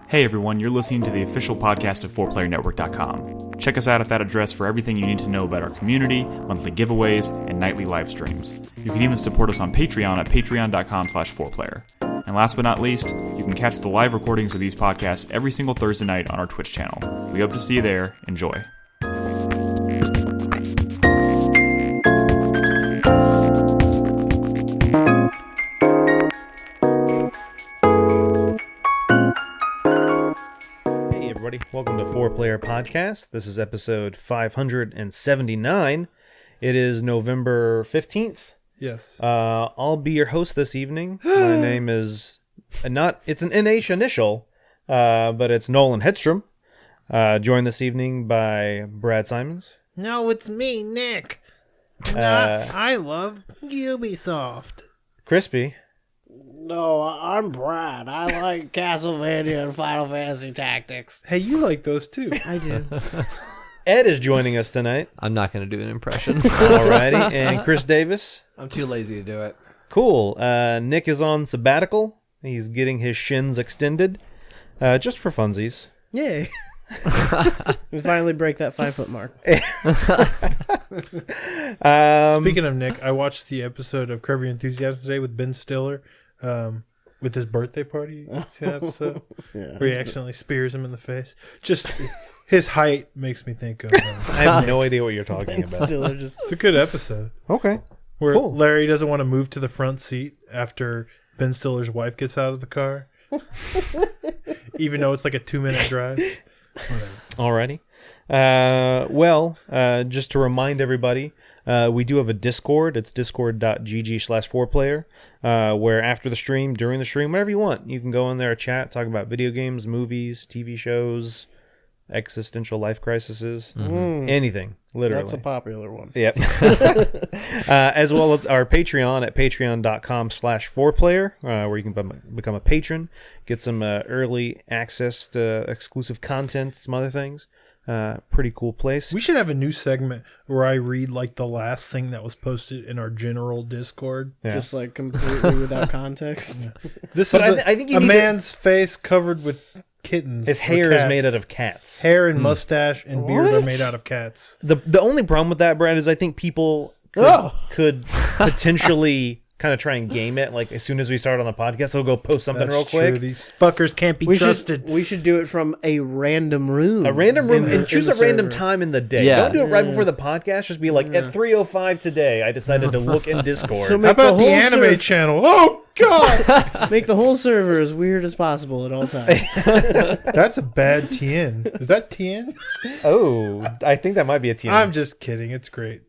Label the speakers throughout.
Speaker 1: Hey everyone, you're listening to the official podcast of 4playernetwork.com. Check us out at that address for everything you need to know about our community, monthly giveaways, and nightly live streams. You can even support us on Patreon at patreon.com/4player. And last but not least, you can catch the live recordings of these podcasts every single Thursday night on our Twitch channel. We hope to see you there. Enjoy.
Speaker 2: Welcome to 4Player Podcast. This is episode 579. It is November 15th.
Speaker 3: Yes.
Speaker 2: I'll be your host this evening. My name is it's an NH initial, but it's Nolan Hedstrom. Joined this evening by Brad Simons.
Speaker 3: No, it's me, Nick. I love Ubisoft.
Speaker 2: Crispy.
Speaker 4: No, I'm Brad. I like Castlevania and Final Fantasy Tactics.
Speaker 3: Hey, you like those too.
Speaker 4: I do.
Speaker 2: Ed is joining us tonight.
Speaker 5: I'm not going to do an impression.
Speaker 2: Alrighty. And Chris Davis.
Speaker 6: I'm too lazy to do it.
Speaker 2: Cool. Nick is on sabbatical. He's getting his shins extended. Just for funsies.
Speaker 4: Yay. We finally break that 5-foot mark.
Speaker 3: Speaking of Nick, I watched the episode of Curb Your Enthusiasm today with Ben Stiller with his birthday party. See that episode?
Speaker 4: Yeah,
Speaker 3: where he accidentally spears him in the face. Just his height makes me think of...
Speaker 2: I have no idea what you're talking about.
Speaker 3: It's a good episode.
Speaker 2: Okay.
Speaker 3: Where
Speaker 2: cool.
Speaker 3: Larry doesn't want to move to the front seat after Ben Stiller's wife gets out of the car. Even though it's like a 2-minute drive.
Speaker 2: Alrighty. Just to remind everybody, we do have a Discord. It's discord.gg/4player, where after the stream, during the stream, whatever you want, you can go in there, chat, talk about video games, movies, TV shows, existential life crises, anything, literally.
Speaker 4: That's a popular one.
Speaker 2: Yep. As well as our Patreon at patreon.com/4player, where you can become a patron, get some early access to exclusive content, some other things. Pretty cool place.
Speaker 3: We should have a new segment where I read like the last thing that was posted in our general Discord.
Speaker 2: Yeah.
Speaker 4: Just like completely without context.
Speaker 3: Yeah. This
Speaker 2: but
Speaker 3: is
Speaker 2: I think
Speaker 3: a man's face covered with kittens.
Speaker 2: His hair is made out of cats.
Speaker 3: Hair and mustache and beard are made out of cats.
Speaker 2: The only problem with that, Brad, is I think people could potentially kind of try and game it. Like as soon as we start on the podcast, they'll go post something real quick.
Speaker 3: True. These fuckers can't be trusted.
Speaker 4: We should do it from a random room.
Speaker 2: And choose a random time in the day.
Speaker 5: Yeah.
Speaker 2: Don't do it right before the podcast. Just be like, at 3:05 today, I decided to look in Discord.
Speaker 4: So
Speaker 3: how about the anime channel? Oh, God!
Speaker 4: Make the whole server as weird as possible at all times.
Speaker 3: That's a bad TN. Is that TN?
Speaker 2: Oh, I think that might be a TN.
Speaker 3: I'm just kidding. It's great.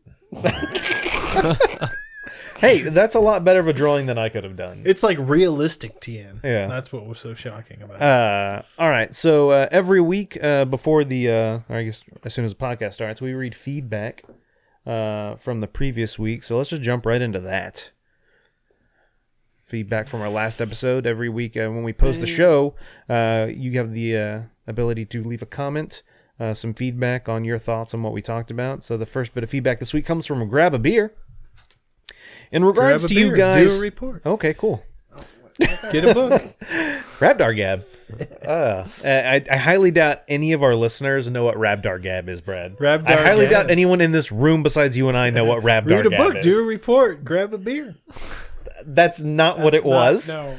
Speaker 2: Hey, that's a lot better of a drawing than I could have done.
Speaker 3: It's like realistic TN.
Speaker 2: Yeah.
Speaker 3: That's what was so shocking about it.
Speaker 2: All right. So every week before or I guess as soon as the podcast starts, we read feedback from the previous week. So let's just jump right into that. Feedback from our last episode. Every week when we post the show, you have the ability to leave a comment, some feedback on your thoughts on what we talked about. So the first bit of feedback this week comes from Grab a Beer. In regards to you guys,
Speaker 3: do a report.
Speaker 2: Okay, cool.
Speaker 3: Get a book.
Speaker 2: Rabdargab. I highly doubt any of our listeners know what Rabdargab is, Brad.
Speaker 3: Rabdargab.
Speaker 2: I highly doubt anyone in this room besides you and I know what Rabdargab
Speaker 3: Read a book.
Speaker 2: is.
Speaker 3: Do a report. Grab a beer.
Speaker 2: That's not what it was.
Speaker 3: No.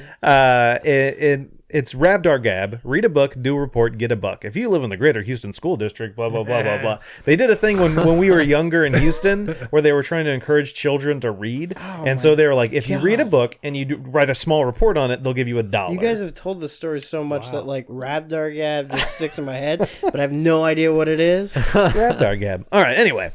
Speaker 2: It's Rabdargab. Read a book, do a report, get a buck. If you live in the greater Houston school district, blah, blah, blah, blah, blah. They did a thing when we were younger in Houston where they were trying to encourage children to read. And so they were like, if you read a book and you write a small report on it, they'll give you $1.
Speaker 4: You guys have told this story so much that like Rabdargab just sticks in my head, but I have no idea what it is.
Speaker 2: Rabdargab. All right, anyway.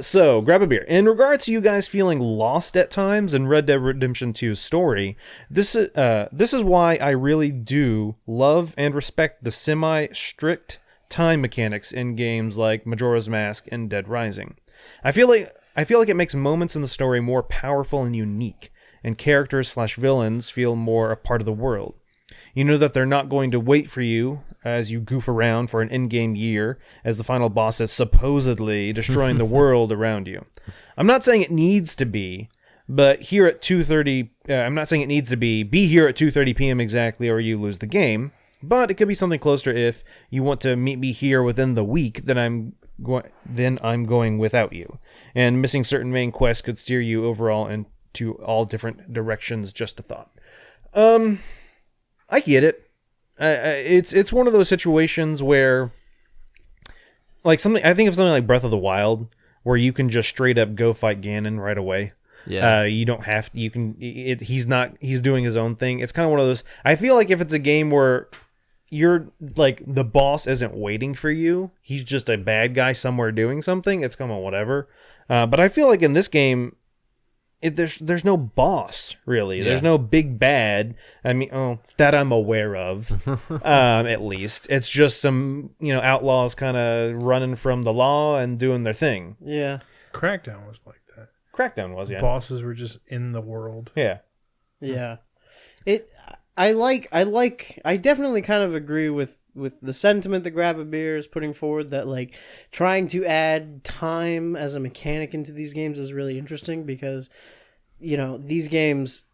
Speaker 2: So, grab a beer. In regards to you guys feeling lost at times in Red Dead Redemption 2's story, this is why I really do love and respect the semi-strict time mechanics in games like Majora's Mask and Dead Rising. I feel like it makes moments in the story more powerful and unique, and characters/villains feel more a part of the world. You know that they're not going to wait for you as you goof around for an in-game year as the final boss is supposedly destroying the world around you. I'm not saying it needs to be, but here at 2:30, I'm not saying it needs to be here at 2:30 p.m. exactly or you lose the game. but it could be something closer if you want to meet me here within the week. Then I'm going without you, and missing certain main quests could steer you overall into all different directions. Just a thought. I get it. It's one of those situations where, like, I think of something like Breath of the Wild, where you can just straight up go fight Ganon right away.
Speaker 5: Yeah.
Speaker 2: You don't have to. You can. He's doing his own thing. It's kind of one of those. I feel like if it's a game where you're like the boss isn't waiting for you, he's just a bad guy somewhere doing something. It's kind of whatever. But I feel like in this game, there's no boss really. There's no big bad. I mean, that I'm aware of. At least it's just some outlaws kind of running from the law and doing their thing.
Speaker 4: Yeah.
Speaker 3: Crackdown was like that.
Speaker 2: Crackdown was, yeah.
Speaker 3: Bosses were just in the world.
Speaker 2: Yeah.
Speaker 4: Yeah. I definitely kind of agree with the sentiment that Grab a Beer is putting forward, that like trying to add time as a mechanic into these games is really interesting, because these games,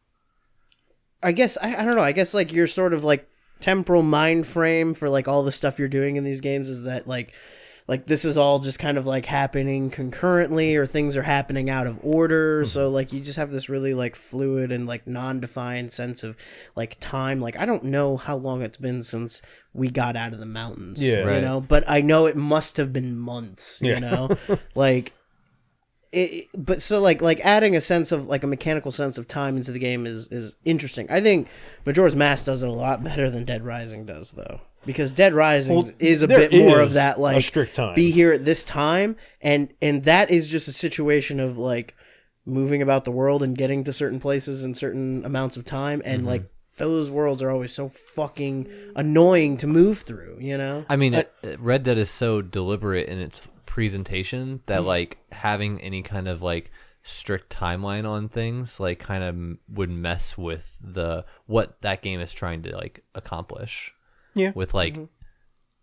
Speaker 4: I guess I don't know, I guess like your sort of like temporal mind frame for like all the stuff you're doing in these games is that like this is all just kind of like happening concurrently, or things are happening out of order. Mm-hmm. So like you just have this really like fluid and like non-defined sense of like time. Like I don't know how long it's been since we got out of the mountains, but I know it must have been months, like but so like adding a sense of like a mechanical sense of time into the game is interesting. I think Majora's Mask does it a lot better than Dead Rising does, though. Because Dead Rising is a bit more of that, like,
Speaker 2: strict time.
Speaker 4: Be here at this time, and that is just a situation of, like, moving about the world and getting to certain places in certain amounts of time, and, like, those worlds are always so fucking annoying to move through, I mean,
Speaker 5: Red Dead is so deliberate in its presentation that, like, having any kind of, like, strict timeline on things, like, kind of would mess with what that game is trying to, like, accomplish.
Speaker 2: Yeah.
Speaker 5: With like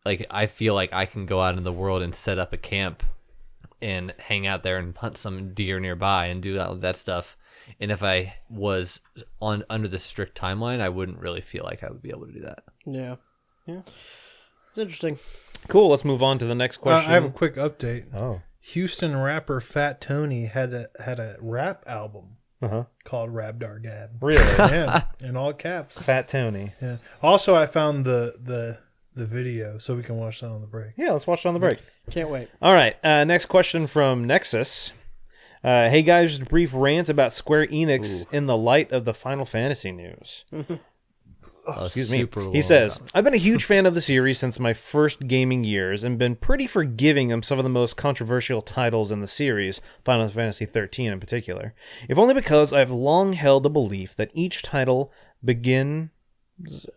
Speaker 5: I feel like I can go out in the world and set up a camp and hang out there and hunt some deer nearby and do that stuff. And if I was under the strict timeline, I wouldn't really feel like I would be able to do that.
Speaker 4: Yeah. It's interesting.
Speaker 2: Cool. Let's move on to the next question.
Speaker 3: I have a quick update.
Speaker 2: Oh.
Speaker 3: Houston rapper Fat Tony had a rap album. Called Rap Dar Gab.
Speaker 2: Really?
Speaker 3: Yeah, in all caps.
Speaker 2: Fat Tony.
Speaker 3: Yeah. Also, I found the video, so we can watch that on the break.
Speaker 2: Yeah, let's watch it on the break.
Speaker 4: Can't wait.
Speaker 2: All right. Next question from Nexus. Hey guys, just a brief rant about Square Enix in the light of the Final Fantasy news. Excuse me. He says, I've been a huge fan of the series since my first gaming years and been pretty forgiving of some of the most controversial titles in the series, Final Fantasy XIII in particular, if only because I've long held a belief that each title being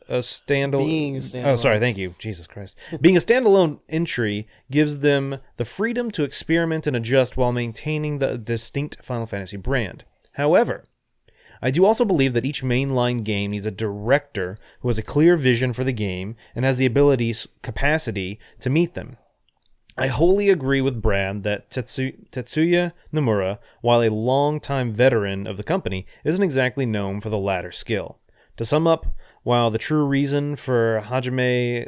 Speaker 2: a standalone... Oh, sorry, thank you. Jesus Christ. Being a standalone entry gives them the freedom to experiment and adjust while maintaining the distinct Final Fantasy brand. However, I do also believe that each mainline game needs a director who has a clear vision for the game and has the capacity to meet them. I wholly agree with Brad that Tetsuya Nomura, while a long-time veteran of the company, isn't exactly known for the latter skill. To sum up, while the true reason for Hajime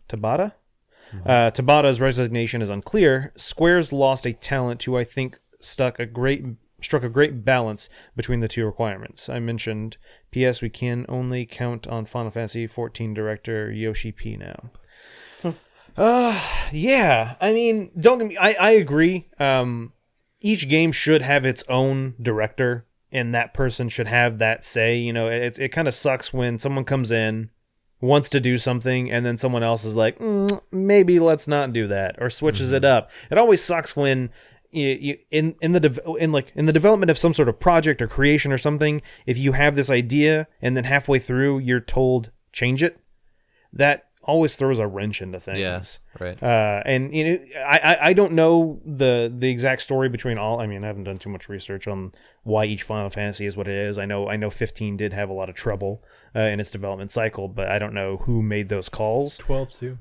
Speaker 2: Tabata's resignation is unclear, Square's lost a talent who I think struck a great balance between the two requirements. I mentioned, P.S. we can only count on Final Fantasy XIV director Yoshi P now. Yeah. I mean, don't get me... I agree. Each game should have its own director, and that person should have that say. It kind of sucks when someone comes in, wants to do something, and then someone else is like, maybe let's not do that, or switches it up. It always sucks when... in the development of some sort of project or creation or something, if you have this idea and then halfway through you're told change it, that always throws a wrench into things.
Speaker 5: Yeah, right.
Speaker 2: And I don't know the exact story between all. I mean, I haven't done too much research on why each Final Fantasy is what it is. I know 15 did have a lot of trouble in its development cycle, but I don't know who made those calls.
Speaker 3: 12 too.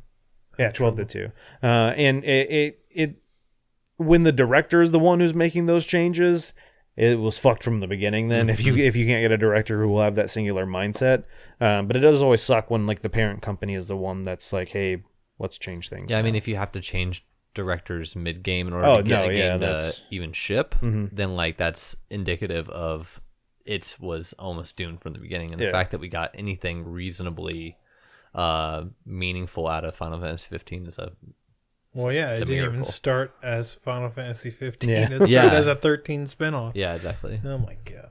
Speaker 2: Yeah, 12 did too. And it when the director is the one who's making those changes, it was fucked from the beginning. Then if you can't get a director who will have that singular mindset, but it does always suck when like the parent company is the one that's like, hey, let's change things.
Speaker 5: Yeah,
Speaker 2: now.
Speaker 5: I mean, if you have to change directors mid-game in order to get a game to even ship, then like that's indicative of it was almost doomed from the beginning. And the fact that we got anything reasonably meaningful out of Final Fantasy 15 is a
Speaker 3: Well, yeah, it didn't even
Speaker 5: miracle.
Speaker 3: start as Final Fantasy 15.
Speaker 2: Yeah.
Speaker 3: It started as a 13 spinoff.
Speaker 5: Yeah, exactly.
Speaker 3: Oh my god.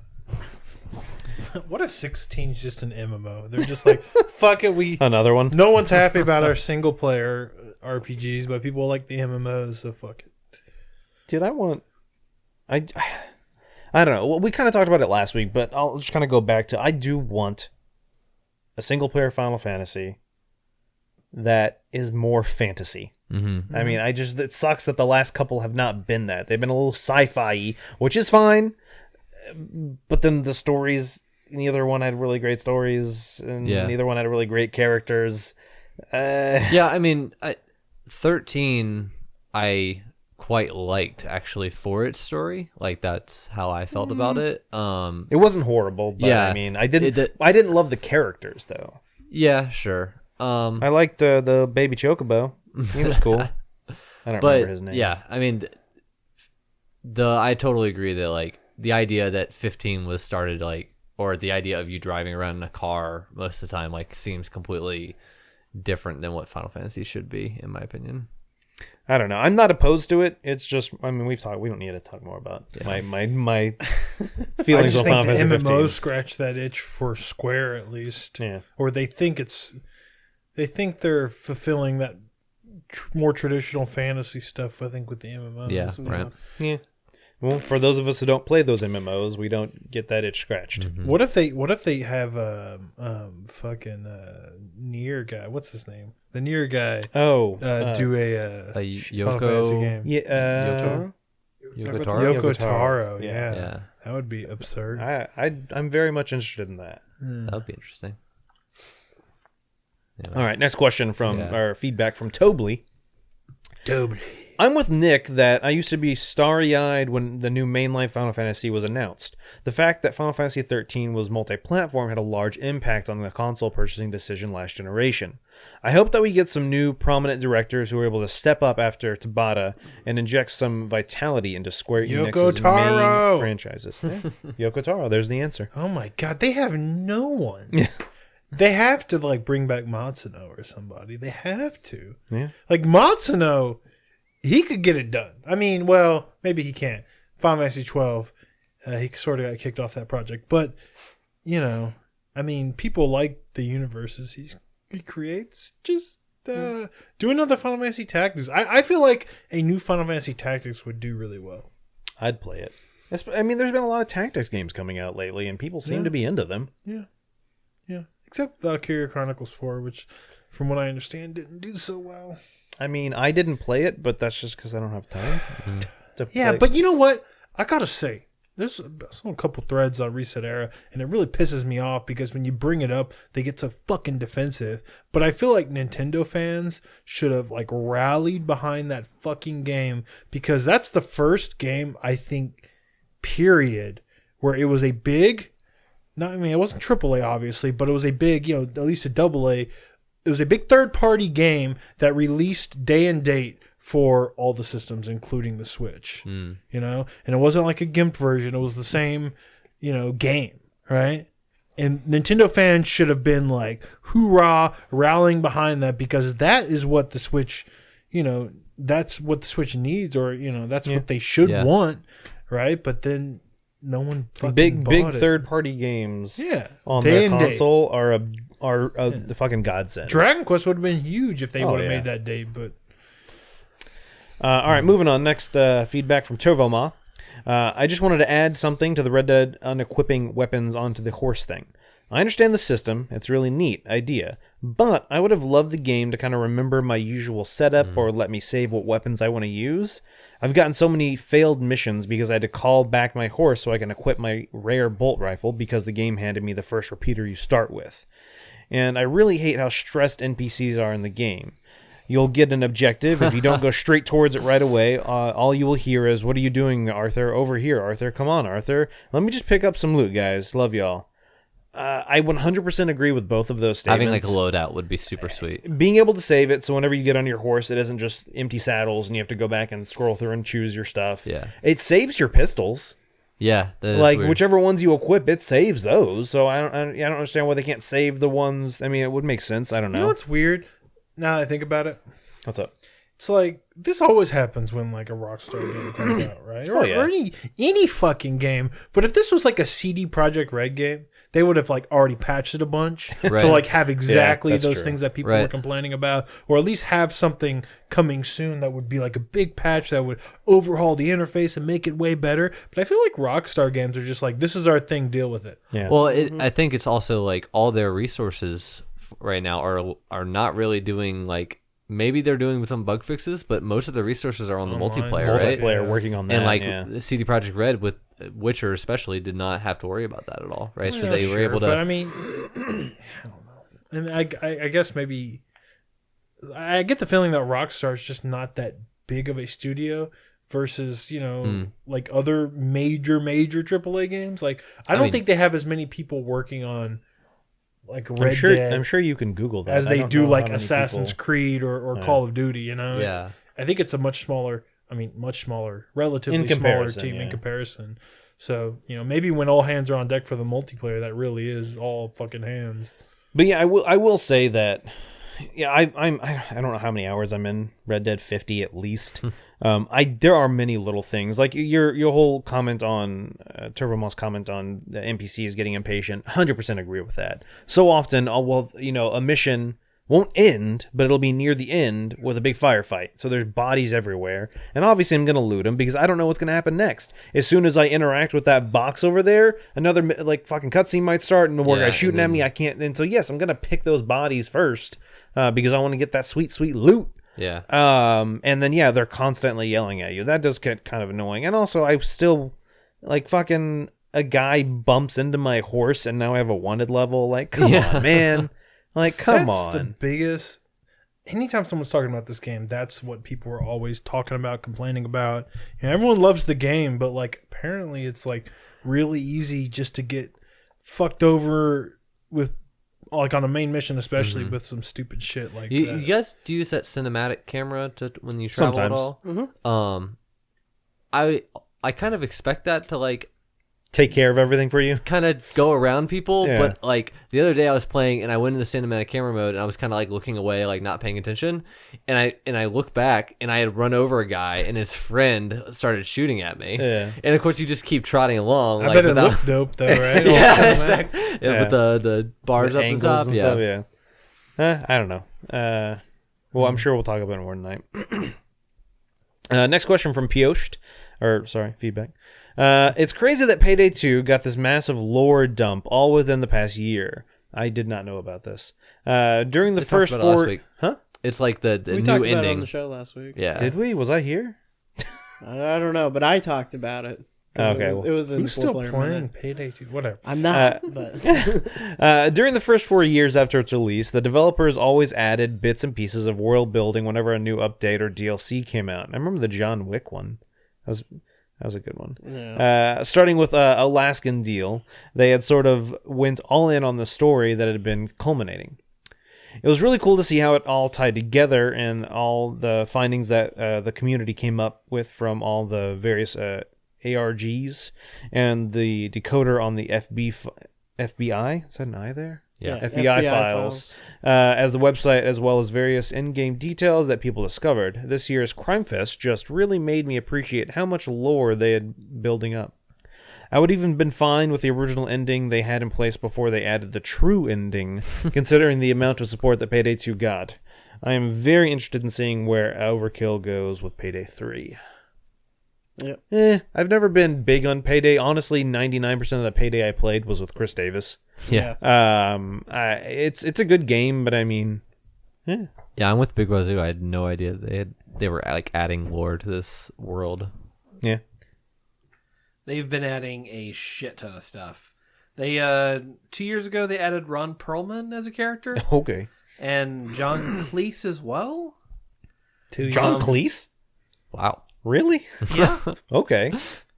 Speaker 3: What if 16 is just an MMO? They're just like, fuck it,
Speaker 2: another one.
Speaker 3: no one's happy about our single player RPGs, but people like the MMOs, so fuck it.
Speaker 2: Dude, I don't know. Well, we kind of talked about it last week, but I'll just kind of go back to I do want a single player Final Fantasy that is more fantasy. I mean, it sucks that the last couple have not been that. They've been a little sci-fi-y, which is fine, but then the stories, neither one had really great stories, and neither one had really great characters.
Speaker 5: Yeah, I mean, 13 I quite liked actually for its story. Like that's how I felt about it.
Speaker 2: It wasn't horrible, but
Speaker 5: Yeah,
Speaker 2: I mean, I didn't love the characters though.
Speaker 5: Yeah, sure.
Speaker 2: I liked the baby Chocobo. He was cool. I don't remember his name.
Speaker 5: Yeah, I mean, I totally agree that like the idea that 15 was started like, or the idea of you driving around in a car most of the time like seems completely different than what Final Fantasy should be, in my opinion.
Speaker 2: I don't know. I'm not opposed to it. It's just, I mean, we don't need to talk more about my feelings
Speaker 3: I
Speaker 2: on
Speaker 3: just
Speaker 2: Final
Speaker 3: think
Speaker 2: Fantasy
Speaker 3: the
Speaker 2: 15.
Speaker 3: MMOs scratch that itch for Square at least.
Speaker 2: Yeah.
Speaker 3: Or they think they're fulfilling that more traditional fantasy stuff, I think, with the MMOs.
Speaker 5: Yeah, right.
Speaker 2: Yeah. Well, for those of us who don't play those MMOs, we don't get that itch scratched.
Speaker 3: What if they have fucking Nier guy? What's his name? The Nier guy.
Speaker 2: Oh,
Speaker 3: Do a Final Fantasy game.
Speaker 2: yeah,
Speaker 5: Yoko
Speaker 2: Yoko
Speaker 5: Taro?
Speaker 3: Yoko
Speaker 2: Taro,
Speaker 3: Taro.
Speaker 2: yeah.
Speaker 3: Yeah. That would be absurd.
Speaker 2: I'm very much interested in that.
Speaker 5: That would be interesting.
Speaker 2: All right, next question from our feedback from Tobly.
Speaker 3: Tobly.
Speaker 2: I'm with Nick that I used to be starry-eyed when the new mainline Final Fantasy was announced. The fact that Final Fantasy XIII was multi-platform had a large impact on the console purchasing decision last generation. I hope that we get some new prominent directors who are able to step up after Tabata and inject some vitality into Square Enix's main franchises. Yeah. Yoko Taro, there's the answer.
Speaker 3: Oh my god, they have no one. Yeah. They have to like bring back Matsuno or somebody. They have to.
Speaker 2: Yeah.
Speaker 3: Like Matsuno, he could get it done. I mean, well, maybe he can't. Final Fantasy 12, he sort of got kicked off that project. But, you know, I mean, people like the universes he creates. Just do another Final Fantasy Tactics. I feel like a new Final Fantasy Tactics would do really well.
Speaker 2: I'd play it. I mean, there's been a lot of tactics games coming out lately, and people seem to be into them.
Speaker 3: Yeah. Yeah. Except Valkyria Chronicles 4, which, from what I understand, didn't do so well.
Speaker 2: I mean, I didn't play it, but that's just because I don't have time. To
Speaker 3: Yeah,
Speaker 2: play.
Speaker 3: but you know what? I gotta say, I saw a couple threads on Reset Era, and it really pisses me off because when you bring it up, they get so fucking defensive. But I feel like Nintendo fans should have like rallied behind that fucking game because that's the first game, I think, period, where it was a big, it wasn't AAA obviously, but it was a big, at least a AA. It was a big third-party game that released day and date for all the systems, including the Switch. And it wasn't like a GIMP version. It was the same, game, right? And Nintendo fans should have been like, hoorah, rallying behind that because that is what the Switch, that's what the Switch needs, or, that's what they should want, right? But then no one fucking
Speaker 2: big
Speaker 3: bought it.
Speaker 2: third-party games on
Speaker 3: Day
Speaker 2: their
Speaker 3: and
Speaker 2: console are the fucking godsend.
Speaker 3: Dragon Quest would have been huge if they would have
Speaker 2: yeah.
Speaker 3: made that date, but
Speaker 2: all right, moving on. Next feedback from Tovoma. I just wanted to add something to the Red Dead unequipping weapons onto the horse thing. I understand the system. It's a really neat idea. But I would have loved the game to kind of remember my usual setup or let me save what weapons I want to use. I've gotten so many failed missions because I had to call back my horse so I can equip my rare bolt rifle because the game handed me the first repeater you start with. And I really hate how stressed NPCs are in the game. You'll get an objective. If you don't go straight towards it right away, all you will hear is, "What are you doing, Arthur? Over here, Arthur. Come on, Arthur. Let me just pick up some loot, guys. Love y'all." I 100% agree with both of those statements.
Speaker 5: Having like a loadout would be super sweet.
Speaker 2: Being able to save it, so whenever you get on your horse, it isn't just empty saddles and you have to go back and scroll through and choose your stuff.
Speaker 5: Yeah.
Speaker 2: It saves your pistols.
Speaker 5: Yeah, that is
Speaker 2: Like
Speaker 5: weird.
Speaker 2: whichever ones you equip, it saves those. So I don't understand why they can't save the ones. I mean, it would make sense. I don't know.
Speaker 3: You know what's weird? Now that I think about it,
Speaker 2: What's up?
Speaker 3: it's like this always happens when like a Rockstar game comes out, right? Or,
Speaker 2: Oh, yeah.
Speaker 3: or any fucking game. But if this was like a CD Projekt Red game, they would have like already patched it a bunch
Speaker 5: Right.
Speaker 3: to like have exactly
Speaker 2: that's
Speaker 3: those
Speaker 2: true.
Speaker 3: things that people
Speaker 5: Right.
Speaker 3: were complaining about, or at least have something coming soon that would be like a big patch that would overhaul the interface and make it way better. But I feel like Rockstar games are just like, this is our thing, deal with it.
Speaker 2: Yeah.
Speaker 5: Well, I think it's also like all their resources right now are not really doing like, maybe they're doing some bug fixes, but most of the resources are on the
Speaker 3: Online
Speaker 5: multiplayer,
Speaker 3: stuff.
Speaker 5: right?
Speaker 2: Multiplayer working on that.
Speaker 5: And like
Speaker 2: yeah.
Speaker 5: CD Projekt Red with Witcher especially did not have to worry about that at all, right? So
Speaker 3: Yeah,
Speaker 5: they were
Speaker 3: sure,
Speaker 5: able to.
Speaker 3: But I mean, I don't know. And I guess maybe I get the feeling that Rockstar is just not that big of a studio versus like other major AAA games. Like I don't think they have as many people working on like Red Dead
Speaker 2: I'm sure you can Google that.
Speaker 3: as
Speaker 2: I
Speaker 3: they
Speaker 2: don't
Speaker 3: do
Speaker 2: know
Speaker 3: like
Speaker 2: how many
Speaker 3: Assassin's
Speaker 2: people-
Speaker 3: Creed or Call of Duty.
Speaker 5: Yeah.
Speaker 3: I think it's a much smaller, relatively
Speaker 2: In
Speaker 3: smaller
Speaker 2: comparison,
Speaker 3: team in
Speaker 2: yeah.
Speaker 3: comparison. So, maybe when all hands are on deck for the multiplayer, that really is all fucking hands.
Speaker 2: But yeah, I will say that. Yeah, I don't know how many hours I'm in Red Dead, 50 at least. There are many little things like your whole comment on Turbo Moss comment on the NPCs getting impatient. 100% agree with that. So often, a mission won't end, but it'll be near the end with a big firefight. So there's bodies everywhere, and obviously I'm gonna loot them because I don't know what's gonna happen next. As soon as I interact with that box over there, another like fucking cutscene might start, and the war
Speaker 5: Yeah,
Speaker 2: guy's shooting at me. I can't. And so yes, I'm gonna pick those bodies first because I want to get that sweet loot.
Speaker 5: Yeah.
Speaker 2: And then yeah, they're constantly yelling at you. That does get kind of annoying. And also, I still like fucking a guy bumps into my horse, and now I have a wanted level. Like, come on, man. Like, come
Speaker 3: That's the
Speaker 2: on.
Speaker 3: biggest. Anytime someone's talking about this game, that's what people are always talking about, complaining about. Everyone loves the game, but like apparently it's like really easy just to get fucked over with, like on a main mission, especially with some stupid shit like
Speaker 5: You
Speaker 3: that.
Speaker 5: guys do use that cinematic camera to when you travel at
Speaker 2: Sometimes.
Speaker 5: all? I kind of expect that to like
Speaker 2: Take care of everything for you.
Speaker 5: kind of go around people,
Speaker 2: Yeah.
Speaker 5: but like the other day I was playing and I went into cinematic camera mode and I was kind of like looking away, like not paying attention, and I looked back and I had run over a guy and his friend started shooting at me.
Speaker 2: Yeah.
Speaker 5: And of course you just keep trotting along.
Speaker 3: I
Speaker 5: like,
Speaker 3: bet it
Speaker 5: without-
Speaker 3: looked dope though, right?
Speaker 5: yeah, exactly. Yeah,
Speaker 2: Yeah.
Speaker 5: with the bars
Speaker 2: The
Speaker 5: up the
Speaker 2: angles
Speaker 5: top.
Speaker 2: and
Speaker 5: Yeah.
Speaker 2: stuff, yeah. I don't know. Well, I'm sure we'll talk about it more tonight. Next question from Piocht. Feedback. It's crazy that Payday 2 got this massive lore dump all within the past year. I did not know about this. During the
Speaker 5: We talked
Speaker 2: first
Speaker 5: about it last
Speaker 2: four...
Speaker 5: week.
Speaker 2: Huh?
Speaker 5: It's like the
Speaker 4: We
Speaker 5: new
Speaker 4: talked about it on
Speaker 5: ending.
Speaker 4: the show last week.
Speaker 5: Yeah.
Speaker 2: Did we? Was I here?
Speaker 4: I don't know, but I talked about it. 'Cause
Speaker 2: Okay,
Speaker 4: it was in
Speaker 3: Who's still
Speaker 4: 4Player
Speaker 3: playing
Speaker 4: Minute.
Speaker 3: Payday 2? Whatever.
Speaker 4: I'm not, but
Speaker 2: During the first 4 years after its release, the developers always added bits and pieces of world building whenever a new update or DLC came out. I remember the John Wick one. That was a good one.
Speaker 4: Yeah.
Speaker 2: Starting with Alaskan Deal, they had sort of went all in on the story that had been culminating. It was really cool to see how it all tied together and all the findings that the community came up with from all the various ARGs and the decoder on the FBI. Is that an I there?
Speaker 5: Yeah.
Speaker 2: FBI files, as the website, as well as various in-game details that people discovered. This year's Crime Fest just really made me appreciate how much lore they had building up. I would even been fine with the original ending they had in place before they added the true ending, considering the amount of support that Payday 2 got. I am very interested in seeing where Overkill goes with Payday 3.
Speaker 4: Yep.
Speaker 2: I've never been big on Payday. Honestly, 99% of the Payday I played was with Chris Davis.
Speaker 5: Yeah.
Speaker 2: It's a good game, but I mean,
Speaker 5: Yeah, I'm with Big Wazoo. I had no idea they were like adding lore to this world.
Speaker 2: yeah.
Speaker 6: They've been adding a shit ton of stuff. They 2 years ago they added Ron Perlman as a character
Speaker 2: Okay.
Speaker 6: and John Cleese as well.
Speaker 3: 2
Speaker 2: John
Speaker 3: years.
Speaker 2: Cleese?
Speaker 5: Wow.
Speaker 2: Really?
Speaker 6: Yeah,
Speaker 2: Okay.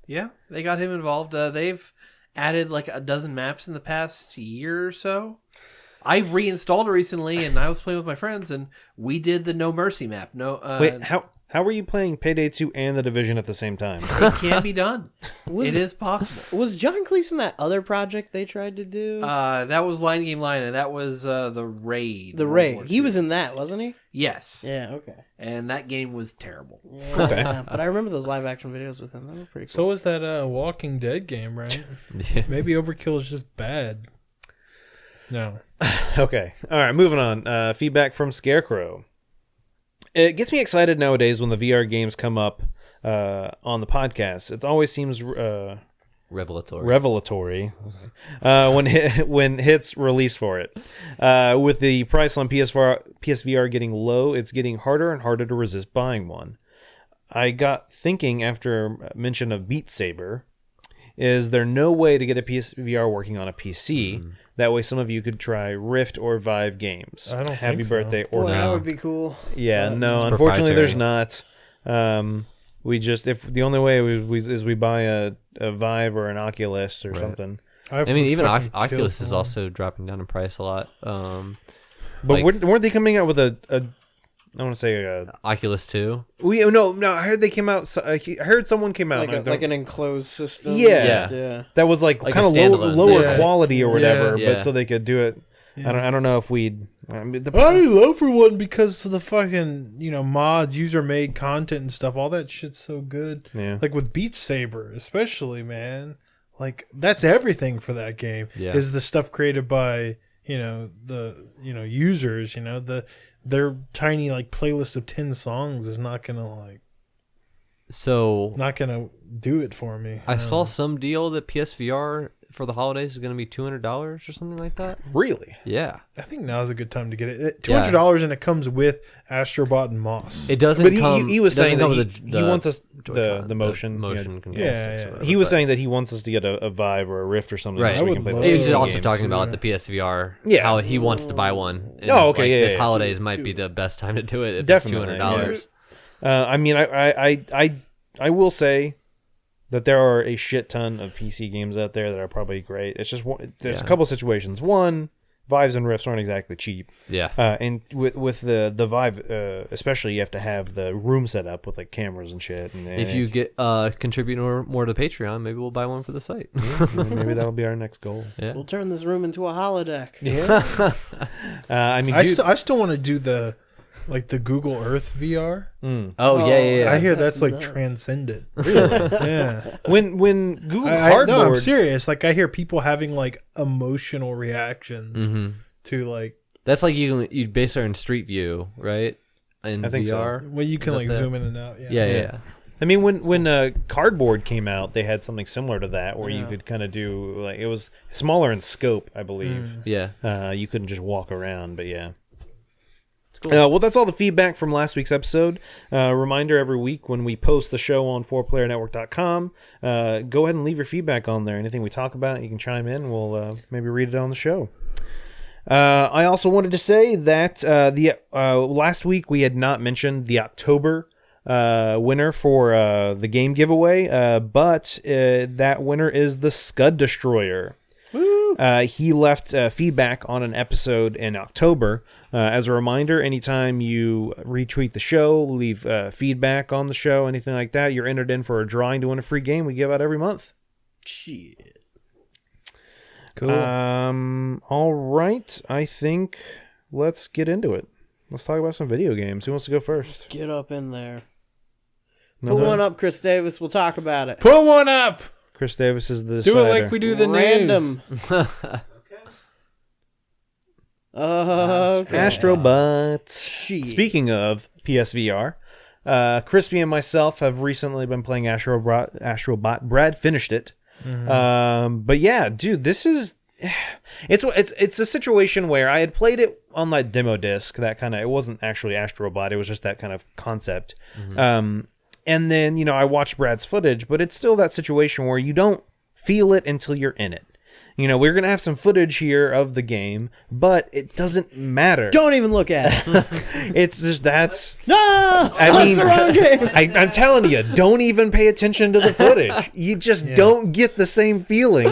Speaker 6: yeah, they got him involved. They've added like a dozen maps in the past year or so. I've reinstalled it recently, and I was playing with my friends, and we did the No Mercy map.
Speaker 2: Wait, how were you playing Payday 2 and The Division at the same time?
Speaker 6: It can be done. It is possible.
Speaker 4: Was John Cleese in that other project they tried to do?
Speaker 6: That was Line Game Line, and that was the Raid.
Speaker 4: the
Speaker 6: World War
Speaker 4: Raid. He
Speaker 6: II.
Speaker 4: was in that, wasn't he?
Speaker 6: Yes.
Speaker 4: Yeah. Okay.
Speaker 6: And that game was terrible.
Speaker 4: Yeah,
Speaker 2: Okay.
Speaker 4: but I remember those live action videos with him. They were pretty cool.
Speaker 3: So was that Walking Dead game, right?
Speaker 5: Yeah.
Speaker 3: Maybe Overkill is just bad. No.
Speaker 2: Okay. All right, moving on. Feedback from Scarecrow. It gets me excited nowadays when the VR games come up on the podcast. It always seems revelatory when hits release for it. With the price on PSVR getting low, it's getting harder and harder to resist buying one. I got thinking after mention of Beat Saber, is there no way to get a PSVR working on a PC? That way some of you could try Rift or Vive games.
Speaker 3: I don't
Speaker 2: Happy
Speaker 3: think so.
Speaker 2: birthday or
Speaker 4: Boy, that
Speaker 2: not.
Speaker 4: would be cool.
Speaker 2: Yeah,
Speaker 4: But-
Speaker 2: no,
Speaker 5: It's
Speaker 2: unfortunately there's
Speaker 5: proprietary.
Speaker 2: not. We just, if the only way we buy a Vive or an Oculus or
Speaker 5: Right.
Speaker 2: something.
Speaker 5: I mean, even
Speaker 3: fucking
Speaker 5: Oculus
Speaker 3: killed
Speaker 5: is
Speaker 3: one.
Speaker 5: also dropping down in price a lot.
Speaker 2: But
Speaker 5: Like-
Speaker 2: weren't they coming out with a I want to say
Speaker 5: Oculus 2.
Speaker 2: no, I heard they came out. I heard someone came out
Speaker 4: like an enclosed system.
Speaker 2: Yeah.
Speaker 4: Yeah.
Speaker 2: that was like
Speaker 5: Like
Speaker 2: kind
Speaker 5: a
Speaker 2: of
Speaker 5: standalone.
Speaker 2: lower
Speaker 3: Yeah.
Speaker 2: quality or whatever,
Speaker 5: Yeah.
Speaker 2: but so they could do it. I don't know if we'd. I mean,
Speaker 3: I love for one because of the fucking mods, user made content and stuff. All that shit's so good.
Speaker 2: Yeah.
Speaker 3: Like with Beat Saber, especially, man. Like that's everything for that game.
Speaker 5: Yeah.
Speaker 3: Is the stuff created by the users. Their tiny like playlist of 10 songs is not gonna do it for me.
Speaker 5: I saw some deal that PSVR for the holidays is going to be $200 or something like that.
Speaker 2: really.
Speaker 5: Yeah.
Speaker 3: I think now's a good time to get it. $200 and it comes with Astro Bot and Moss.
Speaker 5: It doesn't
Speaker 2: But
Speaker 5: come.
Speaker 2: he was
Speaker 5: it doesn't
Speaker 2: saying that
Speaker 5: come
Speaker 2: he,
Speaker 5: with
Speaker 2: he wants us
Speaker 5: Joy-Con,
Speaker 2: the motion.
Speaker 5: motion control
Speaker 3: Yeah,
Speaker 5: sticks or
Speaker 3: yeah.
Speaker 5: whatever,
Speaker 2: He was
Speaker 5: but-
Speaker 2: saying that he wants us to get a Vive or a Rift or something,
Speaker 5: Right.
Speaker 2: so we
Speaker 3: I
Speaker 2: can
Speaker 3: would
Speaker 2: play.
Speaker 3: love
Speaker 2: the
Speaker 5: He was
Speaker 3: to
Speaker 2: PC
Speaker 3: see
Speaker 5: also
Speaker 2: games.
Speaker 5: talking about
Speaker 3: yeah.
Speaker 5: the PSVR.
Speaker 2: Yeah.
Speaker 5: How he wants to buy one. And
Speaker 2: Oh, okay,
Speaker 5: like,
Speaker 2: yeah,
Speaker 5: this
Speaker 2: yeah.
Speaker 5: holidays might be the best time to do it if
Speaker 2: Definitely,
Speaker 5: it's $200.
Speaker 2: I mean, I will say that there are a shit ton of PC games out there that are probably great. It's just there's a
Speaker 5: Yeah.
Speaker 2: couple situations. One, Vives and Rifts aren't exactly cheap,
Speaker 5: Yeah.
Speaker 2: and with the Vive, especially, you have to have the room set up with like cameras and shit. And
Speaker 5: If you get contribute more to Patreon, maybe we'll buy one for the site.
Speaker 2: maybe that'll be our next goal.
Speaker 5: Yeah.
Speaker 4: We'll turn this room into a holodeck.
Speaker 2: Yeah. I mean,
Speaker 3: I still want to do the Google Earth VR.
Speaker 5: Oh, yeah.
Speaker 3: I hear
Speaker 4: That's
Speaker 3: that's like
Speaker 4: nuts.
Speaker 3: transcendent. Really? Yeah.
Speaker 2: when Google
Speaker 3: No, I'm
Speaker 2: Cardboard,
Speaker 3: serious. Like I hear people having like emotional reactions
Speaker 5: Mm-hmm.
Speaker 3: to like
Speaker 5: That's like you basically are in Street View, right? In
Speaker 2: I think so.
Speaker 5: VR.
Speaker 3: when you can
Speaker 5: that
Speaker 3: like
Speaker 5: the-
Speaker 3: zoom in and out.
Speaker 5: Yeah.
Speaker 2: I mean, when Cardboard came out, they had something similar to that where you
Speaker 4: Yeah.
Speaker 2: could kind of do like, it was smaller in scope, I believe.
Speaker 5: Yeah.
Speaker 2: You couldn't just walk around, but yeah.
Speaker 5: Cool.
Speaker 2: Well, that's all the feedback from last week's episode. Reminder every week when we post the show on 4playernetwork.com, go ahead and leave your feedback on there. Anything we talk about, you can chime in. We'll maybe read it on the show. I also wanted to say that the last week we had not mentioned the October winner for the game giveaway, but that winner is the Scud Destroyer. He left feedback on an episode in October. As a reminder, anytime you retweet the show, leave feedback on the show, anything like that, you're entered in for a drawing to win a free game we give out every month.
Speaker 4: Shit.
Speaker 3: Cool.
Speaker 2: All right. I think let's get into it. Let's talk about some video games. Who wants to go first?
Speaker 4: Get up in there.
Speaker 2: No,
Speaker 4: Put
Speaker 2: no.
Speaker 4: one up, Chris Davis. We'll talk about it.
Speaker 3: Put one up.
Speaker 2: Chris Davis is the
Speaker 3: Do
Speaker 2: decider.
Speaker 3: it like we do the
Speaker 4: Random.
Speaker 3: news.
Speaker 4: Okay.
Speaker 2: Astro Bot.
Speaker 4: Shit.
Speaker 2: Speaking of PSVR, Crispy and myself have recently been playing Astro Bot. Brad finished it. But yeah, dude, this is it's a situation where I had played it on that demo disc, that kind of, it wasn't actually Astro Bot, it was just that kind of concept. And then, I watched Brad's footage, but it's still that situation where you don't feel it until you're in it. we're going to have some footage here of the game, but it doesn't matter.
Speaker 4: Don't even look at it.
Speaker 2: It's just that's
Speaker 4: the wrong game.
Speaker 2: I'm telling you, don't even pay attention to the footage. You just don't get the same feeling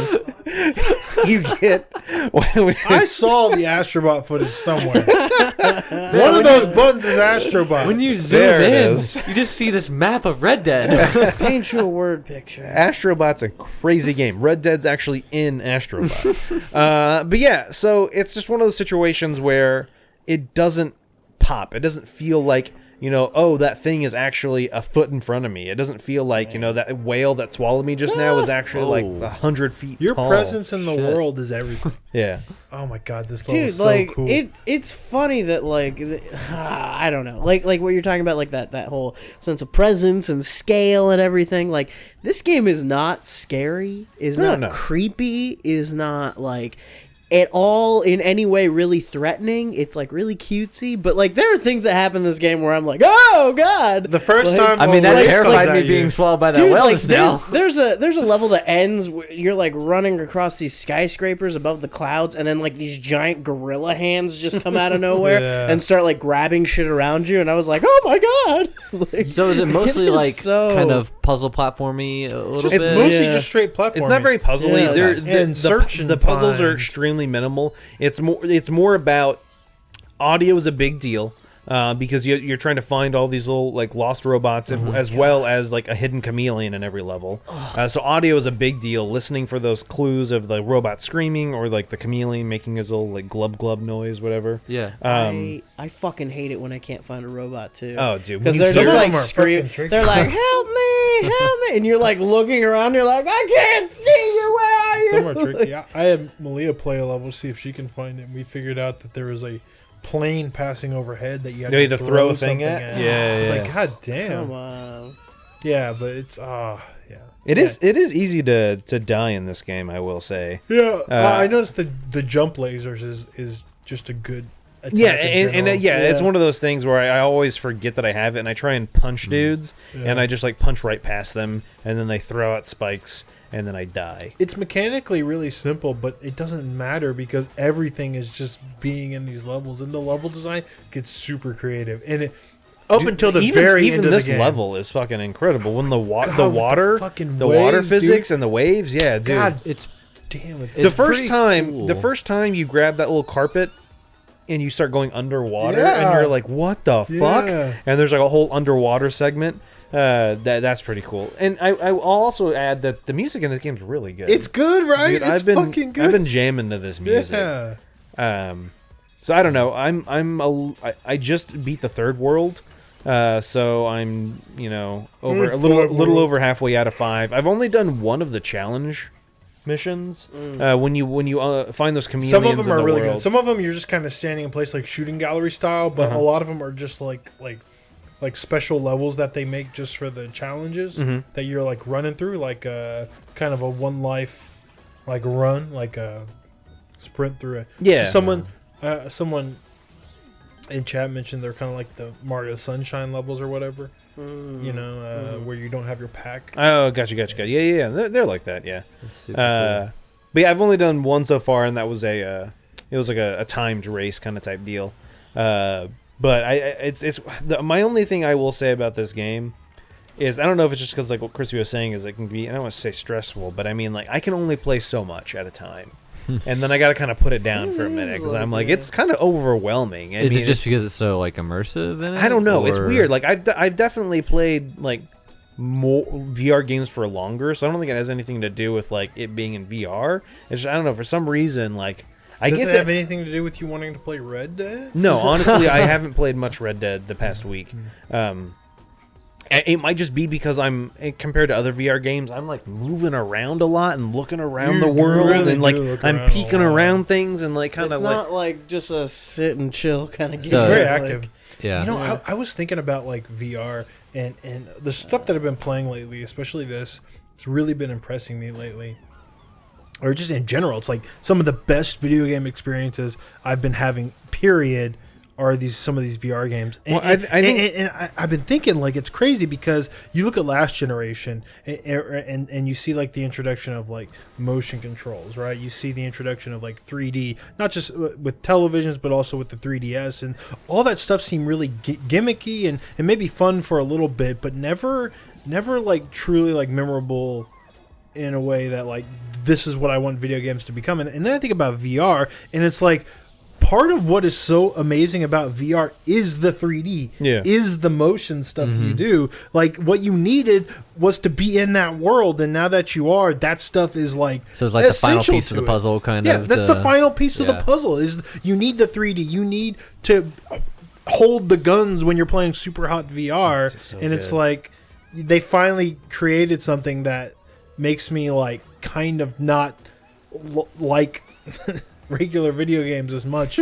Speaker 2: you get.
Speaker 3: I saw the Astro Bot footage somewhere. One of those buttons is Astro Bot.
Speaker 5: When you zoom
Speaker 2: There it
Speaker 5: in,
Speaker 2: is.
Speaker 5: you just see this map of Red Dead.
Speaker 4: Paint you a word picture.
Speaker 2: Astro Bot's a crazy game. Red Dead's actually in Astro Bot. But yeah, so it's just one of those situations where it doesn't pop. It doesn't feel like, oh, that thing is actually a foot in front of me. It doesn't feel like, that whale that swallowed me just now is actually like 100 feet
Speaker 3: Your
Speaker 2: tall.
Speaker 3: presence in the world is everything.
Speaker 2: Yeah.
Speaker 3: Oh my god, this level
Speaker 4: Dude,
Speaker 3: is so
Speaker 4: like
Speaker 3: cool.
Speaker 4: it's funny that I don't know, like what you're talking about, like that whole sense of presence and scale and everything. Like this game is not scary, is not creepy, is not like at all in any way really threatening. It's like really cutesy, but like there are things that happen in this game where I'm like, oh god.
Speaker 3: The first time,
Speaker 5: I mean, that
Speaker 3: wave
Speaker 5: terrified
Speaker 3: comes
Speaker 5: me
Speaker 3: at
Speaker 5: being
Speaker 3: you.
Speaker 5: swallowed by that
Speaker 4: Dude,
Speaker 5: whale
Speaker 4: like
Speaker 5: just now.
Speaker 4: there's a level that ends where you're like running across these skyscrapers above the clouds, and then like these giant gorilla hands just come out of nowhere
Speaker 3: Yeah.
Speaker 4: and start like grabbing shit around you, and I was like, oh my god. Like,
Speaker 5: So is it mostly
Speaker 4: is
Speaker 5: like
Speaker 4: so-
Speaker 5: kind of puzzle platformy a little
Speaker 3: It's
Speaker 5: bit?
Speaker 3: mostly
Speaker 4: Yeah.
Speaker 3: just straight platforming.
Speaker 2: It's not very puzzly.
Speaker 4: Yeah,
Speaker 2: There-
Speaker 4: it's-
Speaker 3: and search and
Speaker 2: the puzzles are
Speaker 3: find.
Speaker 2: extremely minimal. It's more about audio is a big deal. Because you're trying to find all these little like lost robots as well as like a hidden chameleon in every level. So audio is a big deal. Listening for those clues of the robot screaming or like the chameleon making his little like glub glub noise, whatever.
Speaker 5: Yeah.
Speaker 4: I fucking hate it when I can't find a robot too.
Speaker 2: Oh, dude,
Speaker 4: because
Speaker 2: when
Speaker 4: they're
Speaker 2: you-
Speaker 4: just
Speaker 3: Some of
Speaker 4: like
Speaker 3: them are
Speaker 4: scream.
Speaker 3: fucking tricky.
Speaker 4: They're like, help me, and you're like looking around. You're like, I can't see you. Where are you?
Speaker 3: Some are tricky. I had Malia play a level to see if she can find it, and we figured out that there was a plane passing overhead that you had
Speaker 2: You
Speaker 3: to
Speaker 2: had to throw a thing
Speaker 3: something
Speaker 2: at?
Speaker 3: I
Speaker 2: Yeah,
Speaker 3: was
Speaker 2: yeah.
Speaker 3: like, god damn.
Speaker 4: Come on.
Speaker 3: Yeah, but it's yeah.
Speaker 2: It is easy to die in this game, I will say.
Speaker 3: Yeah, I noticed the jump lasers is just a good attack.
Speaker 2: Yeah,
Speaker 3: in
Speaker 2: and
Speaker 3: general.
Speaker 2: it's one of those things where I always forget that I have it, and I try and punch dudes, and I just like punch right past them, and then they throw out spikes, and then I die.
Speaker 3: It's mechanically really simple, but it doesn't matter because everything is just being in these levels, and the level design gets super creative. And it, until the very
Speaker 2: even
Speaker 3: end of
Speaker 2: this
Speaker 3: the game.
Speaker 2: level is fucking incredible. When the
Speaker 3: God, with
Speaker 2: water,
Speaker 3: fucking
Speaker 2: the water
Speaker 3: waves,
Speaker 2: physics
Speaker 3: dude.
Speaker 2: and the waves, yeah, dude.
Speaker 3: God,
Speaker 5: It's
Speaker 3: damn, it's
Speaker 2: the first
Speaker 5: pretty
Speaker 2: time, the
Speaker 5: cool.
Speaker 2: first time you grab that little carpet and you start going underwater,
Speaker 3: Yeah.
Speaker 2: and you're like, "What the fuck?"
Speaker 3: Yeah.
Speaker 2: And there's like a whole underwater segment. That's pretty cool. And I'll also add that the music in this game is really good.
Speaker 3: It's good, right?
Speaker 2: Dude,
Speaker 3: It's fucking good.
Speaker 2: I've been jamming to this music.
Speaker 3: Yeah.
Speaker 2: So I don't know. I just beat the third world. So I'm over a little over halfway out of 5. I've only done one of the challenge missions. When you find those chameleons,
Speaker 3: Some of them
Speaker 2: in
Speaker 3: are
Speaker 2: the
Speaker 3: really
Speaker 2: world.
Speaker 3: good. Some of them you're just kind of standing in place like shooting gallery style, but a lot of them are just like special levels that they make just for the challenges that you're like running through, like kind of a one life like run, like a sprint through it.
Speaker 2: Yeah.
Speaker 3: So someone in chat mentioned they're kind of like the Mario Sunshine levels or whatever. Where you don't have your pack.
Speaker 2: Oh, gotcha. Yeah. They're like that. Yeah.
Speaker 5: super
Speaker 2: But yeah, I've only done one so far, and that was it was like a timed race kind of type deal. But my only thing I will say about this game is I don't know if it's just because like what Chris was saying is it can be, I don't want to say stressful, but I mean like I can only play so much at a time. And then I got to kind of put it down for a minute because I'm like, it's kind of overwhelming.
Speaker 5: Is it just because it's so like immersive in it?
Speaker 2: I don't know. It's
Speaker 5: or-
Speaker 2: weird. Like I've definitely played like more VR games for longer, so I don't think it has anything to do with like it being in VR. It's just, I don't know, for some reason like I
Speaker 3: Does
Speaker 2: guess
Speaker 3: it have anything to do with you wanting to play Red Dead?
Speaker 2: no, honestly, I haven't played much Red Dead the past week. It might just be because compared to other VR games, I'm like moving around a lot and looking around the world
Speaker 3: really
Speaker 2: and like
Speaker 3: do look
Speaker 2: I'm
Speaker 3: around a
Speaker 2: peeking
Speaker 3: lot.
Speaker 2: around things and like kind
Speaker 4: It's
Speaker 2: of like
Speaker 4: not like just a sit and chill kind of game.
Speaker 5: So-
Speaker 3: It's very
Speaker 4: Like,
Speaker 3: active.
Speaker 5: Yeah.
Speaker 3: You know, I was thinking about like VR and the stuff that I've been playing lately, especially this, it's really been impressing me lately. Or just in general, it's like some of the best video game experiences I've been having, period, are some of these VR games. And,
Speaker 2: Well, I think
Speaker 3: I've been thinking like it's crazy because you look at last generation and you see like the introduction of like motion controls, right? You see the introduction of like 3D, not just with televisions, but also with the 3DS, and all that stuff seemed really gimmicky and maybe fun for a little bit, but never like truly like memorable in a way that like this is what I want video games to become. And then I think about VR, and it's like, part of what is so amazing about VR is the 3D, is the motion stuff you do. Like, what you needed was to be in that world, and now that you are, that stuff is like
Speaker 5: So it's like the final piece of the puzzle, kind of.
Speaker 3: Yeah, that's the final piece of the puzzle. Is you need the 3D. You need to hold the guns when you're playing super hot VR, and it's like they finally created something that makes me like kind of not like regular video games as much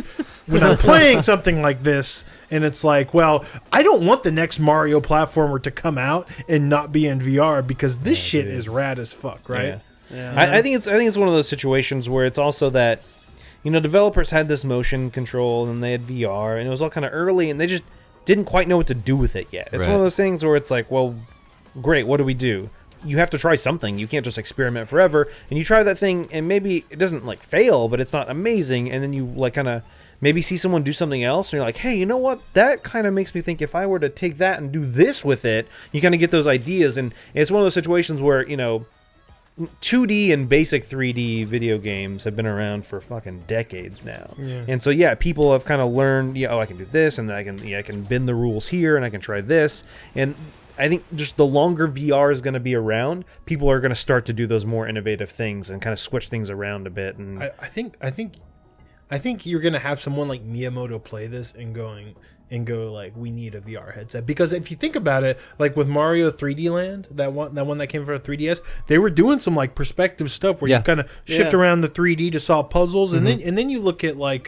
Speaker 3: when I'm playing something like this, and it's like, well, I don't want the next Mario platformer to come out and not be in VR because this shit is rad as fuck, right?
Speaker 2: Yeah. I think it's one of those situations where it's also that, you know, developers had this motion control and they had VR, and it was all kind of early, and they just didn't quite know what to do with it yet. It's one of those things where it's like, well, great, what do we do? You have to try something. You can't just experiment forever. And you try that thing, and maybe it doesn't like fail, but it's not amazing. And then you like kind of maybe see someone do something else, and you're like, hey, you know what? That kind of makes me think if I were to take that and do this with it, you kind of get those ideas. And it's one of those situations where, you know, 2D and basic 3D video games have been around for fucking decades now. Yeah. And so, yeah, people have kind of learned, oh, I can do this, and then I can bend the rules here, and I can try this. And I think just the longer VR is going to be around, people are going to start to do those more innovative things and kind of switch things around a bit. And
Speaker 3: I think you're going to have someone like Miyamoto play this and go like, we need a VR headset, because if you think about it, like with Mario 3D Land, that one that came for 3DS, they were doing some like perspective stuff where you kind of shift around the 3D to solve puzzles, and then you look at like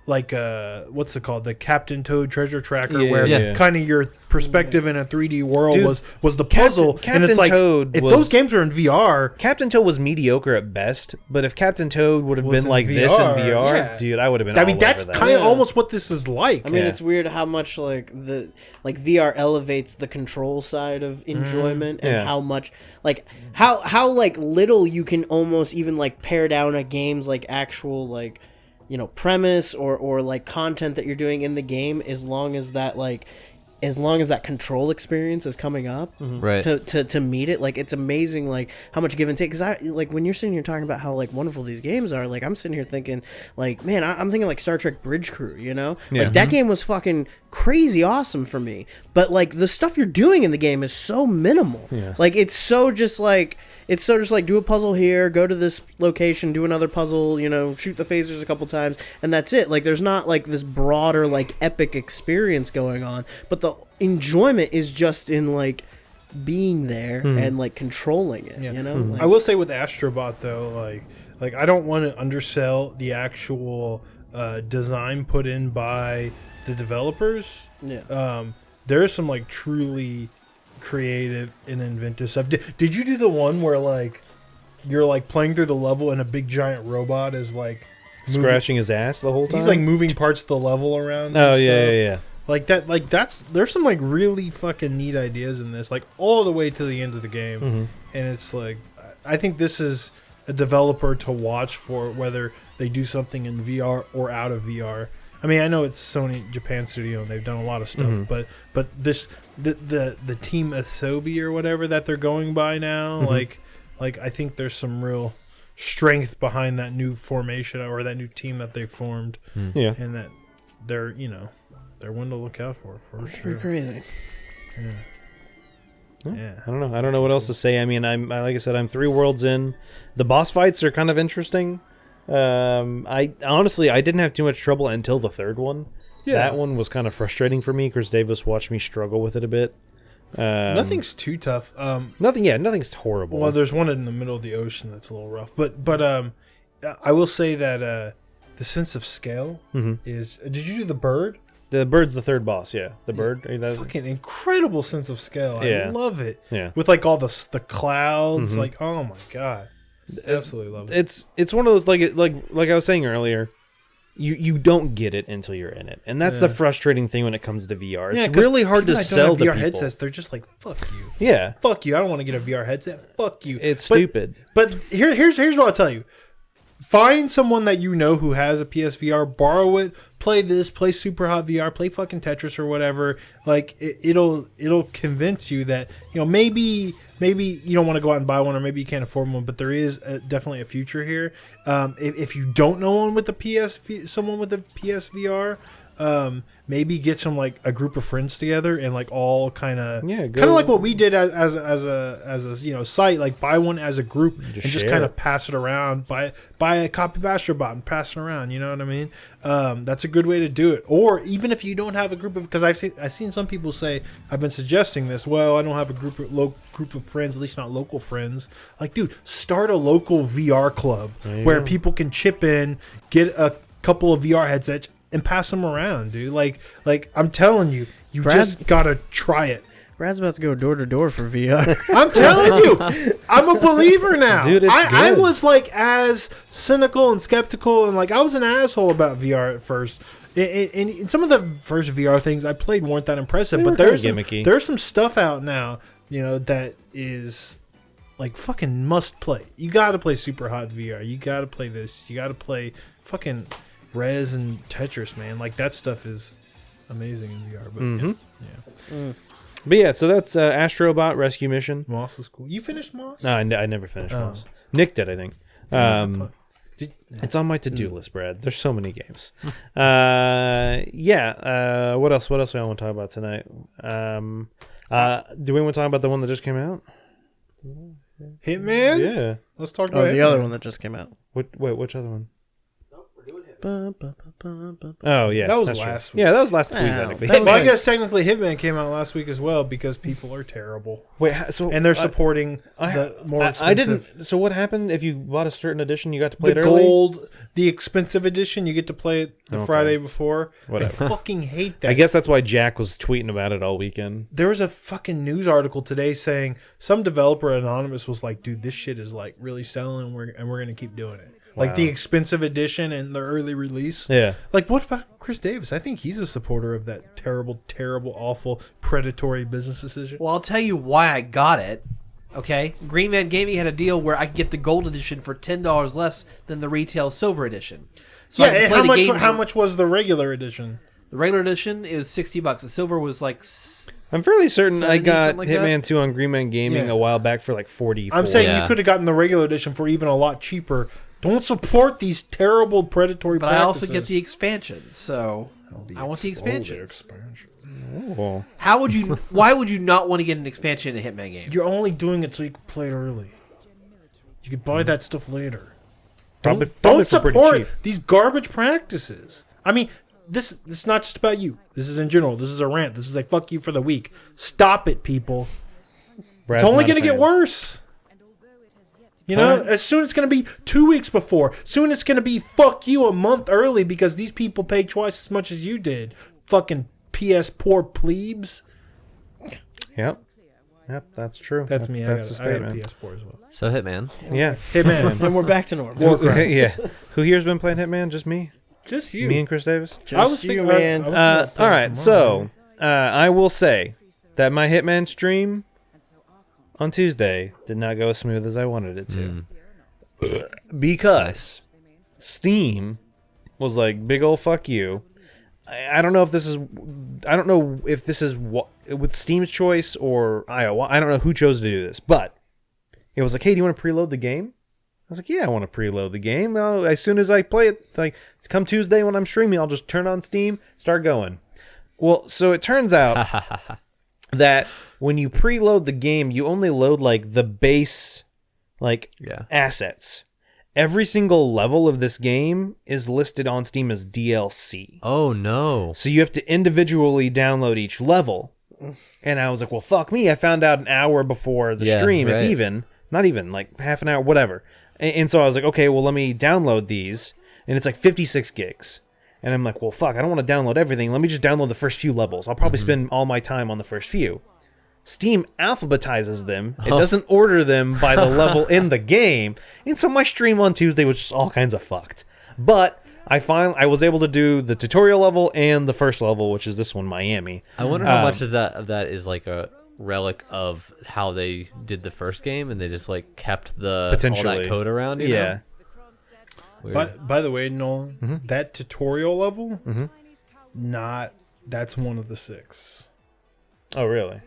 Speaker 3: what's it called, the Captain Toad Treasure Tracker, where kind of your perspective in a 3D world was the puzzle.
Speaker 2: Captain
Speaker 3: and it's like,
Speaker 2: Toad
Speaker 3: if those games were in VR,
Speaker 2: Captain Toad was mediocre at best, but if Captain Toad would have been like this in VR, dude, I would have been.
Speaker 3: I mean, that's kind of almost what this is like.
Speaker 4: I mean, it's weird how much like VR elevates the control side of enjoyment, and how much how like little you can almost even like pare down a game's like actual like, you know, premise or like content that you're doing in the game, as long as that control experience is coming up right to meet it. Like, it's amazing like how much give and take, because I like when you're sitting here talking about how like wonderful these games are, like I'm sitting here thinking like, man, I'm thinking like Star Trek Bridge Crew, you know, like that game was fucking crazy awesome for me, but like the stuff you're doing in the game is so minimal. Like it's so just like do a puzzle here, go to this location, do another puzzle, you know, shoot the phasers a couple times, and that's it. Like, there's not like this broader like epic experience going on, but the enjoyment is just in like being there and like controlling it. You know, like,
Speaker 3: I will say with Astro Bot though, like I don't want to undersell the actual design put in by the developers. There is some like truly creative and inventive stuff. Did you do the one where like you're like playing through the level and a big giant robot is like
Speaker 2: scratching his ass the whole time?
Speaker 3: He's like moving parts of the level around.
Speaker 2: Oh yeah.
Speaker 3: Like that. Like there's some like really fucking neat ideas in this, like all the way to the end of the game. And it's like, I think this is a developer to watch for whether they do something in VR or out of VR. I mean, I know it's Sony Japan Studio and they've done a lot of stuff, but this the team Asobi or whatever that they're going by now, like I think there's some real strength behind that new formation or that new team that they formed, and that they're one to look out for.
Speaker 4: That's pretty crazy.
Speaker 2: Yeah. I don't know what else to say. I mean, like I said, I'm 3 worlds in. The boss fights are kind of interesting. I honestly didn't have too much trouble until the 3rd one. That one was kind of frustrating for me because Davis watched me struggle with it a bit.
Speaker 3: Nothing's too tough.
Speaker 2: Nothing's horrible.
Speaker 3: Well, there's one in the middle of the ocean that's a little rough, but I will say that the sense of scale is. Did you do the bird?
Speaker 2: The bird's the 3rd boss. Yeah, the bird.
Speaker 3: Fucking incredible sense of scale. I love it.
Speaker 2: Yeah,
Speaker 3: with like all the clouds. Like, oh my god. Absolutely love it.
Speaker 2: It's one of those like I was saying earlier. you don't get it until you're in it, and that's the frustrating thing when it comes to VR. It's
Speaker 3: 'cause
Speaker 2: really hard to
Speaker 3: people that
Speaker 2: sell
Speaker 3: don't
Speaker 2: to
Speaker 3: have VR
Speaker 2: people.
Speaker 3: headsets. They're just like, fuck you.
Speaker 2: Yeah,
Speaker 3: Fuck you. I don't want to get a VR headset. Fuck you.
Speaker 2: it's stupid.
Speaker 3: But here's what I'll tell you. Find someone that you know who has a PSVR, borrow it, play Super Hot VR, play fucking Tetris or whatever. Like it'll convince you that, you know, maybe you don't want to go out and buy one, or maybe you can't afford one, but there is definitely a future here. If you don't know one with the someone with the PSVR, maybe get some, like, a group of friends together and, like, all kind of like what we did as a you know, site, like, buy one as a group and just kind of pass it around. Buy a copy of Astro Bot and pass it around. You know what I mean? That's a good way to do it. Or even if you don't have a group of, because I've seen some people say, I've been suggesting this. Well, I don't have a group of friends, at least not local friends. Like, dude, start a local VR club where people can chip in, get a couple of VR headsets, and pass them around, dude. Like I'm telling you, just gotta try it.
Speaker 4: Brad's about to go door to door for VR.
Speaker 3: I'm telling you, I'm a believer now.
Speaker 2: Dude, it's
Speaker 3: I
Speaker 2: good.
Speaker 3: was like as cynical and skeptical, and like I was an asshole about VR at first. And some of the first VR things I played weren't that impressive, but there's some stuff out now, you know, that is like fucking must play. You gotta play Super Hot VR. You gotta play this. You gotta play fucking Rez and Tetris, man. Like, that stuff is amazing in VR. But
Speaker 2: But yeah, so that's Astro Bot Rescue Mission.
Speaker 3: Moss is cool. You finished Moss?
Speaker 2: No, I never finished Moss. Nick did, I think. It's on my to-do list, Brad. There's so many games. What else? What else do I want to talk about tonight? Do we want to talk about the one that just came out?
Speaker 3: Hitman?
Speaker 2: Yeah.
Speaker 3: Let's talk about
Speaker 4: the other one that just came out.
Speaker 2: Wait, which other one?
Speaker 4: Oh
Speaker 2: yeah,
Speaker 3: That was
Speaker 2: that's
Speaker 3: last
Speaker 2: true.
Speaker 3: week.
Speaker 2: Yeah, that was last week.
Speaker 4: Wow.
Speaker 2: Technically.
Speaker 4: That was
Speaker 3: Well, I
Speaker 4: like-
Speaker 3: guess technically Hitman came out last week as well because people are terrible.
Speaker 2: Wait, so
Speaker 3: And they're supporting the more expensive.
Speaker 2: I didn't. So what happened if you bought a certain edition? You got to play
Speaker 3: The
Speaker 2: it early.
Speaker 3: gold, the expensive edition, you get to play it the Friday before.
Speaker 2: Whatever.
Speaker 3: I fucking hate that.
Speaker 2: I guess that's why Jack was tweeting about it all weekend.
Speaker 3: There was a fucking news article today saying some developer anonymous was like, dude, this shit is like really selling and we're going to keep doing it. Like the expensive edition and the early release.
Speaker 2: Yeah.
Speaker 3: Like, what about Chris Davis? I think he's a supporter of that terrible, terrible, awful, predatory business decision.
Speaker 6: Well, I'll tell you why I got it. Okay, Green Man Gaming had a deal where I could get the gold edition for $10 less than the retail silver edition. So I
Speaker 3: Yeah,
Speaker 6: could
Speaker 3: and
Speaker 6: play the game
Speaker 3: how
Speaker 6: for-
Speaker 3: much was the regular edition?
Speaker 6: The regular edition is $60. The silver was like
Speaker 2: I'm fairly certain I
Speaker 6: 70,
Speaker 2: got
Speaker 6: something like
Speaker 2: Hitman
Speaker 6: that?
Speaker 2: 2 on Green Man Gaming
Speaker 3: Yeah.
Speaker 2: a while back for like 40.
Speaker 3: I'm saying
Speaker 5: Yeah.
Speaker 3: you could have gotten the regular edition for even a lot cheaper. Don't support these terrible predatory
Speaker 6: But
Speaker 3: practices.
Speaker 6: I also get the expansion, so I want the expansions.
Speaker 2: Oh.
Speaker 6: How would you? Why would you not want to get an expansion in a Hitman game?
Speaker 3: You're only doing it so you can play it early. You can buy that stuff later.
Speaker 2: Probably
Speaker 3: Don't
Speaker 2: for pretty
Speaker 3: support
Speaker 2: cheap.
Speaker 3: these garbage practices. I mean, this is not just about you. This is in general. This is a rant. This is like fuck you for the week. Stop it, people.
Speaker 2: Brad's
Speaker 3: It's only
Speaker 2: not a
Speaker 3: going to get
Speaker 2: fan.
Speaker 3: worse. You know, as soon it's going to be 2 weeks before. Soon it's going to be fuck you a month early because these people paid twice as much as you did. Fucking PS poor plebes.
Speaker 2: Yep, that's true.
Speaker 3: That's me.
Speaker 2: That's the
Speaker 3: I got
Speaker 2: statement.
Speaker 3: PS poor as well.
Speaker 5: So Hitman.
Speaker 2: Yeah.
Speaker 3: Hitman.
Speaker 4: And we're back to normal.
Speaker 2: Yeah. Who here's been playing Hitman? Just me?
Speaker 3: Just you.
Speaker 2: Me and Chris Davis?
Speaker 3: I was
Speaker 4: you,
Speaker 3: thinking,
Speaker 4: man.
Speaker 3: I was about to
Speaker 2: All
Speaker 3: play
Speaker 2: right,
Speaker 3: tomorrow.
Speaker 2: so I will say that my Hitman stream on Tuesday did not go as smooth as I wanted it to. Because Steam was like, big ol' fuck you. I don't know if this is with Steam's choice or Iowa. I don't know who chose to do this, but it was like, hey, do you want to preload the game? I was like, yeah, I want to preload the game. Well, as soon as I play it, like come Tuesday when I'm streaming, I'll just turn on Steam, start going. Well, so it turns out that when you preload the game, you only load like the base assets. Every single level of this game is listed on Steam as DLC.
Speaker 5: Oh no.
Speaker 2: So you have to individually download each level. And I was like, well, fuck me. I found out an hour before the stream,
Speaker 5: right.
Speaker 2: if even. Not even, like half an hour, whatever. And so I was like, okay, well, let me download these. And it's like 56 gigs. And I'm like, well, fuck, I don't want to download everything. Let me just download the first few levels. I'll probably spend all my time on the first few. Steam alphabetizes them. It doesn't order them by the level in the game. And so my stream on Tuesday was just all kinds of fucked. But I was able to do the tutorial level and the first level, which is this one, Miami.
Speaker 5: I wonder how much of that is like a relic of how they did the first game, and they just like kept all that code around. You know?
Speaker 3: By the way, Nolan, that tutorial level, that's one of the 6.
Speaker 2: Oh, really?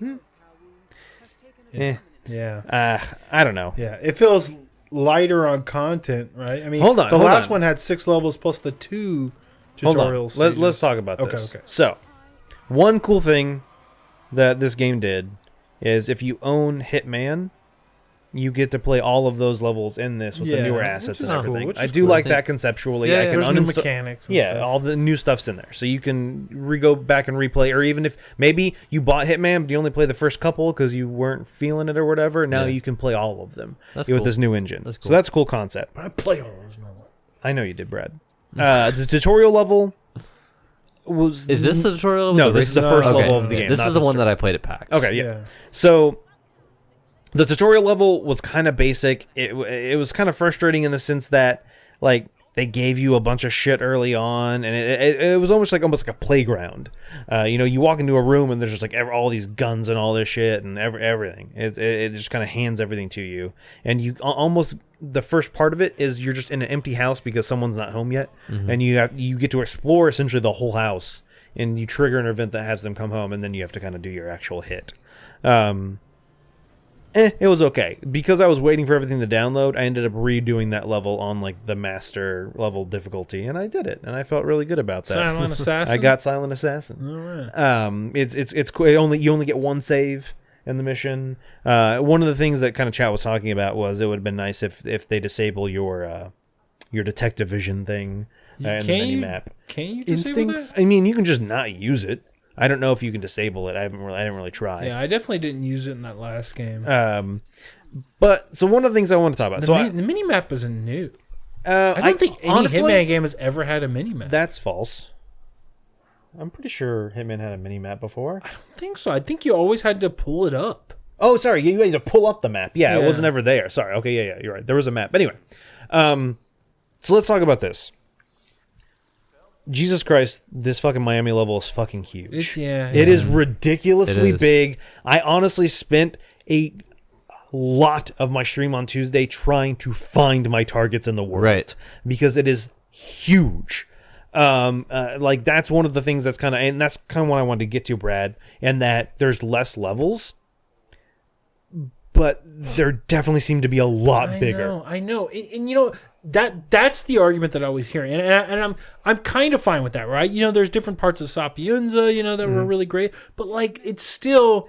Speaker 3: Yeah. Yeah.
Speaker 2: I don't know.
Speaker 3: Yeah. It feels lighter on content, right? I mean,
Speaker 2: hold on.
Speaker 3: The last one had 6 levels plus the 2 tutorials.
Speaker 2: Let's talk about this.
Speaker 3: Okay.
Speaker 2: So, one cool thing that this game did is if you own Hitman, you get to play all of those levels in this with the newer assets and everything.
Speaker 3: Cool,
Speaker 2: I do like that conceptually. I can
Speaker 3: there's new mechanics. And stuff.
Speaker 2: all the new stuff's in there, so you can go back and replay. Or even if maybe you bought Hitman, but you only play the first couple because you weren't feeling it or whatever. Now you can play all of them with this new engine.
Speaker 5: That's cool.
Speaker 2: So that's a cool concept.
Speaker 3: But I play all those.
Speaker 2: I know you did, Brad. The tutorial level was.
Speaker 5: Is this the tutorial?
Speaker 2: No, this is the first level of the game.
Speaker 5: This is the one that I played at PAX.
Speaker 2: Okay, yeah. So the tutorial level was kind of basic. It was kind of frustrating in the sense that like they gave you a bunch of shit early on, and it was almost like a playground. You walk into a room and there's just like all these guns and all this shit and everything. It just kind of hands everything to you, and you almost the first part of it is you're just in an empty house because someone's not home yet, and you get to explore essentially the whole house, and you trigger an event that has them come home, and then you have to kind of do your actual hit. It was okay. Because I was waiting for everything to download, I ended up redoing that level on like the master level difficulty, and I did it, and I felt really good about that.
Speaker 3: Silent Assassin?
Speaker 2: I got Silent Assassin.
Speaker 3: All right.
Speaker 2: It's cool. You only get one save in the mission. One of the things that kind of chat was talking about was it would have been nice if they disable your detective vision thing in the mini map.
Speaker 3: Can you disable
Speaker 2: Instincts?
Speaker 3: that?
Speaker 2: I mean, you can just not use it. I don't know if you can disable it. I didn't really try.
Speaker 3: Yeah, I definitely didn't use it in that last game.
Speaker 2: But so one of the things I want to talk about.
Speaker 3: The mini map isn't new.
Speaker 2: I
Speaker 3: don't think any
Speaker 2: honestly,
Speaker 3: Hitman game has ever had a mini map.
Speaker 2: That's false. I'm pretty sure Hitman had a mini map before.
Speaker 3: I don't think so. I think you always had to pull it up.
Speaker 2: Oh, sorry. You had to pull up the map. Yeah,
Speaker 3: Yeah.
Speaker 2: it wasn't ever there. Sorry. Okay, yeah, you're right. There was a map. Anyway, so let's talk about this. Jesus Christ, this fucking Miami level is fucking huge. It is ridiculously big. I honestly spent a lot of my stream on Tuesday trying to find my targets in the world. Because it is huge. Like that's one of the things and that's kind of what I wanted to get to, Brad, and that there's less levels, but there definitely seem to be a lot bigger.
Speaker 3: I know. And that's the argument that I always hear, and I'm kind of fine with that, right? There's different parts of Sapienza, that were really great, but like it's still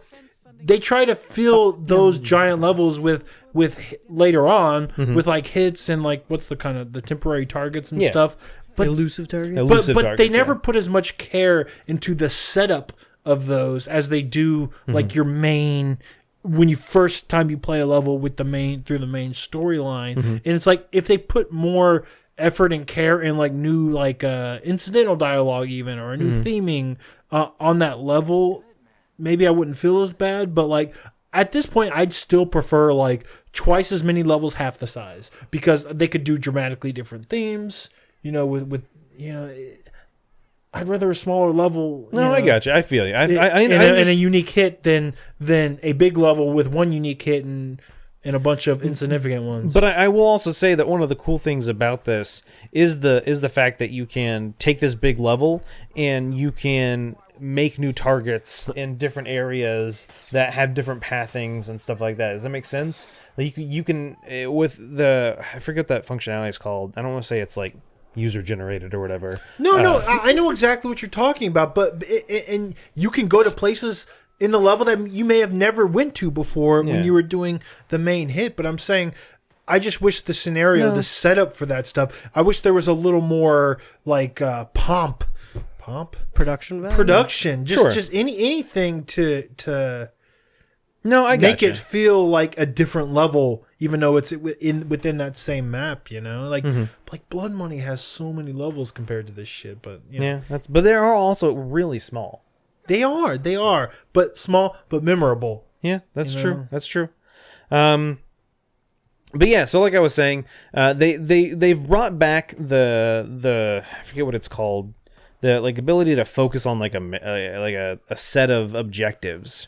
Speaker 3: they try to fill those giant levels with later on with like hits and like what's the kind of the temporary targets and stuff, but
Speaker 4: elusive targets.
Speaker 3: But they never put as much care into the setup of those as they do like your main. When you first time you play a level with the main storyline, and it's like if they put more effort and care in like new like incidental dialogue even or a new theming on that level, maybe I wouldn't feel as bad. But like at this point, I'd still prefer like twice as many levels, half the size, because they could do dramatically different themes. I'd rather a smaller level.
Speaker 2: I got you. I feel you.
Speaker 3: And a unique hit than a big level with one unique hit and a bunch of insignificant ones.
Speaker 2: But I will also say that one of the cool things about this is the fact that you can take this big level and you can make new targets in different areas that have different pathings and stuff like that. Does that make sense? Like you can with I forget that functionality is called. I don't want to say it's like user generated or whatever.
Speaker 3: No, I know exactly what you're talking about, but and you can go to places in the level that you may have never went to before when you were doing the main hit. But I'm saying, I just wish the scenario, the setup for that stuff, I wish there was a little more like pomp,
Speaker 4: production value.
Speaker 3: Just anything to.
Speaker 2: No, I
Speaker 3: make it feel like a different level, even though it's within that same map. Like Blood Money has so many levels compared to this shit. But
Speaker 2: but they are also really small.
Speaker 3: They are, but small but memorable.
Speaker 2: Yeah, that's true. That's true. But yeah, so like I was saying, they've brought back the I forget what it's called, the like ability to focus on like a set of objectives.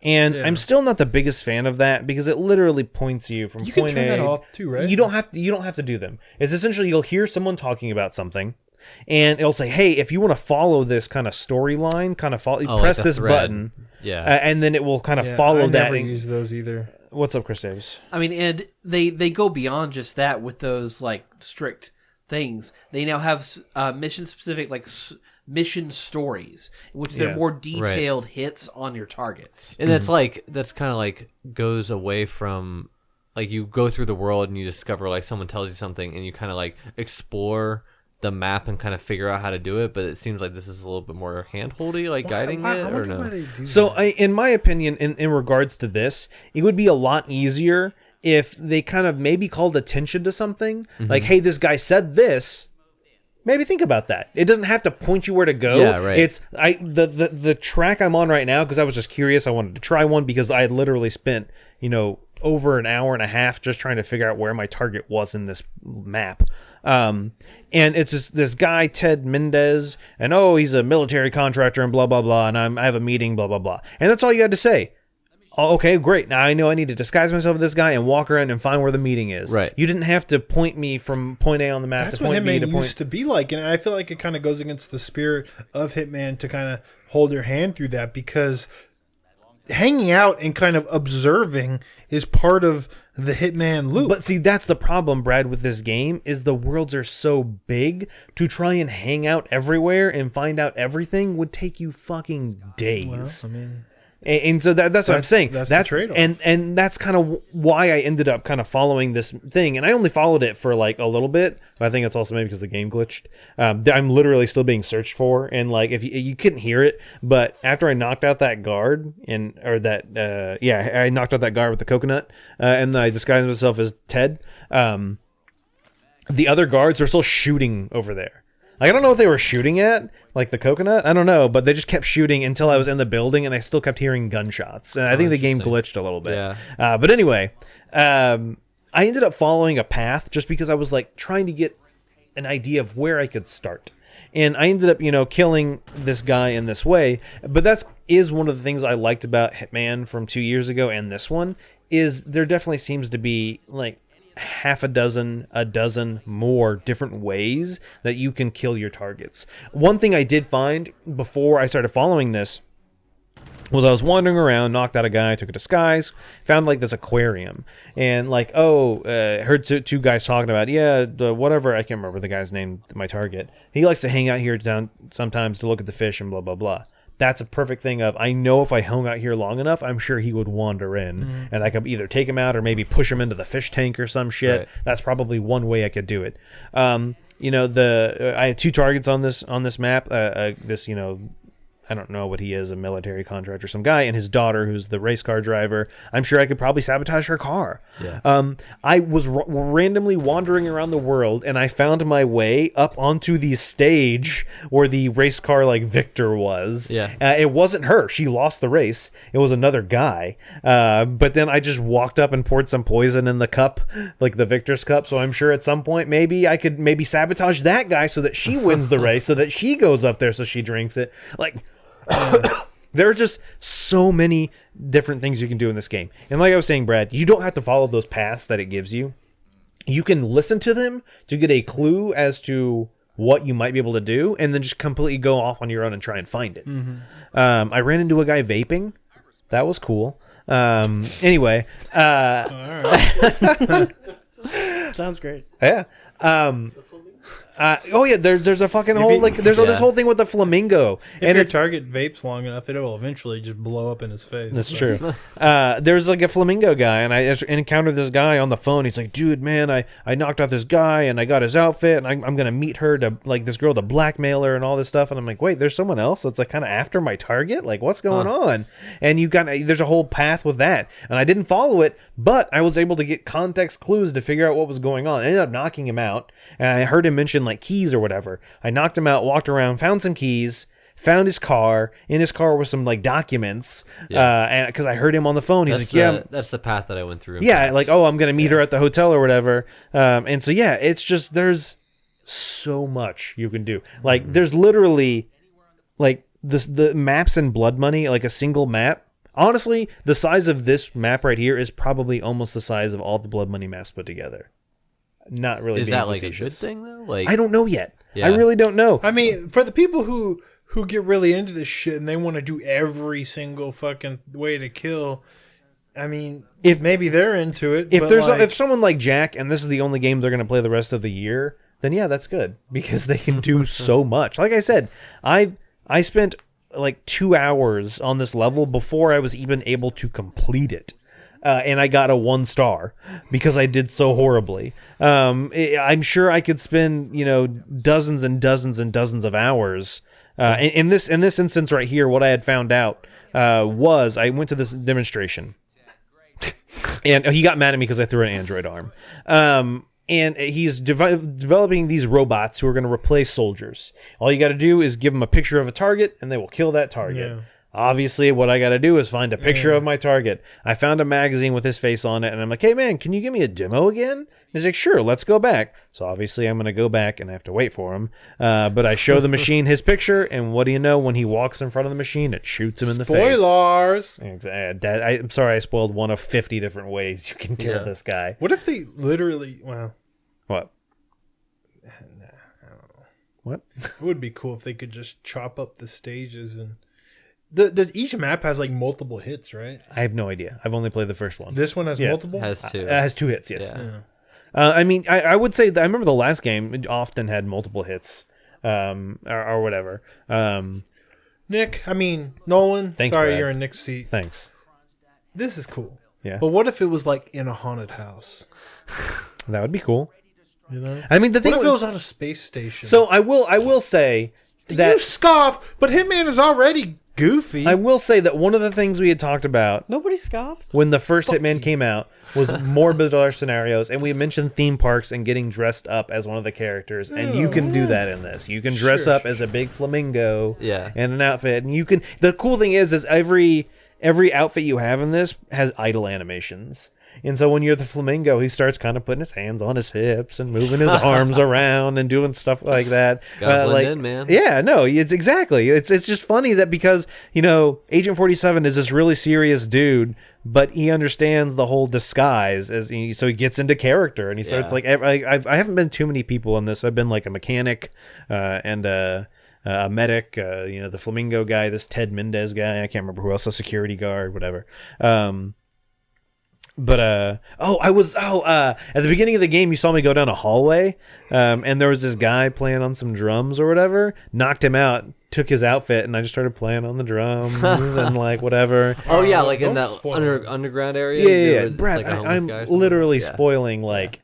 Speaker 2: And I'm still not the biggest fan of that because it literally points you from
Speaker 3: You
Speaker 2: point
Speaker 3: can turn
Speaker 2: A.
Speaker 3: that off too, right?
Speaker 2: You don't have to do them. It's essentially you'll hear someone talking about something, and it'll say, "Hey, if you want to follow this kind of storyline, press
Speaker 5: like
Speaker 2: this
Speaker 5: thread.
Speaker 2: button."
Speaker 5: Yeah.
Speaker 2: And then it will kind of follow
Speaker 3: I
Speaker 2: that.
Speaker 3: never use those either.
Speaker 2: What's up, Chris Davis?
Speaker 6: I mean, and they go beyond just that with those like strict things. They now have mission specific like mission stories, in which they're more detailed hits on your targets.
Speaker 5: And that's kind of like goes away from like you go through the world and you discover like someone tells you something and you kind of like explore the map and kind of figure out how to do it, but it seems like this is a little bit more hand-holdy, like guiding it, or no?
Speaker 2: So, in my opinion, in regards to this, it would be a lot easier if they kind of maybe called attention to something, like, hey, this guy said this, maybe think about that. It doesn't have to point you where to go.
Speaker 5: Yeah, right.
Speaker 2: It's the track I'm on right now, because I was just curious, I wanted to try one, because I had literally spent, over an hour and a half just trying to figure out where my target was in this map. And it's just this guy, Ted Mendez, and he's a military contractor and blah, blah, blah, and I have a meeting, blah, blah, blah. And that's all you had to say. Oh, okay, great. Now I know I need to disguise myself as this guy and walk around and find where the meeting is.
Speaker 5: Right.
Speaker 2: You didn't have to point me from point A on the map
Speaker 3: That's
Speaker 2: to
Speaker 3: what
Speaker 2: point B to
Speaker 3: Hitman
Speaker 2: point...
Speaker 3: used to be like, and I feel like it kind of goes against the spirit of Hitman to kind of hold your hand through that, because hanging out and kind of observing is part of the Hitman loop.
Speaker 2: But see, that's the problem, Brad, with this game, is the worlds are so big. To try and hang out everywhere and find out everything would take you fucking days.
Speaker 3: I mean,
Speaker 2: and so that's what I'm saying.
Speaker 3: That's the trade-off.
Speaker 2: And that's kind of why I ended up kind of following this thing. And I only followed it for like a little bit. But I think it's also maybe because the game glitched. I'm literally still being searched for. And like, if you couldn't hear it, but after I knocked out that guard I knocked out that guard with the coconut, and I disguised myself as Ted. The other guards are still shooting over there. Like, I don't know what they were shooting at, like the coconut. I don't know, but they just kept shooting until I was in the building, and I still kept hearing gunshots. And I think the game glitched a little bit.
Speaker 5: Yeah.
Speaker 2: But anyway, I ended up following a path just because I was like trying to get an idea of where I could start. And I ended up, killing this guy in this way. But that is one of the things I liked about Hitman from 2 years ago and this one, is there definitely seems to be like a dozen more different ways that you can kill your targets. One thing I did find before I started following this was I was wandering around, knocked out a guy, took a disguise, found like this aquarium, and like, heard two guys talking about, whatever, I can't remember the guy's name, my target. He likes to hang out here down sometimes to look at the fish and blah, blah, blah. That's a perfect thing of, I know if I hung out here long enough, I'm sure he would wander in, and I could either take him out or maybe push him into the fish tank or some shit.
Speaker 5: Right.
Speaker 2: That's probably one way I could do it. I had two targets on this map. I don't know what he is, a military contractor, some guy, and his daughter, who's the race car driver. I'm sure I could probably sabotage her car.
Speaker 5: Yeah.
Speaker 2: I was randomly wandering around the world, and I found my way up onto the stage where the race car, like, victor was.
Speaker 5: Yeah.
Speaker 2: It wasn't her. She lost the race. It was another guy. But then I just walked up and poured some poison in the cup, like the victor's cup. So I'm sure at some point maybe I could sabotage that guy so that she wins the race, so that she goes up there so she drinks it. Like... There are just so many different things you can do in this game. And like I was saying, Brad, you don't have to follow those paths that it gives you. You can listen to them to get a clue as to what you might be able to do, and then just completely go off on your own and try and find it. I ran into a guy vaping. That was cool. Anyway.
Speaker 4: Sounds great.
Speaker 2: Yeah. There's a fucking whole this whole thing with the flamingo.
Speaker 3: if your target vapes long enough, it will eventually just blow up in his face.
Speaker 2: That's true. There's like a flamingo guy, and I encountered this guy on the phone. He's like, dude, man, I knocked out this guy, and I got his outfit, and I'm gonna meet her to, like, this girl to blackmail her and all this stuff. And I'm like, wait, there's someone else that's like kind of after my target? Like, what's going on? And there's a whole path with that, and I didn't follow it, but I was able to get context clues to figure out what was going on. I ended up knocking him out, and I heard him mention like keys or whatever. I knocked him out, walked around, found some keys, found his car. In his car was some like documents, and because I heard him on the phone, he's
Speaker 5: that's the path that I went through.
Speaker 2: Yeah, like, oh, I'm gonna meet her at the hotel or whatever. And so yeah, it's just there's so much you can do. Like there's literally like the maps in Blood Money, like a single map. Honestly, the size of this map right here is probably almost the size of all the Blood Money maps put together. Not really.
Speaker 5: Is
Speaker 2: being
Speaker 5: that like a good
Speaker 2: facetious.
Speaker 5: thing though? Like
Speaker 2: I don't know yet.
Speaker 5: Yeah.
Speaker 2: I really don't know.
Speaker 3: I mean, for the people who get really into this shit and they want to do every single fucking way to kill, I mean, if maybe they're into it.
Speaker 2: If
Speaker 3: but
Speaker 2: there's
Speaker 3: like,
Speaker 2: if someone like Jack and this is the only game they're going to play the rest of the year, then yeah, that's good because they can do so much. Like I said, I spent like 2 hours on this level before I was even able to complete it. And I got a 1 star because I did so horribly. I'm sure I could spend, dozens and dozens and dozens of hours. In this instance right here, what I had found out was I went to this demonstration, and he got mad at me because I threw an Android arm. And he's developing these robots who are going to replace soldiers. All you got to do is give them a picture of a target, and they will kill that target. Yeah. Obviously, what I got to do is find a picture of my target. I found a magazine with his face on it, and I'm like, hey, man, can you give me a demo again? He's like, sure, let's go back. So obviously, I'm going to go back, and I have to wait for him. But I show the machine his picture, and what do you know? When he walks in front of the machine, it shoots him in the face.
Speaker 3: Spoilers!
Speaker 2: I'm sorry I spoiled one of 50 different ways you can kill this guy.
Speaker 3: What if they literally... Well...
Speaker 2: What?
Speaker 3: Nah, I don't know.
Speaker 2: What?
Speaker 3: It would be cool if they could just chop up the stages and... Does each map has like multiple hits, right?
Speaker 2: I have no idea. I've only played the first one.
Speaker 3: This one has multiple?
Speaker 5: Has 2.
Speaker 2: It has 2 hits, yes.
Speaker 3: Yeah.
Speaker 2: I mean, I would say that I remember the last game it often had multiple hits, or whatever.
Speaker 3: Nolan,
Speaker 2: Thanks,
Speaker 3: sorry
Speaker 2: Brad.
Speaker 3: you're in Nick's seat.
Speaker 2: Thanks.
Speaker 3: This is cool.
Speaker 2: Yeah.
Speaker 3: But what if it was like in a haunted house?
Speaker 2: That would be cool.
Speaker 3: You know?
Speaker 2: I mean, the thing
Speaker 3: what if it was on a space station?
Speaker 2: So I will say that
Speaker 3: you scoff, but Hitman is already goofy.
Speaker 2: I will say that one of the things we had talked about
Speaker 4: Nobody scoffed.
Speaker 2: when the first Hitman came out was more bizarre scenarios, and we mentioned theme parks and getting dressed up as one of the characters, and you can do that in this. You can dress up as a big flamingo and an outfit, and you can. The cool thing is every outfit you have in this has idle animations. And so when you're the flamingo, he starts kind of putting his hands on his hips and moving his arms around and doing stuff like that.
Speaker 5: Gotta blend in, man.
Speaker 2: Yeah, no, it's exactly. It's just funny that because, Agent 47 is this really serious dude, but he understands the whole disguise so he gets into character and he starts like I haven't been too many people in this. I've been like a mechanic and a medic, the flamingo guy, this Ted Mendez guy. I can't remember who else, a security guard, whatever. But at the beginning of the game, you saw me go down a hallway, and there was this guy playing on some drums or whatever. Knocked him out, took his outfit, and I just started playing on the drums and like whatever.
Speaker 5: Oh yeah, like in that underground area.
Speaker 2: Yeah. Brad,
Speaker 5: like
Speaker 2: I'm literally spoiling like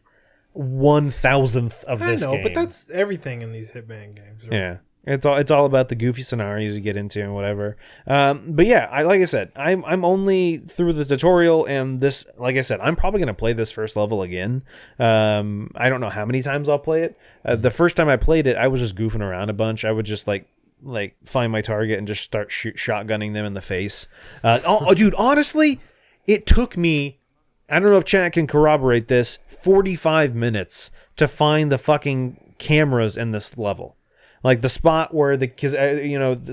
Speaker 2: 1,000th of this game.
Speaker 3: But that's everything in these Hitman games. Right?
Speaker 2: Yeah. It's all about the goofy scenarios you get into and whatever. But yeah, like I said, I'm only through the tutorial and this. Like I said, I'm probably gonna play this first level again. I don't know how many times I'll play it. The first time I played it, I was just goofing around a bunch. I would just like find my target and just start shotgunning them in the face. Dude, honestly, it took me. I don't know if chat can corroborate this. 45 minutes to find the fucking cameras in this level. Like the spot where because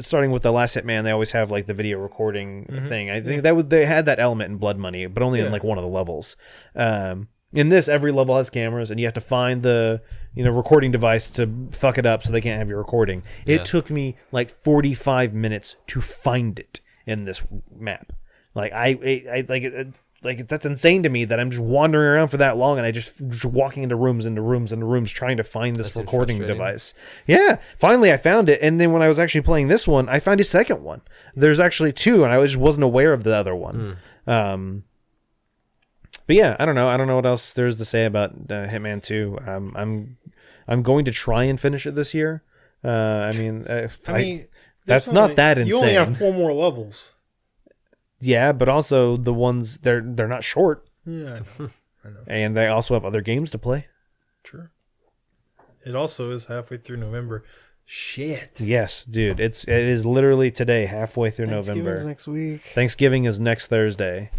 Speaker 2: starting with the last Hitman, they always have like the video recording thing. I think they had that element in Blood Money, but only in like one of the levels. In this, every level has cameras, and you have to find the recording device to fuck it up so they can't have your recording. It took me like 45 minutes to find it in this map. Like I like that's insane to me that I'm just wandering around for that long and I just walking into rooms trying to find this recording device. Yeah, finally I found it, and then when I was actually playing this one, I found a second one. There's actually 2, and I just wasn't aware of the other one. But yeah, I don't know what else there's to say about Hitman 2. I'm going to try and finish it this year. That's not that insane.
Speaker 3: You only have 4 more levels.
Speaker 2: Yeah, but also the ones they're not short.
Speaker 3: Yeah, I know.
Speaker 2: And they also have other games to play.
Speaker 3: True. It also is halfway through November. Shit.
Speaker 2: Yes, dude. It is literally today, halfway through November.
Speaker 4: Thanksgiving's next week.
Speaker 2: Thanksgiving is next Thursday.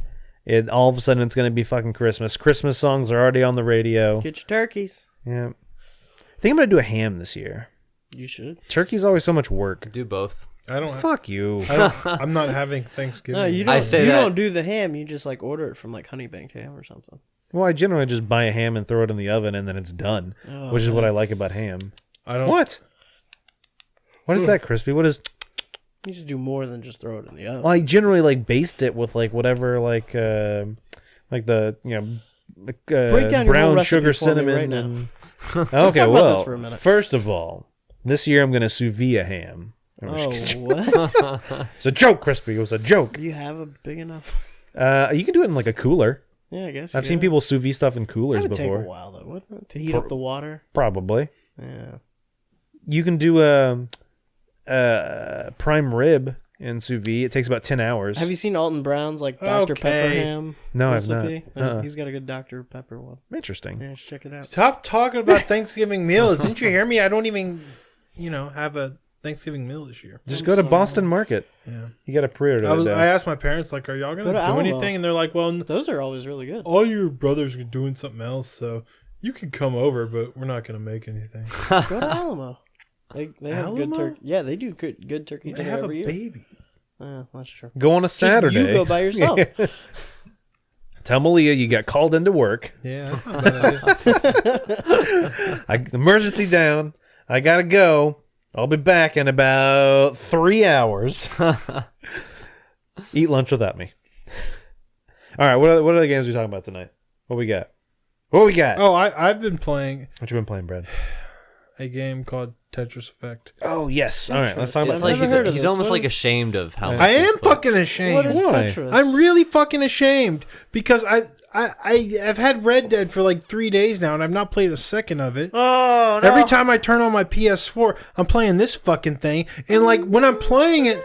Speaker 2: All of a sudden it's going to be fucking Christmas. Christmas songs are already on the radio.
Speaker 4: Get your turkeys.
Speaker 2: Yeah. I think I'm going to do a ham this year.
Speaker 4: You should.
Speaker 2: Turkey's always so much work.
Speaker 5: Do both.
Speaker 3: I don't.
Speaker 2: Fuck you.
Speaker 3: I'm not having Thanksgiving.
Speaker 4: No, you
Speaker 5: I
Speaker 4: don't.
Speaker 5: say
Speaker 4: You
Speaker 5: that-
Speaker 4: don't do the ham. You just like order it from like Honey Baked Ham or something.
Speaker 2: Well, I generally just buy a ham and throw it in the oven and then it's done, which is what I like about ham.
Speaker 3: I don't.
Speaker 2: What? What is that, Crispy? What is...
Speaker 4: You should do more than just throw it in the oven.
Speaker 2: Well, I generally like baste it with like whatever like the
Speaker 4: Break down your whole
Speaker 2: brown
Speaker 4: recipe
Speaker 2: sugar
Speaker 4: for me
Speaker 2: cinnamon
Speaker 4: right now.
Speaker 2: and
Speaker 4: Let's
Speaker 2: okay,
Speaker 4: talk about
Speaker 2: well,
Speaker 4: this for a minute.
Speaker 2: first of all, this year I'm gonna sous vide a ham.
Speaker 4: Oh, what?
Speaker 2: It's a joke, Crispy. It was a joke.
Speaker 4: Do you have a big enough?
Speaker 2: You can do it in like a cooler.
Speaker 4: Yeah, I guess.
Speaker 2: I've seen people sous vide stuff in coolers
Speaker 4: That would take a
Speaker 2: before.
Speaker 4: while though, wouldn't it? To heat up the water.
Speaker 2: Probably.
Speaker 4: Yeah.
Speaker 2: You can do a prime rib in sous vide. It takes about 10 hours.
Speaker 4: Have you seen Alton Brown's like Dr. Pepper
Speaker 3: Okay.
Speaker 4: ham?
Speaker 2: No, I've not.
Speaker 4: recipe? He's got a good Dr. Pepper one.
Speaker 2: Interesting.
Speaker 4: Yeah, check it out.
Speaker 3: Stop talking about Thanksgiving meals. Didn't you hear me? I don't even, have a Thanksgiving meal this year.
Speaker 2: Just go to Boston Market.
Speaker 3: Yeah.
Speaker 2: You got to pre-order
Speaker 3: I asked my parents, like, are y'all going
Speaker 4: Go
Speaker 3: to
Speaker 4: to
Speaker 3: do
Speaker 4: Alamo.
Speaker 3: anything? And they're like, well,
Speaker 4: Those are always really good.
Speaker 3: all your brothers are doing something else, so you can come over, but we're not going to make anything.
Speaker 4: Go to Alamo. They have good
Speaker 3: Alamo?
Speaker 4: turkey. Yeah, they do good turkey
Speaker 3: They
Speaker 4: dinner
Speaker 3: have a
Speaker 4: every year.
Speaker 3: baby.
Speaker 4: That's true.
Speaker 2: Go on a Saturday.
Speaker 4: Just you go by yourself.
Speaker 2: Tell Malia you got called into work.
Speaker 3: Yeah, that's not bad idea.
Speaker 2: Emergency down. I got to go. I'll be back in about 3 hours. Eat lunch without me. All right, what are the games we talking about tonight? What we got?
Speaker 3: Oh, I've been playing
Speaker 2: What you been playing, Brad?
Speaker 3: a game called Tetris Effect.
Speaker 2: Oh, yes. All right, let's talk
Speaker 4: I've
Speaker 5: It's
Speaker 2: about
Speaker 5: like
Speaker 4: never heard of
Speaker 5: he's
Speaker 4: this.
Speaker 5: almost
Speaker 4: What
Speaker 5: like
Speaker 4: is-
Speaker 5: ashamed of how much
Speaker 3: I
Speaker 5: he's
Speaker 3: am
Speaker 5: played.
Speaker 3: fucking ashamed.
Speaker 4: What is
Speaker 2: Why?
Speaker 4: Tetris?
Speaker 3: I'm really fucking ashamed because I've had Red Dead for like 3 days now and I've not played a second of it.
Speaker 4: Oh, no.
Speaker 3: Every time I turn on my PS4, I'm playing this fucking thing, and like when I'm playing it,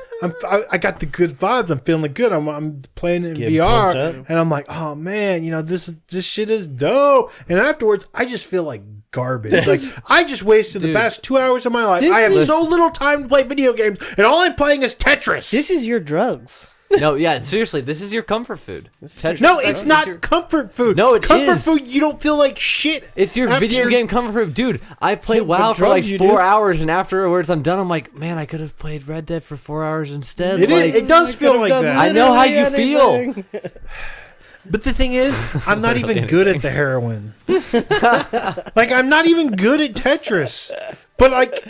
Speaker 3: I got the good vibes. I'm feeling good. I'm playing it in
Speaker 2: Getting
Speaker 3: VR,
Speaker 2: pumped up.
Speaker 3: and I'm like, oh man, this shit is dope. And afterwards, I just feel like garbage. Like I just wasted the
Speaker 5: Dude.
Speaker 3: past 2 hours of my life.
Speaker 4: This
Speaker 3: I have
Speaker 4: is-
Speaker 3: so little time to play video games, and all I'm playing is Tetris.
Speaker 4: This is your drugs.
Speaker 5: No, yeah, seriously, this is your comfort food. Tetris
Speaker 3: no,
Speaker 5: Effect
Speaker 3: it's
Speaker 5: is
Speaker 3: not
Speaker 5: your-
Speaker 3: comfort food.
Speaker 5: No, it
Speaker 3: comfort
Speaker 5: is.
Speaker 3: food. You don't feel like shit.
Speaker 5: It's your
Speaker 3: after
Speaker 5: video
Speaker 3: you're-
Speaker 5: game comfort food, dude. I played WoW for
Speaker 4: drugs
Speaker 5: like
Speaker 4: you
Speaker 5: 4
Speaker 4: do.
Speaker 5: hours, and afterwards I'm done. I'm like, man, I could have played Red Dead for 4 hours instead.
Speaker 3: It is.
Speaker 5: like,
Speaker 3: It does feel like that.
Speaker 5: I know how you
Speaker 4: Literally
Speaker 5: feel.
Speaker 4: anything.
Speaker 3: But the thing is, I'm not even
Speaker 5: Literally
Speaker 3: good at the heroin. Like, I'm not even good at Tetris. But, like,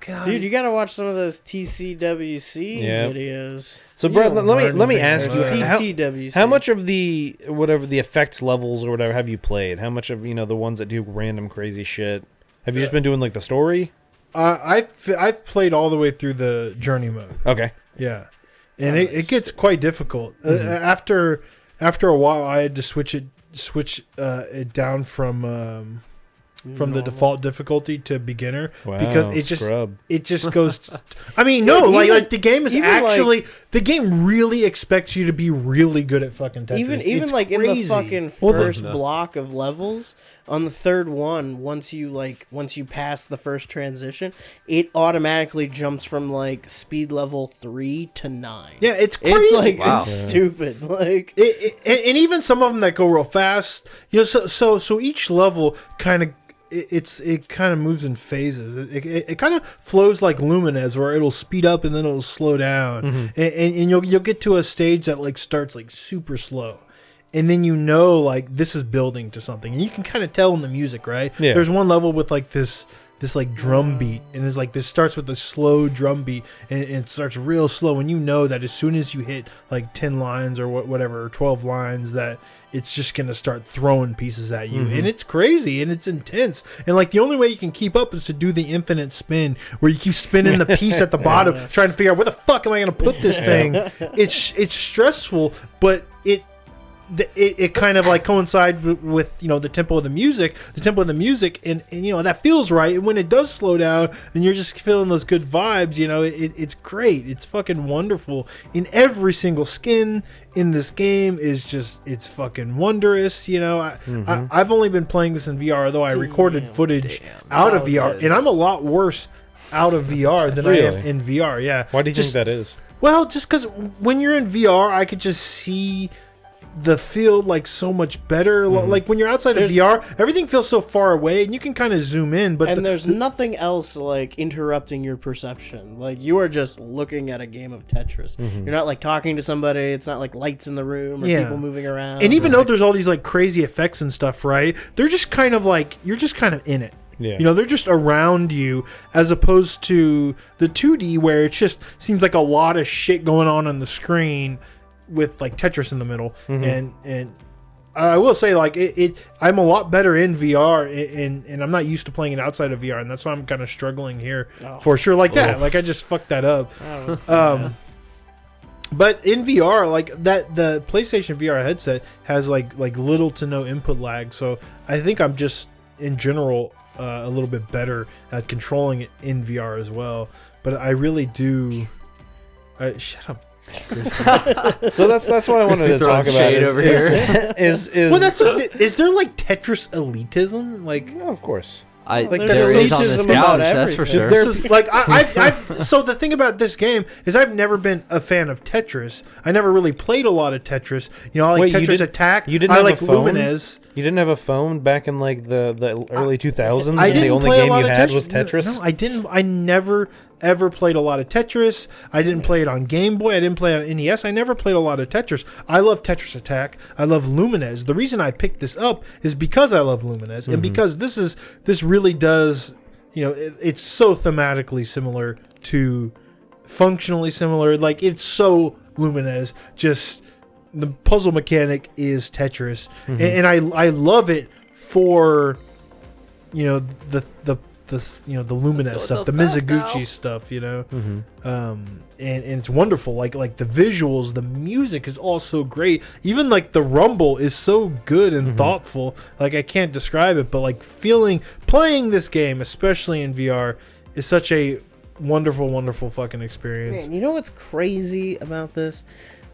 Speaker 3: God.
Speaker 4: Dude, you gotta watch some of those TCWC
Speaker 2: Yeah.
Speaker 4: videos.
Speaker 2: So,
Speaker 3: You
Speaker 2: Brad,
Speaker 3: don't
Speaker 2: let
Speaker 3: learn
Speaker 2: me
Speaker 3: anything
Speaker 2: ask
Speaker 3: about
Speaker 2: you,
Speaker 3: that.
Speaker 4: CTWC.
Speaker 2: how much of the effects levels or whatever have you played? How much of the ones that do random crazy shit? Have you just been doing like the story?
Speaker 3: I've played all the way through the journey mode.
Speaker 2: Okay.
Speaker 3: Yeah. And it gets quite difficult. After a while, I had to switch it down from the default difficulty to beginner because it just goes. I mean, no, like the game is
Speaker 4: even,
Speaker 3: actually the game really expects you to be really good at fucking Tetris.
Speaker 4: even
Speaker 3: It's
Speaker 4: like in the
Speaker 3: crazy.
Speaker 4: fucking first block of levels on the third one, once you pass the first transition, it automatically jumps from like speed level 3 to 9.
Speaker 3: Yeah, it's crazy.
Speaker 4: It's like
Speaker 5: Wow.
Speaker 4: it's stupid. Like
Speaker 3: And even some of them that go real fast, so each level kind of it kind of moves in phases. It kind of flows like Lumines, where it'll speed up and then it'll slow down, and you'll get to a stage that like starts like super slow, and then like this is building to something, and you can kind of tell in the music, right?
Speaker 2: Yeah.
Speaker 3: There's one level with like this like drum beat, and it's like this starts with a slow drum beat, and it starts real slow, and you know that as soon as you hit like 10 lines or whatever, or 12 lines, that it's just gonna start throwing pieces at you, and it's crazy and it's intense, and like the only way you can keep up is to do the infinite spin, where you keep spinning the piece at the bottom, trying to figure out where the fuck am I gonna put this thing. It's stressful, but it kind of like coincides with the tempo of the music, and that feels right. And when it does slow down, then you're just feeling those good vibes. It's great. It's fucking wonderful. In every single skin in this game it's fucking wondrous. I've only been playing this in VR, though I recorded footage out of VR, and I'm a lot worse out of VR than I am in VR. Yeah.
Speaker 2: Why do you think that is?
Speaker 3: Well, just because when you're in VR, I could just see the field like so much better. Like when you're outside of VR, everything feels so far away, and you can kind of zoom in. But
Speaker 4: there's nothing else like interrupting your perception. Like you are just looking at a game of Tetris. You're not like talking to somebody. It's not like lights in the room or people moving around.
Speaker 3: And even though there's all these like crazy effects and stuff, right? They're just kind of like you're just kind of in it.
Speaker 2: Yeah.
Speaker 3: You know, they're just around you, as opposed to the 2D where it just seems like a lot of shit going on the screen with like Tetris in the middle. And I will say, like, I'm a lot better in VR, and I'm not used to playing it outside of VR, and that's why I'm kind of struggling here for sure. Like that, like I just fucked that up. But in VR, like that, the PlayStation VR headset has like little to no input lag, so I think I'm just in general a little bit better at controlling it in VR as well. But I really do. Shut up.
Speaker 2: So that's what I wanted to talk about. Is
Speaker 3: there like Tetris elitism? Like,
Speaker 2: no, of course.
Speaker 5: There is on this couch, that's for sure.
Speaker 3: So the thing about this game is I've never been a fan of Tetris. I never really played a lot of Tetris. You know, I like Tetris Attack.
Speaker 2: You didn't
Speaker 3: I
Speaker 2: have
Speaker 3: like
Speaker 2: a phone?
Speaker 3: Lumines.
Speaker 2: You didn't have a phone back in like the early 2000s, and
Speaker 3: the
Speaker 2: only game you had was Tetris?
Speaker 3: No, I didn't. I never ever played a lot of Tetris. I didn't play it on Game Boy. I didn't play it on NES. I never played a lot of Tetris. I love Tetris Attack. I love Lumines. The reason I picked this up is because I love Lumines, and because this really does, you know, it's so thematically similar to functionally similar. Like, it's so Lumines. Just the puzzle mechanic is Tetris, and I love it for, you know, the you know, the Lumines stuff, the Mizuguchi stuff, you know, and it's wonderful. Like the visuals, the music is all so great. Even like the rumble is so good and thoughtful. Like, I can't describe it, but like playing this game, especially in VR, is such a wonderful fucking experience.
Speaker 4: Man, you know what's crazy about this?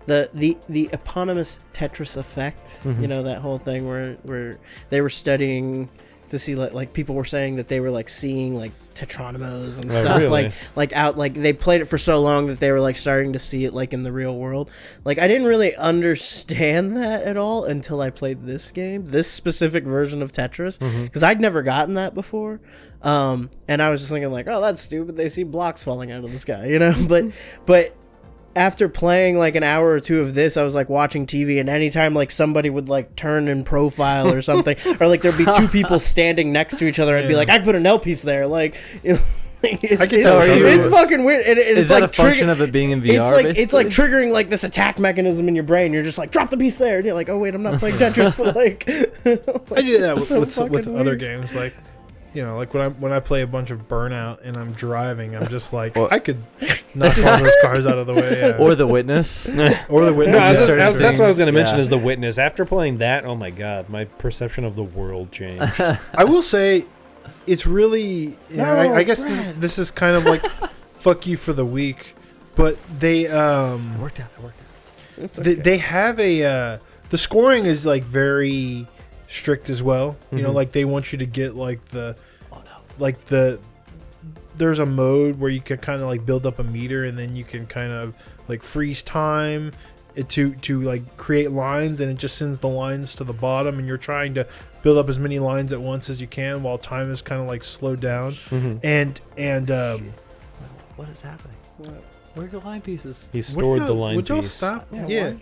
Speaker 4: The eponymous Tetris Effect. You know, that whole thing where they were studying to see like people were saying that they were like seeing like Tetronymos and stuff.
Speaker 2: Really?
Speaker 4: like out, like they played it for so long that they were like starting to see it like in the real world. Like, I didn't really understand that at all until I played this game, this specific version of Tetris, because I'd never gotten that before. And I was just thinking like, oh, that's stupid. They see blocks falling out of the sky, you know. But after playing like an hour or two of this, I was like watching TV, and anytime like somebody would like turn in profile or something, or like there'd be two people standing next to each other, I'd be like, I put an L piece there, like. It's fucking weird. It's
Speaker 5: that
Speaker 4: like
Speaker 5: a function of it being in VR?
Speaker 4: It's like triggering like this attack mechanism in your brain. You're just like, drop the piece there, and you're like, oh wait, I'm not playing Tetris. Like,
Speaker 3: I do that with other games, like, you know, like when I play a bunch of Burnout and I'm driving, I'm just like, I could knock all those cars out of the way. Yeah.
Speaker 5: Or The Witness.
Speaker 3: Or The Witness.
Speaker 2: That's what I was going to mention, is The Witness. After playing that, oh my god, my perception of the world changed.
Speaker 3: I will say, it's really, I guess this is kind of like fuck you for the week, but they
Speaker 5: It worked out.
Speaker 3: Okay. They have the scoring is like very strict as well. You know, like they want you to get like there's a mode where you can kind of like build up a meter, and then you can kind of like freeze time to like create lines, and it just sends the lines to the bottom, and you're trying to build up as many lines at once as you can while time is kind of like slowed down. And
Speaker 5: what is happening? Where are your line pieces?
Speaker 2: He stored the line piece.
Speaker 3: Would y'all stop?
Speaker 4: Yeah.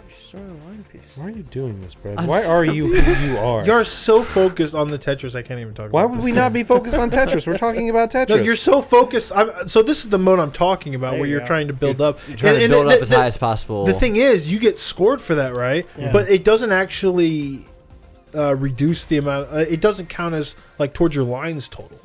Speaker 2: Why are you doing this, Brad? Why are you who you are?
Speaker 3: You're so focused on the Tetris, I can't even talk
Speaker 2: Why
Speaker 3: about
Speaker 2: would
Speaker 3: this
Speaker 2: we
Speaker 3: game.
Speaker 2: not be focused on Tetris? We're talking about Tetris.
Speaker 3: No, you're so focused. So this is the mode I'm talking about, where you're trying to build up.
Speaker 5: You're trying to build up as high as possible.
Speaker 3: The thing is, you get scored for that, right?
Speaker 4: Yeah.
Speaker 3: But it doesn't actually reduce the amount. It doesn't count as like towards your lines total.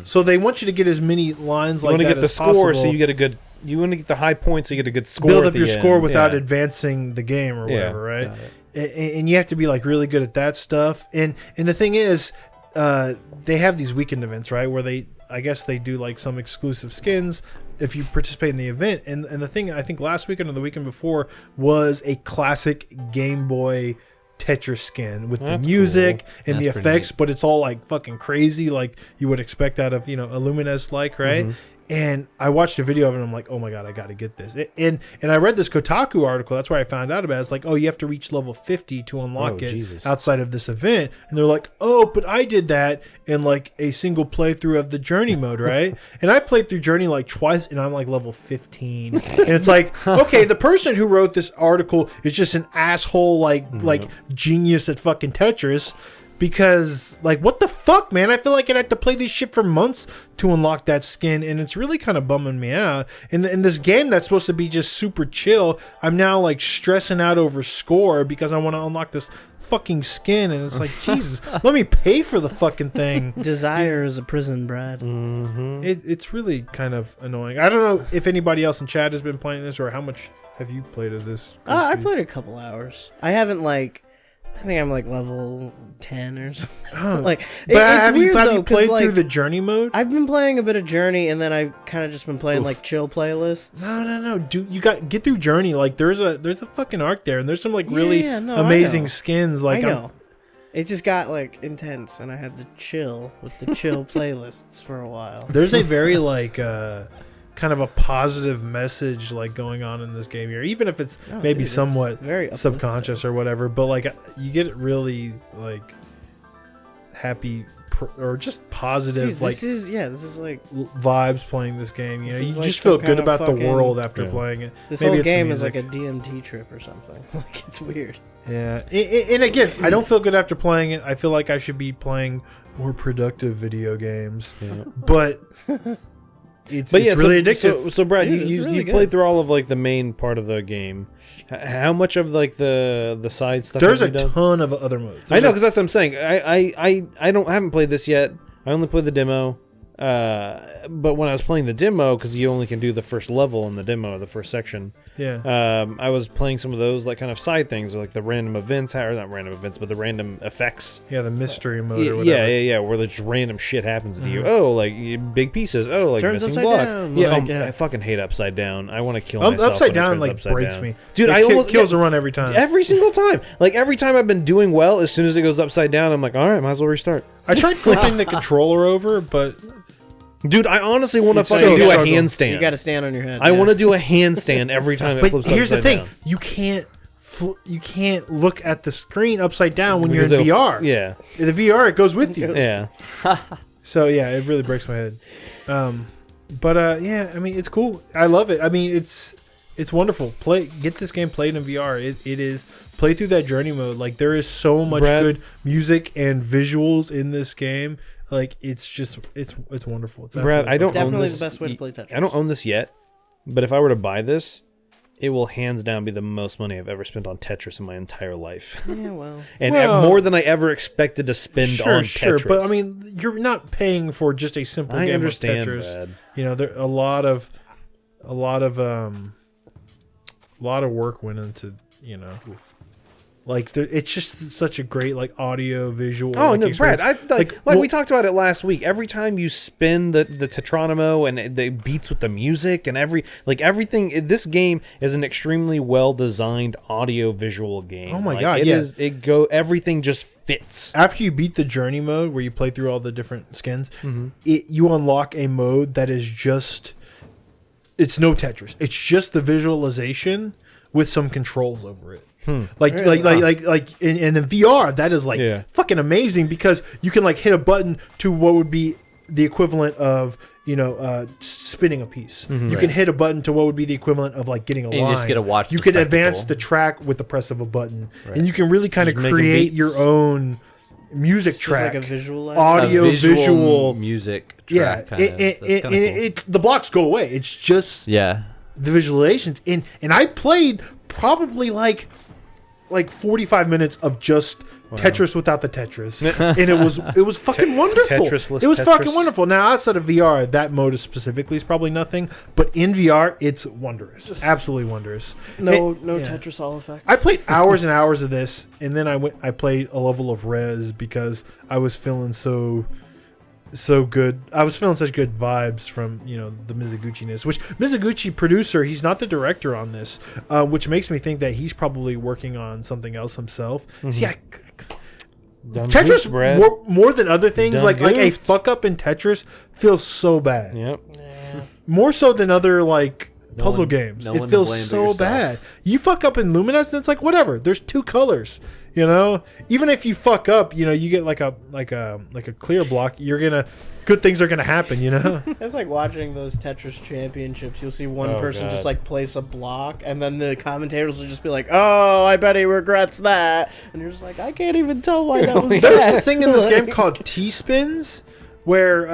Speaker 3: So they want you to get as many lines like that as possible.
Speaker 2: You want to get the score, so you get a good. You want to get the high points, so you get a good score.
Speaker 3: Build up your score without advancing the game or whatever, right?
Speaker 2: Got it.
Speaker 3: And you have to be like really good at that stuff. And the thing is, they have these weekend events, right, where I guess they do like some exclusive skins if you participate in the event. And the thing, I think last weekend or the weekend before, was a classic Game Boy Tetris skin with the music and the effects, but it's all like fucking crazy, like you would expect out of, you know, a Lumines, like, right? And I watched a video of it and I'm like, oh my God, I got to get this. And I read this Kotaku article. That's where I found out about it. It's like, oh, you have to reach level 50 to unlock it
Speaker 2: Jesus.
Speaker 3: outside of this event. And they're like, oh, but I did that in like a single playthrough of the Journey mode, right? And I played through Journey like twice and I'm like level 15. And it's like, okay, the person who wrote this article is just an asshole, like genius at fucking Tetris. Because, like, what the fuck, man? I feel like I'd have to play this shit for months to unlock that skin, and it's really kind of bumming me out. And in this game that's supposed to be just super chill, I'm now, like, stressing out over score because I want to unlock this fucking skin, and it's like, Jesus, let me pay for the fucking thing.
Speaker 4: Desire is a prison, Brad.
Speaker 3: It's really kind of annoying. I don't know if anybody else in chat has been playing this, or how much have you played of this?
Speaker 4: I played a couple hours. I haven't, like... I think I'm like level 10 or something. Like,
Speaker 3: but have
Speaker 4: weird,
Speaker 3: you played through the Journey mode?
Speaker 4: I've been playing a bit of Journey, and then I've kind of just been playing like chill playlists.
Speaker 3: No, dude, you got get through Journey. Like, there's a fucking arc there, and there's some like really amazing skins. Like,
Speaker 4: I know. It just got like intense, and I had to chill with the chill playlists for a while.
Speaker 3: There's a very like kind of a positive message like going on in this game here, even if it's maybe somewhat
Speaker 4: very
Speaker 3: subconscious or whatever, but like you get really like happy or just positive.
Speaker 4: Dude,
Speaker 3: like
Speaker 4: this is like
Speaker 3: vibes playing this game, you know, you
Speaker 4: like
Speaker 3: just feel good about the
Speaker 4: fucking,
Speaker 3: world after playing it.
Speaker 4: This
Speaker 3: maybe
Speaker 4: whole
Speaker 3: it's
Speaker 4: game is like a DMT trip or something. Like, it's weird.
Speaker 3: Yeah, and again, I don't feel good after playing it. I feel like I should be playing more productive video games, but it's really addictive.
Speaker 2: So Brad,
Speaker 4: Dude,
Speaker 2: you
Speaker 4: really
Speaker 2: played
Speaker 4: good.
Speaker 2: through all of like the main part of the game. How much of like the side stuff?
Speaker 3: There's
Speaker 2: have
Speaker 3: a
Speaker 2: you done?
Speaker 3: ton of other modes.
Speaker 2: I know, because that's what I'm saying. I haven't played this yet. I only played the demo. But when I was playing the demo, because you only can do the first level in the demo, the first section.
Speaker 3: Yeah.
Speaker 2: I was playing some of those like kind of side things, like the random events, or not random events, but the random effects.
Speaker 3: Yeah, the mystery mode or whatever.
Speaker 2: Yeah, where just random shit happens to you. Oh, like big pieces. Oh, like
Speaker 4: Turns
Speaker 2: missing
Speaker 4: upside
Speaker 2: blocks.
Speaker 4: down,
Speaker 2: Yeah,
Speaker 4: like,
Speaker 2: I fucking hate upside down. I want to kill myself.
Speaker 3: Upside
Speaker 2: when it
Speaker 3: down
Speaker 2: turns
Speaker 3: like
Speaker 2: upside
Speaker 3: breaks
Speaker 2: down.
Speaker 3: me,
Speaker 2: Dude.
Speaker 3: It kills the run every time.
Speaker 2: Every single time. Like every time I've been doing well, as soon as it goes upside down, I'm like, all right, might as well restart.
Speaker 3: I tried flipping the controller over, but
Speaker 2: Dude, I honestly want to
Speaker 3: It's
Speaker 2: fucking
Speaker 3: so
Speaker 2: do a
Speaker 3: struggle.
Speaker 2: handstand.
Speaker 4: You got to stand on your head.
Speaker 2: I want to do a handstand every time it
Speaker 3: but
Speaker 2: flips
Speaker 3: here's the
Speaker 2: upside
Speaker 3: thing:
Speaker 2: down.
Speaker 3: you can't look at the screen upside down when
Speaker 2: Because
Speaker 3: you're in
Speaker 2: it'll-
Speaker 3: VR.
Speaker 2: Yeah,
Speaker 3: The VR, it goes with you.
Speaker 2: yeah.
Speaker 3: So yeah, it really breaks my head. But yeah, I mean, it's cool. I love it. I mean, it's wonderful. Get this game played in VR. It is play through that Journey mode. Like, there is so much
Speaker 2: Brad,
Speaker 3: good music and visuals in this game. Like, it's just it's wonderful. It's
Speaker 2: Brad, I don't own
Speaker 4: Definitely
Speaker 2: this.
Speaker 4: the best way to play Tetris.
Speaker 2: I don't own this yet, but if I were to buy this, it will hands down be the most money I've ever spent on Tetris in my entire life,
Speaker 4: Yeah, well.
Speaker 2: and
Speaker 3: Well,
Speaker 2: more than I ever expected to spend on Tetris.
Speaker 3: But I mean, you're not paying for just a simple
Speaker 2: I
Speaker 3: game
Speaker 2: understand,
Speaker 3: of Tetris.
Speaker 2: Brad.
Speaker 3: You know, there a lot of work went into, you know, like it's just such a great like audio visual.
Speaker 2: Oh
Speaker 3: like,
Speaker 2: no, Brad!
Speaker 3: experience.
Speaker 2: We talked about it last week. Every time you spin the Tetronimo and it beats with the music and everything. This game is an extremely well designed audio visual game.
Speaker 3: Oh my
Speaker 2: Like,
Speaker 3: God,
Speaker 2: it
Speaker 3: yeah.
Speaker 2: is. Everything just fits.
Speaker 3: After you beat the Journey mode, where you play through all the different skins,
Speaker 2: Mm-hmm.
Speaker 3: you unlock a mode that is just. It's no Tetris. It's just the visualization with some controls over it. Like in the VR, that is like
Speaker 2: Yeah.
Speaker 3: fucking amazing, because you can like hit a button to what would be the equivalent of, you know, spinning a piece. You can hit a button to what would be the equivalent of like getting a
Speaker 5: And you
Speaker 3: line.
Speaker 5: just get to watch
Speaker 3: You
Speaker 5: the
Speaker 3: can
Speaker 5: spectacle.
Speaker 3: advance the track with the press of a button, and you can really kind of
Speaker 2: Just making
Speaker 3: create
Speaker 2: beats.
Speaker 3: your own music
Speaker 4: Just
Speaker 3: track,
Speaker 4: like a visualizer.
Speaker 3: audio,
Speaker 5: A
Speaker 3: visual.
Speaker 5: music
Speaker 3: Yeah,
Speaker 5: track.
Speaker 3: the blocks go away. It's just
Speaker 5: Yeah.
Speaker 3: the visualizations. And I played probably like 45 minutes of just Tetris without the Tetris, and it was fucking wonderful.
Speaker 2: Tetris-less
Speaker 3: It was
Speaker 2: Tetris.
Speaker 3: fucking wonderful. Now, outside of VR, that mode specifically is probably nothing, but in VR, it's wondrous, absolutely wondrous.
Speaker 4: No
Speaker 3: Yeah.
Speaker 4: Tetris all effect.
Speaker 3: I played hours and hours of this, and then I played a level of Res because I was feeling so good. I was feeling such good vibes from, you know, the Mizuguchi-ness, which Mizuguchi producer, he's not the director on this, which makes me think that he's probably working on something else himself. See, Tetris
Speaker 2: bread.
Speaker 3: more than other things,
Speaker 2: Done
Speaker 3: like a
Speaker 2: goofed.
Speaker 3: fuck up in Tetris feels so bad.
Speaker 2: Yep.
Speaker 3: More so than other like puzzle
Speaker 5: one-
Speaker 3: games.
Speaker 5: no
Speaker 3: It
Speaker 5: one to
Speaker 3: feels
Speaker 5: blame but
Speaker 3: so
Speaker 5: yourself.
Speaker 3: bad. You fuck up in Luminous, and it's like whatever. There's 2 colors. You know, even if you fuck up, you know, you get like a clear block. Good things are gonna happen. You know.
Speaker 4: It's like watching those Tetris championships. You'll see one
Speaker 2: Oh,
Speaker 4: person
Speaker 2: God.
Speaker 4: just like place a block, and then the commentators will just be like, "Oh, I bet he regrets that," and you're just like, "I can't even tell why that was bad."
Speaker 3: There's this thing in this game called T-spins, where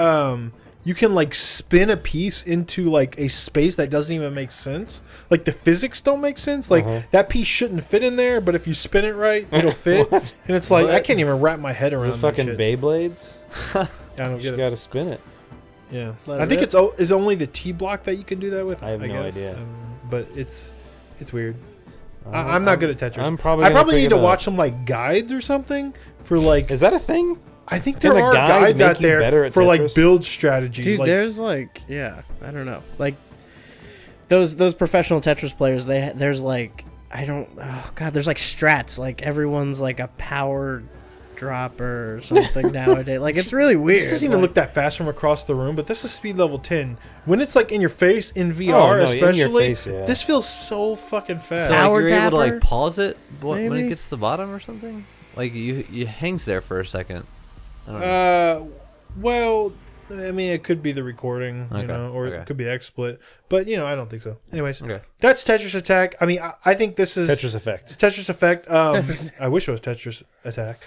Speaker 3: you can like spin a piece into like a space that doesn't even make sense. Like the physics don't make sense. Like that piece shouldn't fit in there, but if you spin it right, it'll fit.
Speaker 2: What?
Speaker 3: And it's like I can't even wrap my head
Speaker 2: Is
Speaker 3: around
Speaker 2: it fucking
Speaker 3: that shit.
Speaker 2: Beyblades?
Speaker 3: I don't
Speaker 2: You
Speaker 3: get it.
Speaker 2: got to spin it.
Speaker 3: Yeah,
Speaker 4: Let
Speaker 3: I
Speaker 4: it
Speaker 3: think
Speaker 4: rip.
Speaker 3: it's only the T block that you can do that with.
Speaker 2: I have no
Speaker 3: guess.
Speaker 2: idea.
Speaker 3: But it's weird. I'm not good at Tetris.
Speaker 2: I'm probably
Speaker 3: I
Speaker 2: gonna
Speaker 3: probably
Speaker 2: pick
Speaker 3: need
Speaker 2: it
Speaker 3: to
Speaker 2: up.
Speaker 3: watch some like guides or something for like.
Speaker 2: Is that a thing?
Speaker 3: I think
Speaker 2: Can
Speaker 3: there
Speaker 2: a
Speaker 3: are
Speaker 2: guide
Speaker 3: guides
Speaker 2: make
Speaker 3: out
Speaker 2: you better
Speaker 3: there
Speaker 2: at
Speaker 3: for like
Speaker 2: Tetris?
Speaker 3: build strategy.
Speaker 4: Dude,
Speaker 3: like,
Speaker 4: there's like, yeah, I don't know, like those professional Tetris players. There's like, there's like strats. Like everyone's like a power dropper or something nowadays. Like it's really weird.
Speaker 3: This doesn't even
Speaker 4: like,
Speaker 3: look that fast from across the room, but this is speed level 10. When it's like in your face in VR,
Speaker 2: Oh, no, in your
Speaker 3: especially,
Speaker 2: face, yeah.
Speaker 3: this feels so fucking fast.
Speaker 5: So
Speaker 4: Power
Speaker 5: like, you're able to
Speaker 4: tapper?
Speaker 5: like pause it when it
Speaker 4: Maybe?
Speaker 5: gets to the bottom or something. Like you hangs there for a second. I don't know.
Speaker 3: Well, I mean, it could be the recording,
Speaker 5: Okay,
Speaker 3: you know, or
Speaker 5: okay.
Speaker 3: it could be XSplit, but you know, I don't think so. Anyways,
Speaker 5: Okay.
Speaker 3: that's Tetris Attack. I mean, I think this is
Speaker 2: Tetris Effect.
Speaker 3: Tetris Effect. I wish it was Tetris Attack.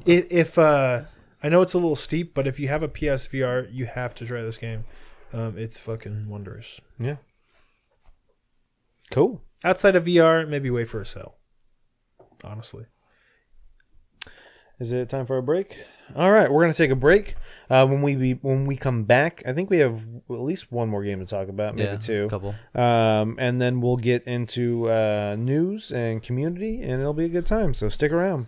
Speaker 3: If I know it's a little steep, but if you have a PSVR, you have to try this game. It's fucking wondrous.
Speaker 2: Yeah. Cool.
Speaker 3: Outside of VR, maybe wait for a sale. Honestly.
Speaker 2: Is it time for a break? All right, we're gonna take a break. When we come back, I think we have at least one more game to talk about, maybe
Speaker 5: Yeah,
Speaker 2: two.
Speaker 5: a couple.
Speaker 2: And then we'll get into news and community, and it'll be a good time. So stick around.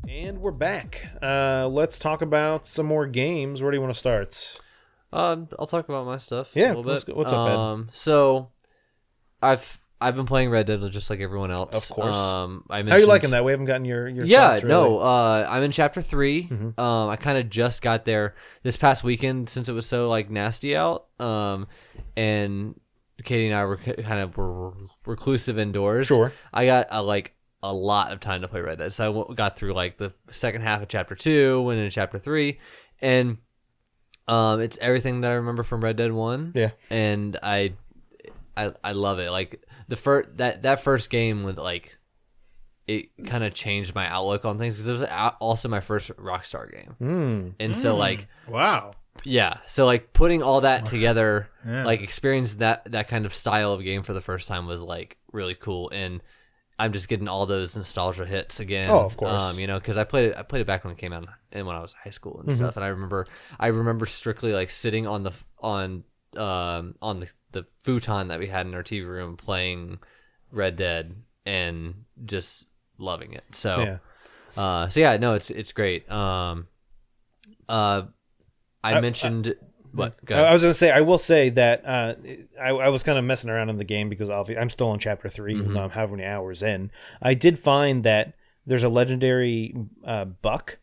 Speaker 2: And we're back. Let's talk about some more games. Where do you want to start?
Speaker 5: I'll talk about my stuff.
Speaker 2: Yeah,
Speaker 5: a little
Speaker 2: let's
Speaker 5: bit.
Speaker 2: go. What's up, Ed?
Speaker 5: So, I've been playing Red Dead just like everyone else.
Speaker 2: Of course.
Speaker 5: I
Speaker 2: How are you
Speaker 5: mentioned-
Speaker 2: liking that? We haven't gotten your
Speaker 5: Yeah,
Speaker 2: thoughts, really.
Speaker 5: no. I'm in chapter 3.
Speaker 2: Mhm.
Speaker 5: I kind of just got there this past weekend since it was so like nasty out. And Katie and I were kind of reclusive indoors.
Speaker 2: Sure.
Speaker 5: I got a lot of time to play Red Dead, so I got through like the second half of chapter 2, went into chapter 3, and it's everything that I remember from Red Dead 1.
Speaker 2: Yeah.
Speaker 5: And I love it. Like the that first game with like it kind of changed my outlook on things because it was also my first Rockstar game. And so like
Speaker 3: Wow.
Speaker 5: yeah, so like putting all that together,
Speaker 3: Yeah.
Speaker 5: like experiencing that kind of style of game for the first time was like really cool, and I'm just getting all those nostalgia hits again.
Speaker 2: Oh, of course.
Speaker 5: You know, because I played it back when it came out and when I was in high school and stuff, and I remember strictly like sitting on the futon that we had in our TV room playing Red Dead and just loving it. So,
Speaker 2: Yeah.
Speaker 5: it's great. I mentioned what? Go ahead.
Speaker 2: I was going to say, I will say that I was kind of messing around in the game because I'm still on chapter 3, even though I'm how many hours in. I did find that there's a legendary buck,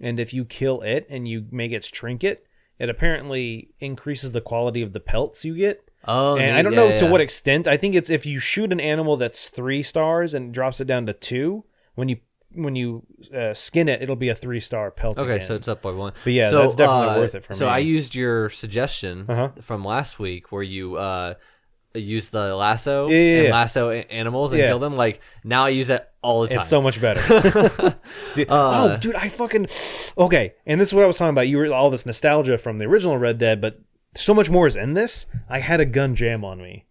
Speaker 2: and if you kill it and you make its trinket, it apparently increases the quality of the pelts you get.
Speaker 5: Oh,
Speaker 2: And
Speaker 5: neat.
Speaker 2: I don't
Speaker 5: Yeah,
Speaker 2: know
Speaker 5: yeah,
Speaker 2: to
Speaker 5: yeah.
Speaker 2: what extent. I think it's if you shoot an animal that's 3 stars and drops it down to 2, when you skin it, it'll be a 3-star pelt.
Speaker 5: Okay,
Speaker 2: again.
Speaker 5: so it's up by 1.
Speaker 2: But yeah, that's definitely worth it for
Speaker 5: So
Speaker 2: me.
Speaker 5: I used your suggestion from last week where you use the lasso and lasso animals and
Speaker 2: Yeah.
Speaker 5: kill them. Like now I use that all the time.
Speaker 2: It's so much better. Dude, dude, I fucking okay. And this is what I was talking about. You were all this nostalgia from the original Red Dead, but so much more is in this. I had a gun jam on me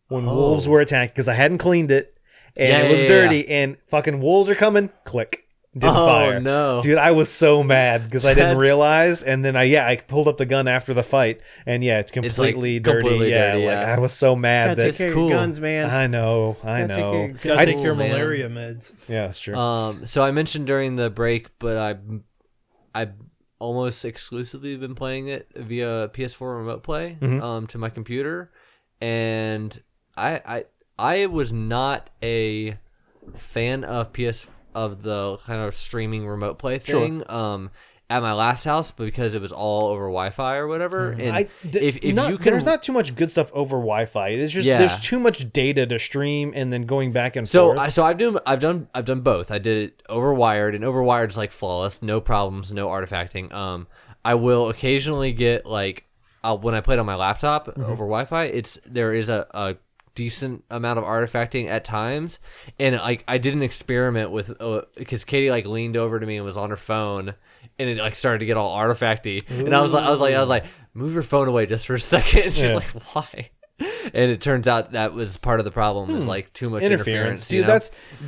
Speaker 2: when wolves were attacked because I hadn't cleaned it and it was dirty. And fucking wolves are coming. Click. didn't fire.
Speaker 5: No.
Speaker 2: Dude, I was so mad because I didn't realize, and then I pulled up the gun after the fight, and it's completely dirty.
Speaker 5: completely dirty,
Speaker 2: Like I was so mad
Speaker 4: Gotta take care of
Speaker 5: cool.
Speaker 4: your guns, man.
Speaker 2: I know.
Speaker 4: Gotta take care of your
Speaker 3: Gotta take
Speaker 4: guns.
Speaker 3: your
Speaker 5: man.
Speaker 3: malaria meds.
Speaker 2: Yeah, that's true.
Speaker 5: So I mentioned during the break, but I almost exclusively been playing it via PS4 remote play to my computer, and I was not a fan of the kind of streaming remote play thing at my last house, because it was all over Wi-Fi or whatever. And if you can,
Speaker 2: there's not too much good stuff over Wi-Fi. It's just there's too much data to stream and then going back and forth.
Speaker 5: I've done both. I did it over wired, and over wired is like flawless, no problems, no artifacting. I will occasionally get when I play it on my laptop over Wi-Fi, there is a decent amount of artifacting at times, and I did an experiment with because Katie leaned over to me and was on her phone, and it started to get all artifacty. Ooh. And I was like, move your phone away just for a second. And she's like, why? And it turns out that was part of the problem is too much interference.
Speaker 2: Dude,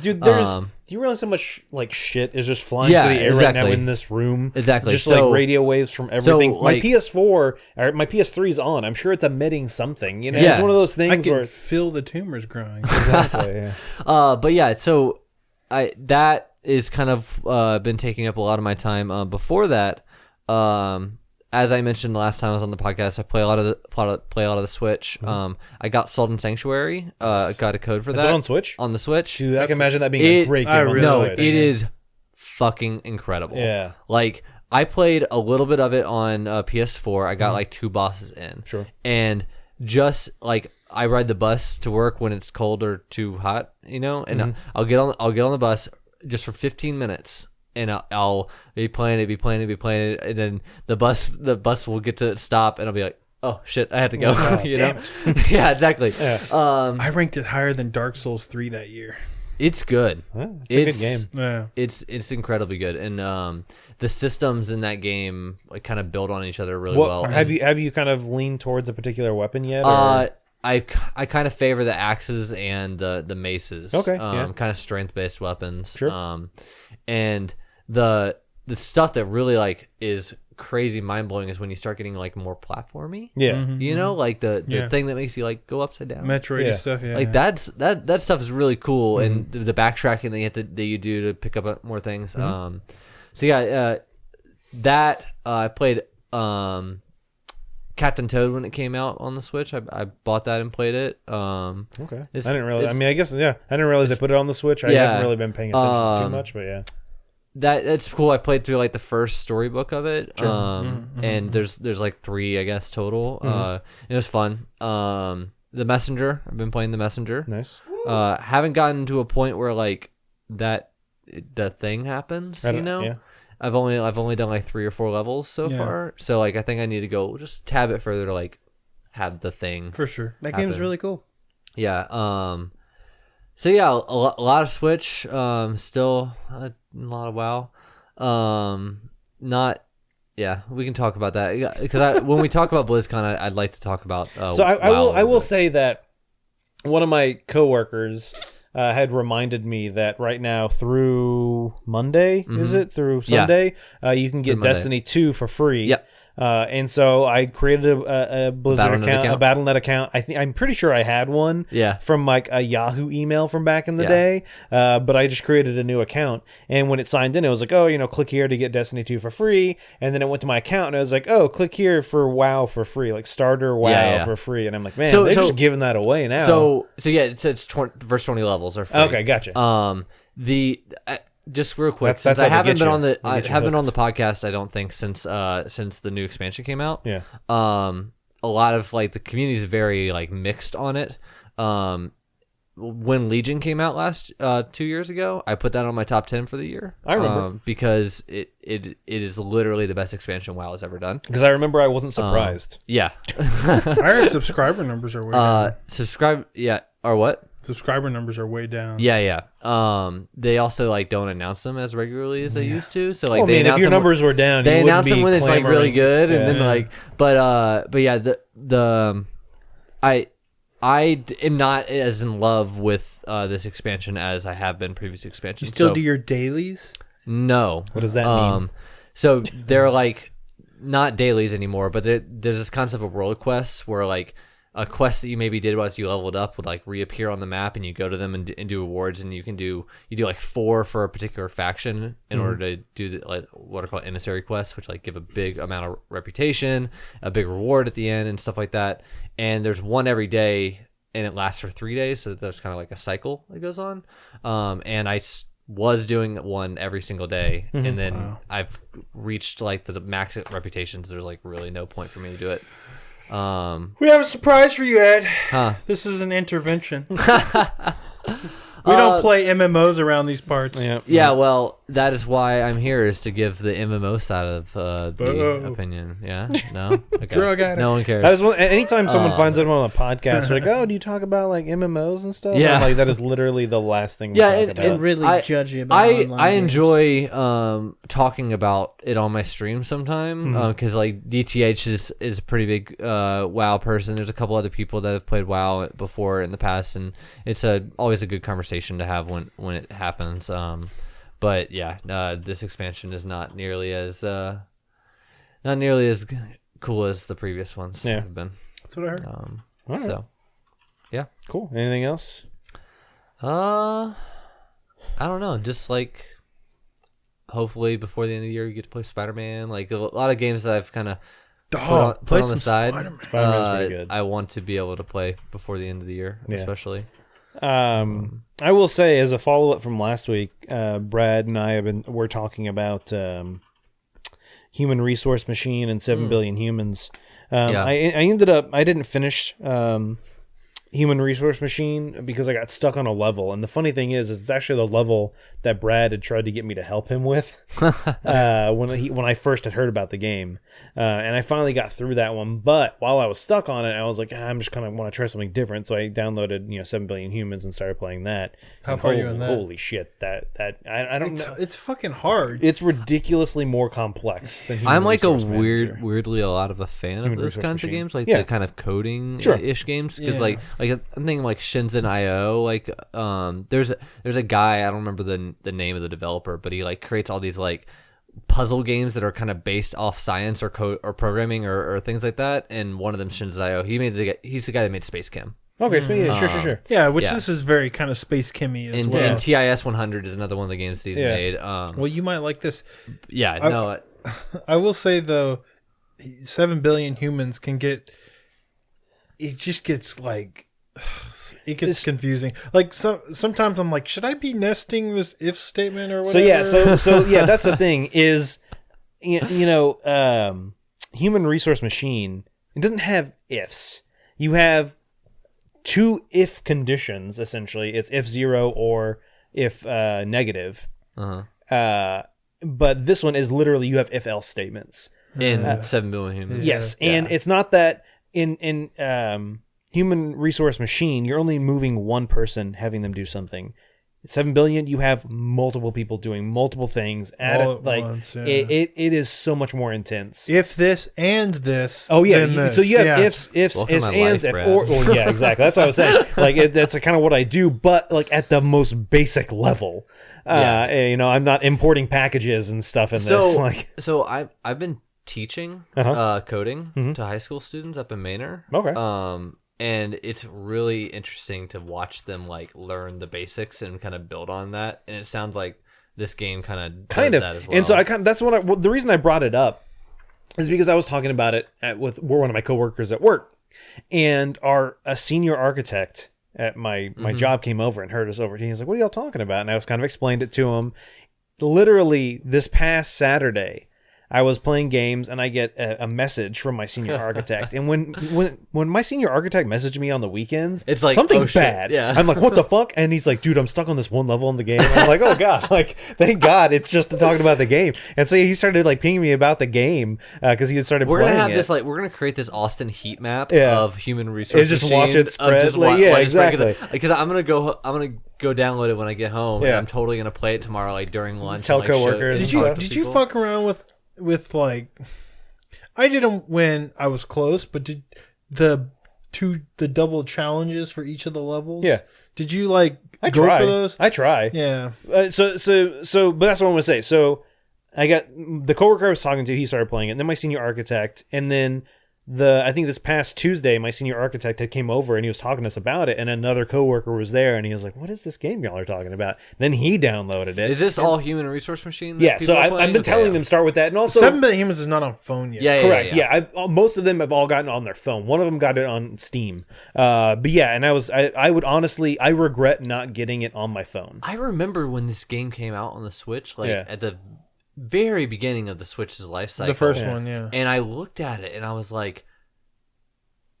Speaker 5: you know?
Speaker 2: There's do you realize how much shit is just flying through the air right now in this room?
Speaker 5: Exactly.
Speaker 2: Just radio waves from everything. My PS4 or my PS3's on. I'm sure it's emitting something. You know, it's one of those things
Speaker 3: I can
Speaker 2: where
Speaker 3: feel the tumors growing.
Speaker 2: Exactly. Yeah.
Speaker 5: But yeah, so that is kind of been taking up a lot of my time. Before that, as I mentioned the last time I was on the podcast, I play a lot of the Switch. I got Salt and Sanctuary. Got a code for that.
Speaker 2: Is it on Switch?
Speaker 5: On the Switch.
Speaker 2: Dude, I can imagine that being a great game.
Speaker 5: It is fucking incredible.
Speaker 2: Yeah.
Speaker 5: I played a little bit of it on PS4. I got 2 bosses in.
Speaker 2: Sure.
Speaker 5: And just I ride the bus to work when it's cold or too hot, and I'll get on the bus just for 15 minutes. And I'll be playing it, and then the bus will get to stop, and I'll be like, "Oh shit, I have to go." Yeah, exactly. Yeah.
Speaker 3: I ranked it higher than Dark Souls 3 that year.
Speaker 5: It's good.
Speaker 2: It's a good game.
Speaker 3: Yeah,
Speaker 5: it's incredibly good, and the systems in that game kind of build on each other really well.
Speaker 2: Have you kind of leaned towards a particular weapon yet?
Speaker 5: I kind of favor the axes and the maces.
Speaker 2: Okay.
Speaker 5: Kind of strength based weapons.
Speaker 2: Sure.
Speaker 5: And the stuff that really is crazy mind blowing is when you start getting more platformy.
Speaker 2: Yeah.
Speaker 5: The thing that makes you go upside down.
Speaker 3: Metroid stuff. Yeah.
Speaker 5: That stuff is really cool, and the backtracking that you do to pick up more things. I played Captain Toad when it came out on the Switch. I bought that and played it.
Speaker 2: Okay. I didn't realize. I didn't realize they put it on the Switch. I haven't really been paying attention too much, but yeah.
Speaker 5: That's cool. I played through the first storybook of it.
Speaker 2: Sure.
Speaker 5: And there's 3 I guess total. It was fun. The Messenger. I've been playing The Messenger.
Speaker 2: Nice.
Speaker 5: Haven't gotten to a point where the thing happens.
Speaker 2: Yeah.
Speaker 5: I've only done 3 or 4 levels so far. So I think I need to go just tab it further to have the thing
Speaker 3: for sure.
Speaker 4: That game's really cool.
Speaker 5: Yeah. So yeah, a lot of Switch. Still a lot of WoW. We can talk about that because when we talk about BlizzCon, I'd like to talk about.
Speaker 2: So I will say that one of my coworkers had reminded me that right now through Monday, is it through Sunday, you can get Destiny 2 for free.
Speaker 5: Yep.
Speaker 2: And so I created a Blizzard account, a Battle.net account. I'm pretty sure I had one from a Yahoo email from back in the day, but I just created a new account. And when it signed in, it was click here to get Destiny 2 for free. And then it went to my account, and it was click here for WoW for free, starter WoW for free. And I'm like, man, they're just giving that away now.
Speaker 5: So yeah, it's first 20 levels are free.
Speaker 2: Okay, gotcha.
Speaker 5: Just real quick, since I haven't been on the podcast, I don't think since the new expansion came out.
Speaker 2: Yeah.
Speaker 5: A lot of the community is very mixed on it. When Legion came out last 2 years ago, I put that on my top 10 for the year.
Speaker 2: I remember
Speaker 5: because it is literally the best expansion WoW has ever done.
Speaker 2: Because I remember I wasn't surprised.
Speaker 5: Yeah.
Speaker 3: I heard subscriber numbers are way down.
Speaker 5: Or what?
Speaker 3: Subscriber numbers are way down.
Speaker 5: Yeah. They also don't announce them as regularly as they used to. So
Speaker 2: they announce if your numbers were down,
Speaker 5: they
Speaker 2: you
Speaker 5: announce them when it's
Speaker 2: clamoring.
Speaker 5: really good, and then but yeah, I am not as in love with this expansion as I have been previous expansions.
Speaker 3: You still do your dailies?
Speaker 5: No.
Speaker 2: What does that mean?
Speaker 5: So they're like not dailies anymore, but there's this concept of world quests where like a quest that you maybe did as you leveled up would like reappear on the map, and you go to them and do rewards, and you do like 4 for a particular faction in order to do like what are called emissary quests, which like give a big amount of reputation, a big reward at the end, and stuff like that. And there's one every day, and it lasts for 3 days, so there's kind of like a cycle that goes on. And I was doing one every single day, and then I've reached like the max reputations. There's like really no point for me to do it.
Speaker 3: We have a surprise for you, Ed.
Speaker 5: Huh.
Speaker 3: This is an intervention. We don't play MMOs around these parts.
Speaker 5: Yeah, well, that is why I'm here, is to give the MMO side of the opinion. Yeah? No? Okay.
Speaker 3: Drug addict.
Speaker 5: No one cares.
Speaker 2: Anytime someone finds out on a podcast, they're like, oh, do you talk about like MMOs and stuff?
Speaker 5: Yeah.
Speaker 2: I'm like, that is literally the last thing we talk about.
Speaker 4: And really judgy about online
Speaker 5: I
Speaker 4: games.
Speaker 5: enjoy talking about it on my stream sometime, because like DTH is a pretty big WoW person. There's a couple other people that have played WoW before in the past, and it's always a good conversation to have when it happens. But yeah, this expansion is not nearly as cool as the previous ones have been.
Speaker 3: That's what I heard.
Speaker 2: right.
Speaker 5: So yeah,
Speaker 2: Cool. Anything else?
Speaker 5: I don't know. Just like hopefully before the end of the year you get to play Spider-Man. Like a lot of games that I've kind of put on the side.
Speaker 2: Spider-Man's pretty good.
Speaker 5: I want to be able to play before the end of the year, especially.
Speaker 2: I will say, as a follow-up from last week, Brad and I we're talking about Human Resource Machine and 7 Billion Humans. I didn't finish Human Resource Machine because I got stuck on a level, and the funny thing is it's actually the level that Brad had tried to get me to help him with when I first had heard about the game, and I finally got through that one. But while I was stuck on it, I was like, I'm just kind of want to try something different, so I downloaded 7 Billion Humans and started playing that.
Speaker 3: How far are you in that?
Speaker 2: Holy shit, that I don't know.
Speaker 3: It's fucking hard.
Speaker 2: It's ridiculously more complex than Human
Speaker 5: I'm like
Speaker 2: Resource Manager.
Speaker 5: weirdly a lot of a fan
Speaker 2: Human
Speaker 5: of those
Speaker 2: Resource
Speaker 5: kinds
Speaker 2: Machine.
Speaker 5: of games, like
Speaker 2: Yeah.
Speaker 5: the kind of coding ish games, because
Speaker 3: Yeah.
Speaker 5: like I'm thinking like Shenzhen.io, like there's a guy, I don't remember the name of the developer, but he like creates all these like puzzle games that are kind of based off science or code or programming or things like that, and one of them Shenzhen.io. He's the guy that made Space Chem.
Speaker 2: Okay, so sure.
Speaker 3: Yeah, which
Speaker 5: Yeah.
Speaker 3: this is very kind of Space Kimmy as
Speaker 5: And,
Speaker 3: well.
Speaker 5: and TIS 100 is another one of the games that he's made.
Speaker 3: Well, you might like this. I will say though, 7 Billion Humans can get. It just gets like. It gets confusing. Like sometimes I'm like, should I be nesting this if statement or whatever?
Speaker 2: So that's the thing is, Human Resource Machine. It doesn't have ifs. You have 2 if conditions essentially. It's if 0 or if negative. But this one is literally you have if else statements
Speaker 5: in 7 Billion Humans.
Speaker 2: Yes, and it's not that in Human Resource Machine, you're only moving one person, having them do something. 7 Billion, you have multiple people doing multiple things
Speaker 3: All at once, yeah.
Speaker 2: it is so much more intense.
Speaker 3: If this and this.
Speaker 2: Oh yeah,
Speaker 3: then this.
Speaker 2: so you have
Speaker 3: Yeah.
Speaker 2: ifs,
Speaker 5: Welcome
Speaker 2: ifs,
Speaker 5: to my
Speaker 2: ands,
Speaker 5: life,
Speaker 2: if,
Speaker 5: Brad.
Speaker 2: or well, yeah, exactly. That's what I was saying. Like that's kind of what I do, but like at the most basic level. I'm not importing packages and stuff in this. Like,
Speaker 5: so I've been teaching coding to high school students up in Manor.
Speaker 2: Okay.
Speaker 5: And it's really interesting to watch them like learn the basics and kind of build on that. And it sounds like this game kind of does that as well.
Speaker 2: And so the reason I brought it up is because I was talking about it with one of my coworkers at work, and a senior architect at my job came over and heard us over. He's like, "What are y'all talking about?" And I was kind of explained it to him. Literally this past Saturday, I was playing games and I get a message from my senior architect. And when my senior architect messaged me on the weekends,
Speaker 5: it's like
Speaker 2: something's bad.
Speaker 5: Yeah.
Speaker 2: I'm like, what the fuck? And he's like, dude, I'm stuck on this one level in the game. And I'm like, oh god, like thank God it's just talking about the game. And so he started like pinging me about the game because he had started.
Speaker 5: We're
Speaker 2: playing
Speaker 5: gonna have
Speaker 2: it.
Speaker 5: this like we're gonna create this Austin heat map
Speaker 2: Yeah.
Speaker 5: of Human Resource.
Speaker 2: And just
Speaker 5: Machine,
Speaker 2: watch it
Speaker 5: of
Speaker 2: spread.
Speaker 5: just
Speaker 2: Like,
Speaker 5: watch it
Speaker 2: exactly.
Speaker 5: spread, because I'm gonna go download it when I get home. And
Speaker 2: Yeah.
Speaker 5: I'm totally gonna play it tomorrow, like during lunch.
Speaker 2: Tell
Speaker 5: and, like,
Speaker 2: coworkers
Speaker 5: show,
Speaker 2: and
Speaker 3: Did you
Speaker 2: stuff.
Speaker 3: did you fuck around with like? I didn't when I was close, but did the double challenges for each of the levels?
Speaker 2: Yeah.
Speaker 3: Did you like
Speaker 2: I
Speaker 3: go
Speaker 2: try.
Speaker 3: for those?
Speaker 2: I try.
Speaker 3: Yeah.
Speaker 2: But that's what I want to say. So I got the coworker I was talking to. He started playing it. And then my senior architect, and then I think this past Tuesday, my senior architect had came over and he was talking to us about it. And another coworker was there, and he was like, "What is this game y'all are talking about?" Then he downloaded it.
Speaker 5: Is this all human resource machine? that
Speaker 2: Yeah.
Speaker 5: people
Speaker 2: So
Speaker 5: are
Speaker 2: I've
Speaker 5: playing?
Speaker 2: been telling
Speaker 5: Okay.
Speaker 2: them start with that, and also
Speaker 3: 7 Billion Humans is not on phone yet.
Speaker 5: Yeah,
Speaker 2: correct. Yeah, most of them have all gotten on their phone. One of them got it on Steam. But yeah, and I would honestly, I regret not getting it on my phone.
Speaker 5: I remember when this game came out on the Switch, like
Speaker 2: Yeah.
Speaker 5: at the very beginning of the Switch's life cycle.
Speaker 3: The first one, yeah.
Speaker 5: And I looked at it and I was like,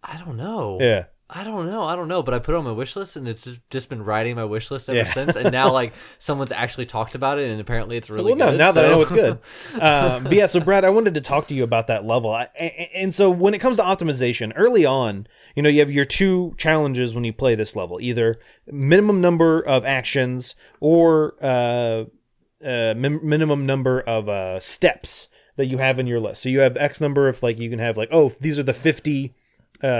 Speaker 5: I don't know.
Speaker 2: Yeah.
Speaker 5: I don't know. But I put it on my wish list, and it's just been riding my wish list ever
Speaker 2: Yeah.
Speaker 5: since. And now, like, someo's actually talked about it, and apparently it's really
Speaker 2: Well, no,
Speaker 5: good.
Speaker 2: now that I
Speaker 5: so-
Speaker 2: know it's good. But yeah, so Brad, I wanted to talk to you about that level. And so when it comes to optimization, early on, you have your two challenges when you play this level: either minimum number of actions or minimum number of steps that you have in your list. So you have X number of, like, you can have, like, oh, these are the 50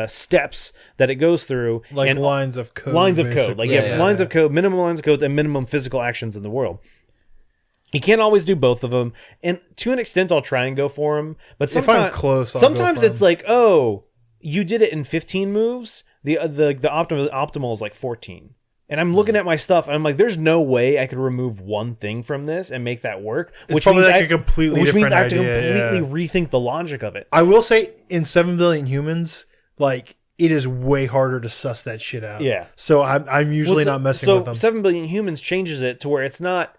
Speaker 2: steps that it goes through,
Speaker 3: Like
Speaker 2: and
Speaker 3: lines of code.
Speaker 2: lines of
Speaker 3: basically.
Speaker 2: code. Like, you have lines of code, minimum lines of codes, and minimum physical actions in the world. You can't always do both of them, and to an extent, I'll try and go for them. But
Speaker 3: If I'm
Speaker 2: sometimes,
Speaker 3: close, I'll go
Speaker 2: sometimes
Speaker 3: for
Speaker 2: it's
Speaker 3: 'em.
Speaker 2: like, oh, you did it in 15 moves. The optimal is like 14. And I'm looking at my stuff, and I'm like, there's no way I could remove one thing from this and make that work. Which
Speaker 3: probably
Speaker 2: means
Speaker 3: like a completely
Speaker 2: which means
Speaker 3: different
Speaker 2: I have to
Speaker 3: idea,
Speaker 2: completely rethink the logic of it.
Speaker 3: I will say, in 7 Billion Humans, like, it is way harder to suss that shit out.
Speaker 2: Yeah.
Speaker 3: So I'm usually not messing with them.
Speaker 2: 7 Billion Humans changes it to where it's not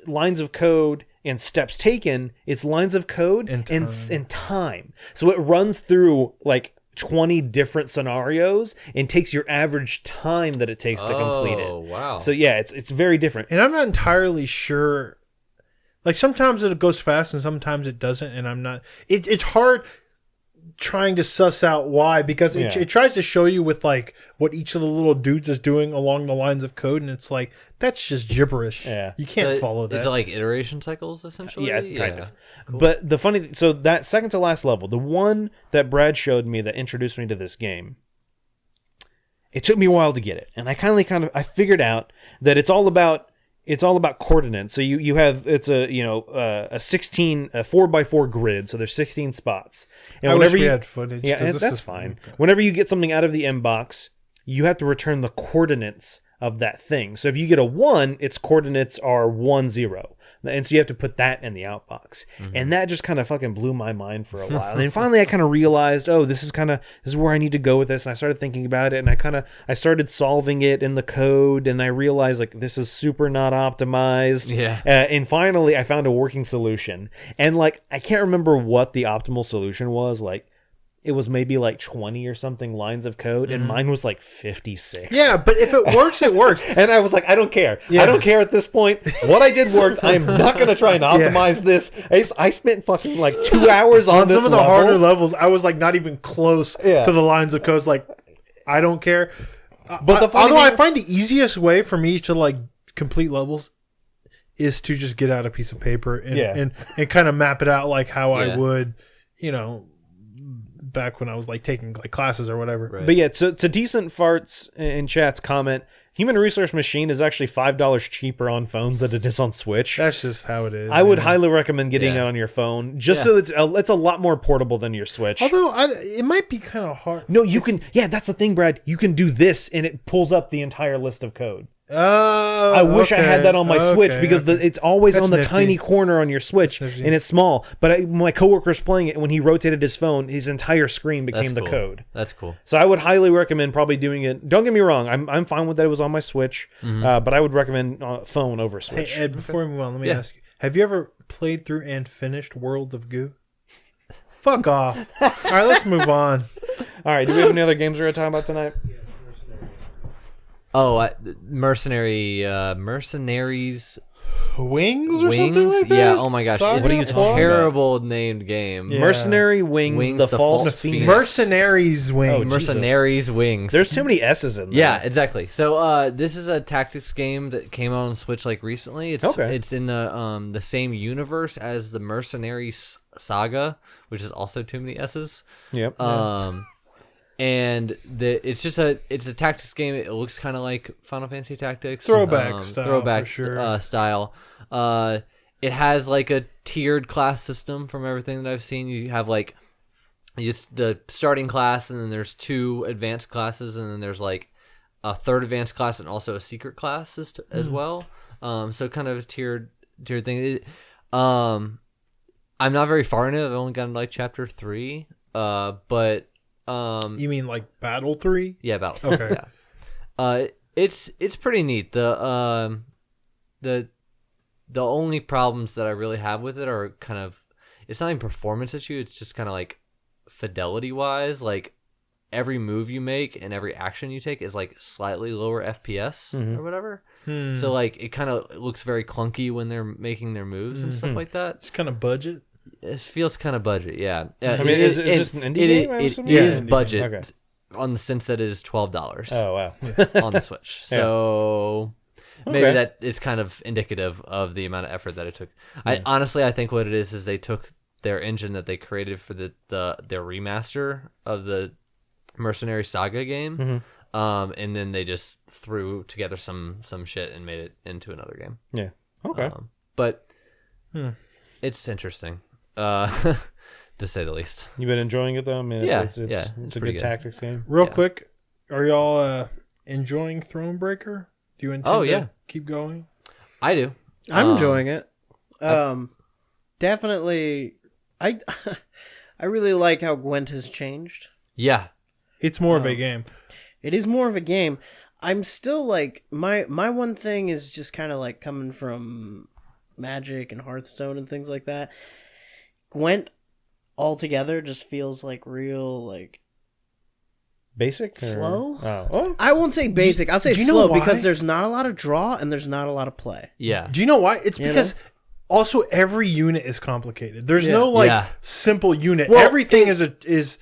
Speaker 2: lines of code and steps taken, it's lines of code and time. So it runs through like 20 different scenarios and takes your average time that it takes to complete it.
Speaker 5: Oh, wow.
Speaker 2: So yeah, it's very different.
Speaker 3: And I'm not entirely sure. Like, sometimes it goes fast and sometimes it doesn't, and I'm not. It's hard trying to suss out why, because it tries to show you with, like, what each of the little dudes is doing along the lines of code, and it's like, that's just gibberish.
Speaker 2: Yeah.
Speaker 3: You can't follow that.
Speaker 5: Is it like iteration cycles, essentially?
Speaker 2: Yeah, kind of. But the funny, so that second to last level, the one that Brad showed me that introduced me to this game, it took me a while to get it, and I figured out that it's all about coordinates. So you have, it's a 4x4 grid, so there's 16 spots. And
Speaker 3: I
Speaker 2: whenever
Speaker 3: wish we
Speaker 2: you
Speaker 3: had footage.
Speaker 2: Yeah,
Speaker 3: 'cause
Speaker 2: and
Speaker 3: this
Speaker 2: that's
Speaker 3: is
Speaker 2: fine. Whenever you get something out of the inbox, you have to return the coordinates of that thing. So if you get a 1, its coordinates are 1, 0. And so you have to put that in the outbox. And that just kind of fucking blew my mind for a while. And then finally I kind of realized, oh, this is where I need to go with this. And I started thinking about it, and I started solving it in the code, and I realized, like, this is super not optimized.
Speaker 5: Yeah.
Speaker 2: And finally I found a working solution. And, like, I can't remember what the optimal solution was. Like, it was maybe like 20 or something lines of code, and mine was like 56.
Speaker 3: Yeah, but if it works, it works.
Speaker 2: And I was like, I don't care.
Speaker 3: Yeah.
Speaker 2: I don't care at this point. What I did worked. I'm not going to try and optimize this. I spent fucking like 2 hours on this
Speaker 3: some of the
Speaker 2: level.
Speaker 3: harder levels, I was like not even close to the lines of codes. Like, I don't care.
Speaker 2: But the funny
Speaker 3: although I
Speaker 2: thing-
Speaker 3: find the easiest way for me to, like, complete levels is to just get out a piece of paper and kind of map it out like how I would, back when I was, like, taking, like, classes or whatever.
Speaker 5: Right.
Speaker 2: But yeah, to decent farts in chat's comment, Human Resource Machine is actually $5 cheaper on phones than it is on Switch.
Speaker 3: That's just how it is.
Speaker 2: I would
Speaker 3: man.
Speaker 2: highly recommend getting
Speaker 5: Yeah.
Speaker 2: it on your phone, just so it's a lot more portable than your Switch.
Speaker 3: Although it might be kind of hard.
Speaker 2: No, you can. Yeah, that's the thing, Brad. You can do this, and it pulls up the entire list of code.
Speaker 3: Oh,
Speaker 2: I wish I had that on my Switch, because it's always
Speaker 3: That's
Speaker 2: on the
Speaker 3: nifty.
Speaker 2: tiny corner on your Switch,
Speaker 3: nifty.
Speaker 2: and it's small. But my coworker's playing it, when he rotated his phone, his entire screen became
Speaker 5: That's
Speaker 2: the
Speaker 5: cool.
Speaker 2: code.
Speaker 5: That's cool.
Speaker 2: So I would highly recommend probably doing it. Don't get me wrong, I'm fine with that it was on my Switch, but I would recommend phone over
Speaker 3: Hey,
Speaker 2: Switch.
Speaker 3: Ed, before we move on, let me
Speaker 5: Yeah.
Speaker 3: ask you: have you ever played through and finished World of Goo? Fuck off! All right, let's move on.
Speaker 2: All right, do we have any other games we're going to talk about tonight?
Speaker 5: Oh, Mercenaries
Speaker 3: Wings or
Speaker 5: Wings?
Speaker 3: something like that?
Speaker 5: Yeah, oh my gosh.
Speaker 3: Saga?
Speaker 5: It's
Speaker 2: What are you
Speaker 5: a
Speaker 2: talking about?
Speaker 5: terrible named game.
Speaker 3: Yeah.
Speaker 2: Mercenary Wings,
Speaker 5: Wings,
Speaker 2: the
Speaker 5: the
Speaker 2: False
Speaker 5: False
Speaker 2: Phoenix.
Speaker 3: Mercenaries Wings.
Speaker 2: Oh, Jesus.
Speaker 5: Mercenaries Wings.
Speaker 2: There's too many S's in there.
Speaker 5: Yeah, exactly. So this is a tactics game that came out on Switch like recently. It's in the same universe as the Mercenary Saga, which is also too many S's.
Speaker 2: Yep.
Speaker 5: And it's a tactics game. It looks kind of like Final Fantasy Tactics,
Speaker 3: Throwback style, for sure.
Speaker 5: Style. It has like a tiered class system from everything that I've seen. You have like the starting class, and then there's 2 advanced classes, and then there's like a 3rd advanced class and also a secret class as well. So kind of a tiered thing. I'm not very far in it. I've only gotten like chapter 3, but.
Speaker 3: You mean like Battle 3?
Speaker 5: Yeah, Battle 3.
Speaker 3: Okay.
Speaker 5: Yeah. It's pretty neat. The only problems that I really have with it are kind of, it's not even performance issue. It's just kind of like fidelity wise. Like every move you make and every action you take is like slightly lower FPS or whatever. So like it kind of looks very clunky when they're making their moves and stuff like that.
Speaker 3: It's kind of budget.
Speaker 5: It feels kind of budget, yeah.
Speaker 2: I mean, is this an indie game?
Speaker 5: It is budget on the sense that it is $12.
Speaker 2: Oh, wow.
Speaker 5: On the Switch. So maybe that is kind of indicative of the amount of effort that it took. I honestly think what it is they took their engine that they created for their remaster of the Mercenary Saga game, and then they just threw together some shit and made it into another game.
Speaker 2: Yeah. Okay.
Speaker 5: But it's interesting. To say the least.
Speaker 2: You've been enjoying it though? I mean, it's a
Speaker 5: it's
Speaker 2: good tactics game.
Speaker 3: Real quick, are y'all enjoying Thronebreaker? Do you intend to keep going?
Speaker 5: I do.
Speaker 4: I'm enjoying it. Definitely. I really like how Gwent has changed.
Speaker 5: Yeah.
Speaker 3: It's more of a game.
Speaker 4: It is more of a game. I'm still like my one thing is just kind of like coming from Magic and Hearthstone and things like that. Gwent altogether just feels like real like
Speaker 2: basic,
Speaker 4: slow.
Speaker 2: Oh,
Speaker 4: I won't say basic. I'll say
Speaker 3: do you know
Speaker 4: slow
Speaker 3: why?
Speaker 4: because there's not a lot of draw and there's not a lot of play.
Speaker 5: Yeah.
Speaker 3: Do you know why? It's because also every unit is complicated. There's no simple unit.
Speaker 5: Well,
Speaker 3: everything is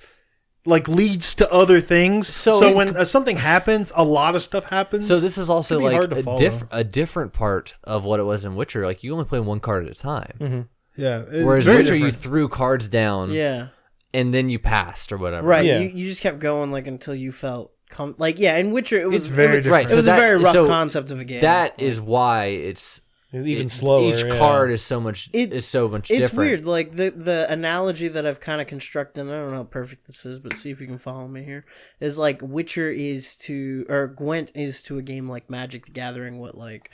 Speaker 3: like leads to other things. So when something happens, a lot of stuff happens.
Speaker 5: So this is also like
Speaker 3: a
Speaker 5: a different part of what it was in Witcher. Like you only play one card at a time.
Speaker 2: Mm-hmm.
Speaker 3: Yeah.
Speaker 5: Whereas Witcher, you threw cards down.
Speaker 4: Yeah.
Speaker 5: And then you passed or whatever.
Speaker 4: Right.
Speaker 2: Yeah.
Speaker 4: You just kept going like until you felt in Witcher it was
Speaker 3: very different.
Speaker 4: It was a very rough concept of a game.
Speaker 5: That is why it's
Speaker 2: even slower.
Speaker 5: Each card is so much different.
Speaker 4: It's weird. Like the analogy that I've kind of constructed, and I don't know how perfect this is, but see if you can follow me here, is like Witcher Gwent is to a game like Magic the Gathering what like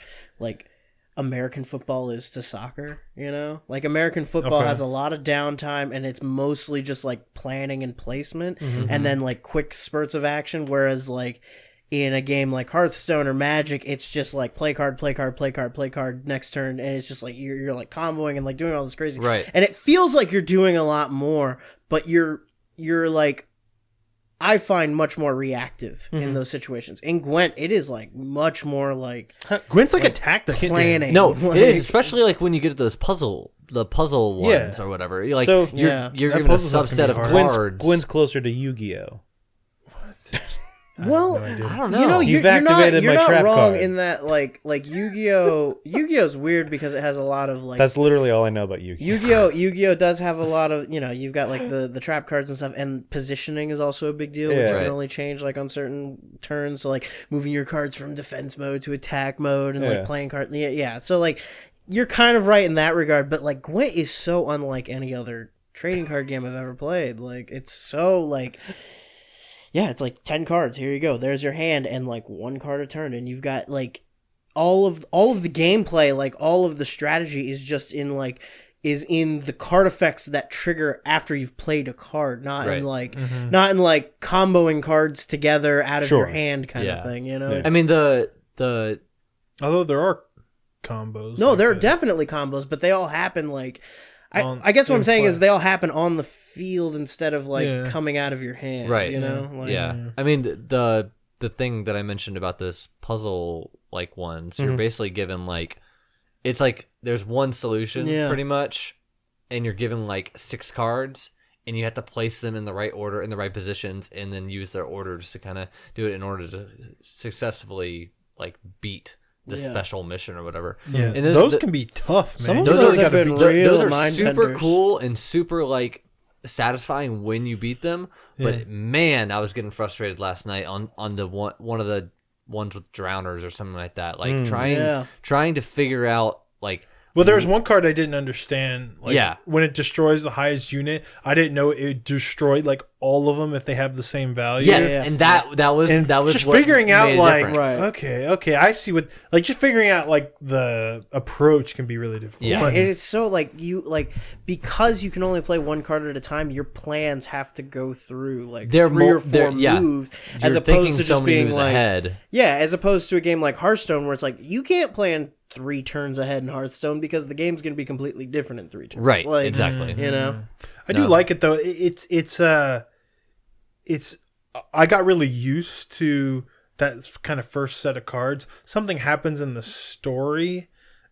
Speaker 4: American football is to soccer, you know? Like American football has a lot of downtime and it's mostly just like planning and placement and then like quick spurts of action, whereas like in a game like Hearthstone or Magic, it's just like play card, next turn, and it's just like you're like comboing and like doing all this crazy.
Speaker 5: Right.
Speaker 4: And it feels like you're doing a lot more, but you're like I find much more reactive in those situations. In Gwent, it is like much more like
Speaker 3: Gwent's like a tactics
Speaker 4: planning.
Speaker 5: No, it is, especially like when you get to those puzzle ones or whatever. You're like you're given a subset of cards.
Speaker 2: Gwent's closer to Yu-Gi-Oh.
Speaker 4: Well,
Speaker 5: I don't know.
Speaker 4: You know,
Speaker 2: You've
Speaker 4: you're
Speaker 2: activated
Speaker 4: not,
Speaker 2: my
Speaker 4: you're
Speaker 2: trap
Speaker 4: not wrong
Speaker 2: card.
Speaker 4: in that like Yu-Gi-Oh! Yu-Gi-Oh's weird because it has a lot of like
Speaker 2: That's literally all I know about Yu-Gi-Oh.
Speaker 4: Yu-Gi-Oh does have a lot of, you know, you've got like the trap cards and stuff, and positioning is also a big deal, which you can only change like on certain turns. So like moving your cards from defense mode to attack mode and like playing cards. Yeah. So like you're kind of right in that regard, but like Gwent is so unlike any other trading card game I've ever played. Like it's so like. Yeah, it's like 10 cards. Here you go. There's your hand, and like 1 card a turn, and you've got like all of the gameplay, like all of the strategy is just in the card effects that trigger after you've played a card, not in like comboing cards together out of your hand kind of thing. You know,
Speaker 5: I mean the
Speaker 3: although there are combos.
Speaker 4: No, there are definitely combos, but they all happen like. I guess what I'm saying is they all happen on the field instead of like coming out of your hand,
Speaker 5: right?
Speaker 4: You know, like,
Speaker 5: I mean the thing that I mentioned about this puzzle like one, so you're basically given like it's like there's one solution pretty much, and you're given like 6 cards, and you have to place them in the right order, in the right positions, and then use their orders to kind of do it in order to successfully like beat the special mission or whatever.
Speaker 3: Yeah, and those can be tough, man.
Speaker 4: Some of those have been real
Speaker 5: those are
Speaker 4: mind
Speaker 5: super
Speaker 4: benders.
Speaker 5: cool and super like satisfying when you beat them. But man, I was getting frustrated last night on the one of the ones with drowners or something like that. Like trying to figure out like.
Speaker 3: Well, there was one card I didn't understand. Like, when it destroys the highest unit, I didn't know it destroyed like all of them if they have the same value.
Speaker 5: Yes, and that was
Speaker 3: just
Speaker 5: what
Speaker 3: figuring out
Speaker 5: made a
Speaker 3: like
Speaker 5: difference.
Speaker 3: okay, I see what like just figuring out like the approach can be really difficult.
Speaker 4: Yeah, and it's so like you like because you can only play one card at a time. Your plans have to go through like three or four moves, as opposed to just being like
Speaker 5: ahead.
Speaker 4: Yeah, as opposed to a game like Hearthstone where it's like you can't plan 3 turns ahead in Hearthstone because the game's going to be completely different in 3 turns.
Speaker 5: Right,
Speaker 4: like,
Speaker 5: exactly.
Speaker 4: You know,
Speaker 3: I do like it though. It's I got really used to that kind of first set of cards. Something happens in the story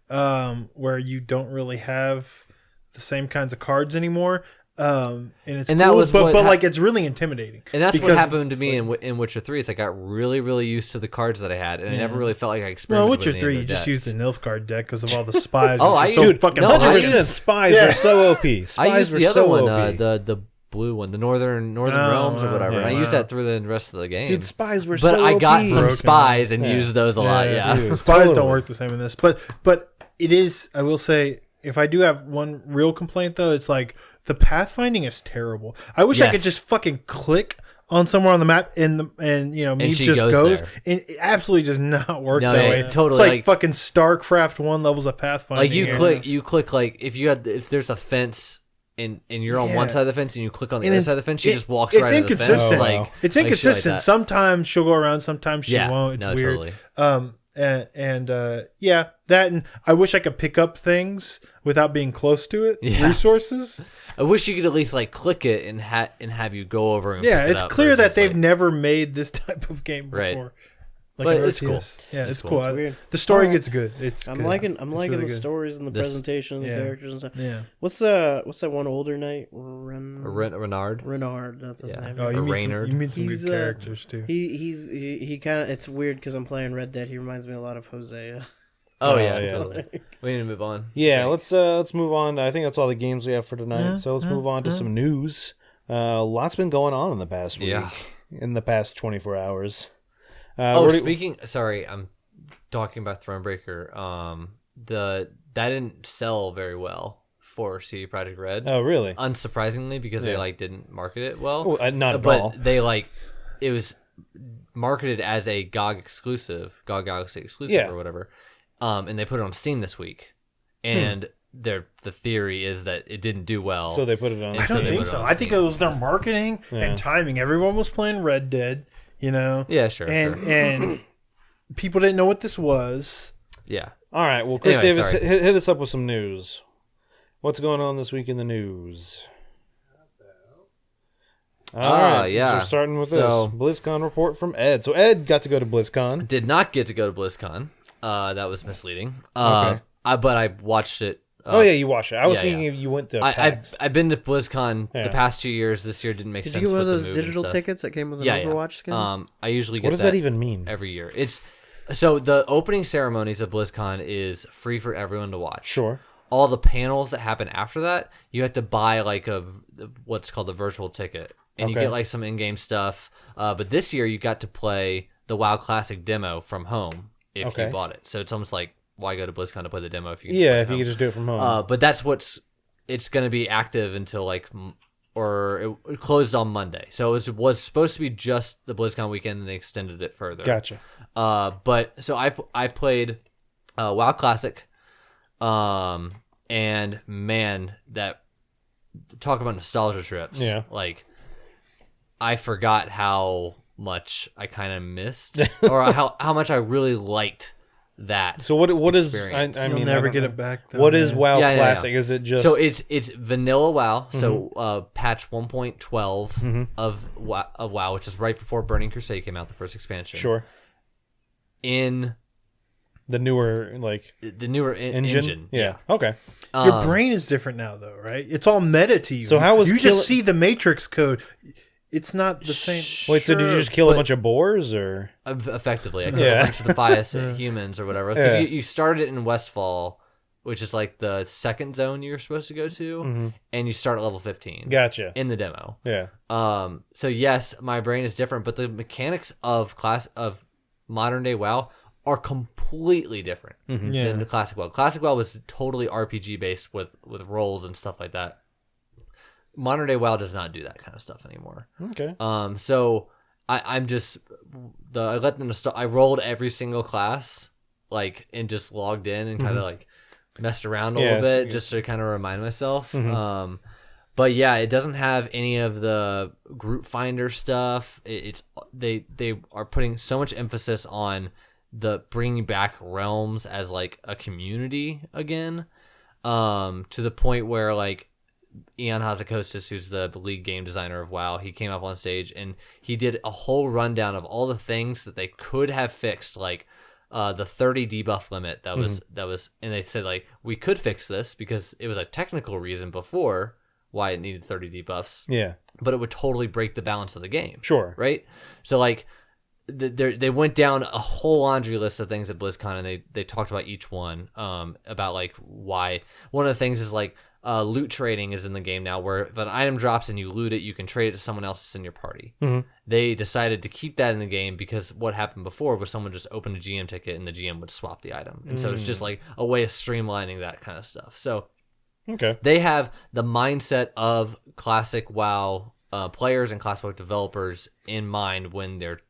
Speaker 3: where you don't really have the same kinds of cards anymore. And it's
Speaker 5: and
Speaker 3: cool,
Speaker 5: that was
Speaker 3: but like it's really intimidating.
Speaker 5: And that's what happened to me in Witcher 3. It's like I got really, really used to the cards that I had, and I never really felt like I experimented.
Speaker 3: Well, Witcher
Speaker 5: with
Speaker 3: 3, you just
Speaker 5: decks.
Speaker 3: used the Nilfgaard deck because of all the spies.
Speaker 5: I
Speaker 3: so
Speaker 5: used-
Speaker 3: fucking
Speaker 5: no, I
Speaker 2: 100%
Speaker 5: used-
Speaker 2: spies are so OP. Spies
Speaker 5: I used
Speaker 2: were
Speaker 5: the other
Speaker 2: so
Speaker 5: one,
Speaker 2: OP.
Speaker 5: the blue one, the northern realms or whatever. And I used that through the rest of the game.
Speaker 2: Dude, spies were
Speaker 5: but
Speaker 2: so
Speaker 5: I got
Speaker 2: OP.
Speaker 5: some spies and used those a lot. Yeah.
Speaker 2: dude.
Speaker 3: Spies
Speaker 2: Totally.
Speaker 3: don't work the same in this, but it is. I will say, if I do have one real complaint though, it's like the pathfinding is terrible. I wish I could just fucking click on somewhere on the map and Meve
Speaker 5: she
Speaker 3: just goes
Speaker 5: there.
Speaker 3: and it absolutely does not work
Speaker 5: No,
Speaker 3: that
Speaker 5: yeah,
Speaker 3: way.
Speaker 5: totally,
Speaker 3: It's like
Speaker 5: like-
Speaker 3: fucking StarCraft 1 levels of pathfinding.
Speaker 5: Like
Speaker 3: here.
Speaker 5: you click like if there's a fence and you're on one side of the fence and you click on the other side of the fence, she just walks right into the fence.
Speaker 3: inconsistent.
Speaker 5: Like
Speaker 3: It's
Speaker 5: like shit like
Speaker 3: inconsistent.
Speaker 5: that.
Speaker 3: Sometimes she'll go around, sometimes she
Speaker 5: Yeah,
Speaker 3: won't. It's
Speaker 5: no,
Speaker 3: weird.
Speaker 5: totally.
Speaker 3: That and I wish I could pick up things without being close to it.
Speaker 5: Yeah.
Speaker 3: Resources.
Speaker 5: I wish you could at least like click it and have you go over and
Speaker 3: Yeah,
Speaker 5: pick it
Speaker 3: it's
Speaker 5: up
Speaker 3: clear that
Speaker 5: versus,
Speaker 3: they've
Speaker 5: like-
Speaker 3: never made this type of game
Speaker 5: Right.
Speaker 3: before. Like
Speaker 5: But
Speaker 3: an
Speaker 5: it's
Speaker 3: RTS.
Speaker 5: cool.
Speaker 3: Yeah,
Speaker 5: It's
Speaker 3: it's
Speaker 5: cool.
Speaker 3: cool.
Speaker 4: It's weird.
Speaker 3: The story
Speaker 4: Alright.
Speaker 3: gets good. It's
Speaker 4: I'm
Speaker 3: good.
Speaker 4: liking
Speaker 3: It's
Speaker 4: the
Speaker 3: really good.
Speaker 4: stories and the
Speaker 5: This-
Speaker 4: presentation and the
Speaker 3: yeah.
Speaker 4: characters and stuff.
Speaker 3: Yeah.
Speaker 4: What's that one older knight?
Speaker 5: Renard.
Speaker 4: Renard, that's his
Speaker 5: Yeah.
Speaker 4: name.
Speaker 3: Oh, you meet
Speaker 5: Reynard.
Speaker 3: some good
Speaker 4: He's,
Speaker 3: characters too.
Speaker 4: He kind of, it's weird because I'm playing Red Dead. He reminds me a lot of Hosea.
Speaker 5: Oh,
Speaker 2: Oh,
Speaker 5: yeah,
Speaker 2: yeah.
Speaker 5: totally. We need to move on.
Speaker 2: Yeah,
Speaker 5: Like,
Speaker 2: let's move on. I think that's all the games we have for tonight. So let's move on to some news. Lots been going on in the past week.
Speaker 5: Yeah.
Speaker 2: In the past 24 hours.
Speaker 5: Sorry, I'm talking about Thronebreaker. That didn't sell very well for CD Projekt Red.
Speaker 2: Oh, really?
Speaker 5: Unsurprisingly, because they didn't market it well.
Speaker 2: Oh, not at
Speaker 5: but
Speaker 2: all.
Speaker 5: they it was marketed as a GOG exclusive, GOG Galaxy exclusive or whatever. And they put it on Steam this week, and the theory is that it didn't do well.
Speaker 2: So they put it on.
Speaker 3: I
Speaker 5: so
Speaker 3: don't
Speaker 5: they
Speaker 3: think
Speaker 5: put it
Speaker 3: so.
Speaker 5: on
Speaker 3: I think it
Speaker 5: Steam.
Speaker 3: was their marketing and timing. Everyone was playing Red Dead,
Speaker 5: Yeah, sure.
Speaker 3: and people didn't know what this was.
Speaker 5: Yeah.
Speaker 2: All right. Well, Chris
Speaker 5: Anyway,
Speaker 2: Davis,
Speaker 5: sorry.
Speaker 2: hit us up with some news. What's going on this week in the news? All right.
Speaker 5: yeah.
Speaker 2: So starting with
Speaker 5: So-
Speaker 2: this BlizzCon report from Ed. So Ed got to go to BlizzCon.
Speaker 5: Did not get to go to BlizzCon. That was misleading.
Speaker 2: Okay.
Speaker 5: But I watched it.
Speaker 2: Oh yeah, you watched it. I was
Speaker 5: yeah,
Speaker 2: thinking
Speaker 5: yeah.
Speaker 2: if you went to
Speaker 5: I've
Speaker 2: PAX.
Speaker 5: been to BlizzCon
Speaker 2: Yeah.
Speaker 5: the past 2 years. This year didn't make
Speaker 4: Did
Speaker 5: sense.
Speaker 4: you get one of
Speaker 5: with
Speaker 4: those
Speaker 5: the move and
Speaker 4: digital
Speaker 5: stuff.
Speaker 4: tickets that came with an
Speaker 5: Yeah,
Speaker 4: Overwatch skin?
Speaker 5: I usually get
Speaker 2: What does that even mean?
Speaker 5: every year. It's so the opening ceremonies of BlizzCon is free for everyone to watch.
Speaker 2: Sure.
Speaker 5: All the panels that happen after that, you have to buy like what's called a virtual ticket, and you
Speaker 2: Okay.
Speaker 5: get like some in-game stuff. But this year you got to play the WoW Classic demo from home if
Speaker 2: Okay.
Speaker 5: you bought it. So it's almost like, why go to BlizzCon to play the demo if you can
Speaker 2: Yeah,
Speaker 5: just
Speaker 2: if
Speaker 5: play
Speaker 2: you
Speaker 5: it
Speaker 2: could just do it from home.
Speaker 5: but that's it's going to be active until like it closed on Monday. So it was supposed to be just the BlizzCon weekend, and they extended it further.
Speaker 2: Gotcha.
Speaker 5: But so I played WoW Classic, and man, that talk about nostalgia trips.
Speaker 2: Yeah.
Speaker 5: Like I forgot how much I kind of missed, or how much I really liked that.
Speaker 2: So what is?
Speaker 5: experience.
Speaker 2: I
Speaker 3: You'll
Speaker 2: mean,
Speaker 3: never
Speaker 2: I don't
Speaker 3: get
Speaker 2: know.
Speaker 3: it back. Though,
Speaker 2: What is
Speaker 3: man.
Speaker 2: WoW
Speaker 5: Yeah.
Speaker 2: Classic? Is it just?
Speaker 5: So it's vanilla WoW. So patch 1.12 of WoW, which is right before Burning Crusade came out, the first expansion.
Speaker 2: sure.
Speaker 5: In
Speaker 2: The newer
Speaker 5: the newer engine.
Speaker 2: Yeah. Okay.
Speaker 3: Your brain is different now, though, right? It's all meta to you.
Speaker 2: So how was
Speaker 3: you
Speaker 2: kill-
Speaker 3: just see the Matrix code? It's not the same.
Speaker 2: Wait. So did you
Speaker 5: Sure,
Speaker 2: just kill a
Speaker 5: but-
Speaker 2: bunch of boars or?
Speaker 5: Effectively, I killed
Speaker 2: Yeah.
Speaker 5: a bunch of the Defias humans or whatever. Because
Speaker 2: Yeah.
Speaker 5: you started it in Westfall, which is like the second zone you're supposed to go to, and you start at level 15.
Speaker 2: Gotcha.
Speaker 5: In the demo.
Speaker 2: Yeah.
Speaker 5: So yes, my brain is different, but the mechanics of modern day WoW are completely different than the classic WoW. Classic WoW was totally RPG based with roles and stuff like that. Modern day WoW does not do that kind of stuff anymore.
Speaker 2: Okay.
Speaker 5: So I'm just I let them I rolled every single class like and just logged in and kind of like messed around a little bit just to kind of remind myself. But yeah, it doesn't have any of the group finder stuff. They are putting so much emphasis on the bringing back realms as like a community again, to the point where like Ian Hazakostas, who's the lead game designer of WoW, he came up on stage and he did a whole rundown of all the things that they could have fixed, like the 30 debuff limit that was and they said like we could fix this because it was a technical reason before why it needed 30 debuffs.
Speaker 2: Yeah.
Speaker 5: But it would totally break the balance of the game.
Speaker 2: Sure.
Speaker 5: Right? So like they went down a whole laundry list of things at BlizzCon and they talked about each one, about like why. One of the things is like loot trading is in the game now, where if an item drops and you loot it, you can trade it to someone else that's in your party. They decided to keep that in the game because what happened before was someone just opened a GM ticket and the GM would swap the item. And so it's just like a way of streamlining that kind of stuff. So
Speaker 2: okay,
Speaker 5: they have the mindset of classic WoW players and classic WoW developers in mind when they're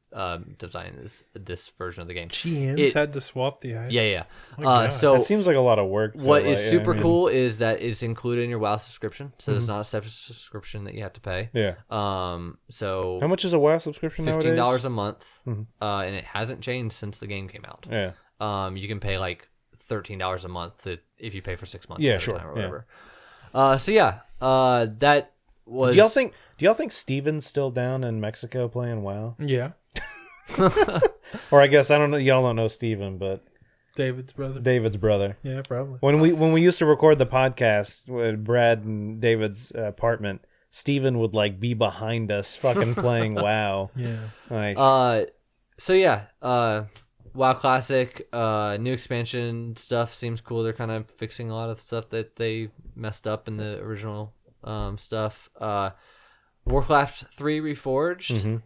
Speaker 5: designing this version of the game.
Speaker 3: GMs had to swap the items.
Speaker 5: Yeah. So
Speaker 2: it seems like a lot of work.
Speaker 5: What is super cool is that it's included in your WoW subscription, so it's not a separate subscription that you have to pay.
Speaker 2: Yeah.
Speaker 5: So
Speaker 2: how much is a WoW subscription nowadays?
Speaker 5: $15 a month, and it hasn't changed since the game came out.
Speaker 2: Yeah.
Speaker 5: You can pay like $13 a month if you pay for 6 months.
Speaker 2: Yeah,
Speaker 5: at a
Speaker 2: sure.
Speaker 5: time or whatever. So yeah, that was.
Speaker 2: Do y'all think Steven's still down in Mexico playing WoW?
Speaker 3: Yeah.
Speaker 2: Or I guess I don't know. Y'all don't know Steven, but
Speaker 3: David's brother.
Speaker 2: David's brother.
Speaker 3: Yeah, probably.
Speaker 2: When we used to record the podcast with Brad and David's apartment, Steven would like be behind us, fucking playing WoW.
Speaker 3: Yeah.
Speaker 2: Like.
Speaker 5: So yeah. WoW Classic, new expansion stuff seems cool. They're kind of fixing a lot of stuff that they messed up in the original stuff. Warcraft 3 Reforged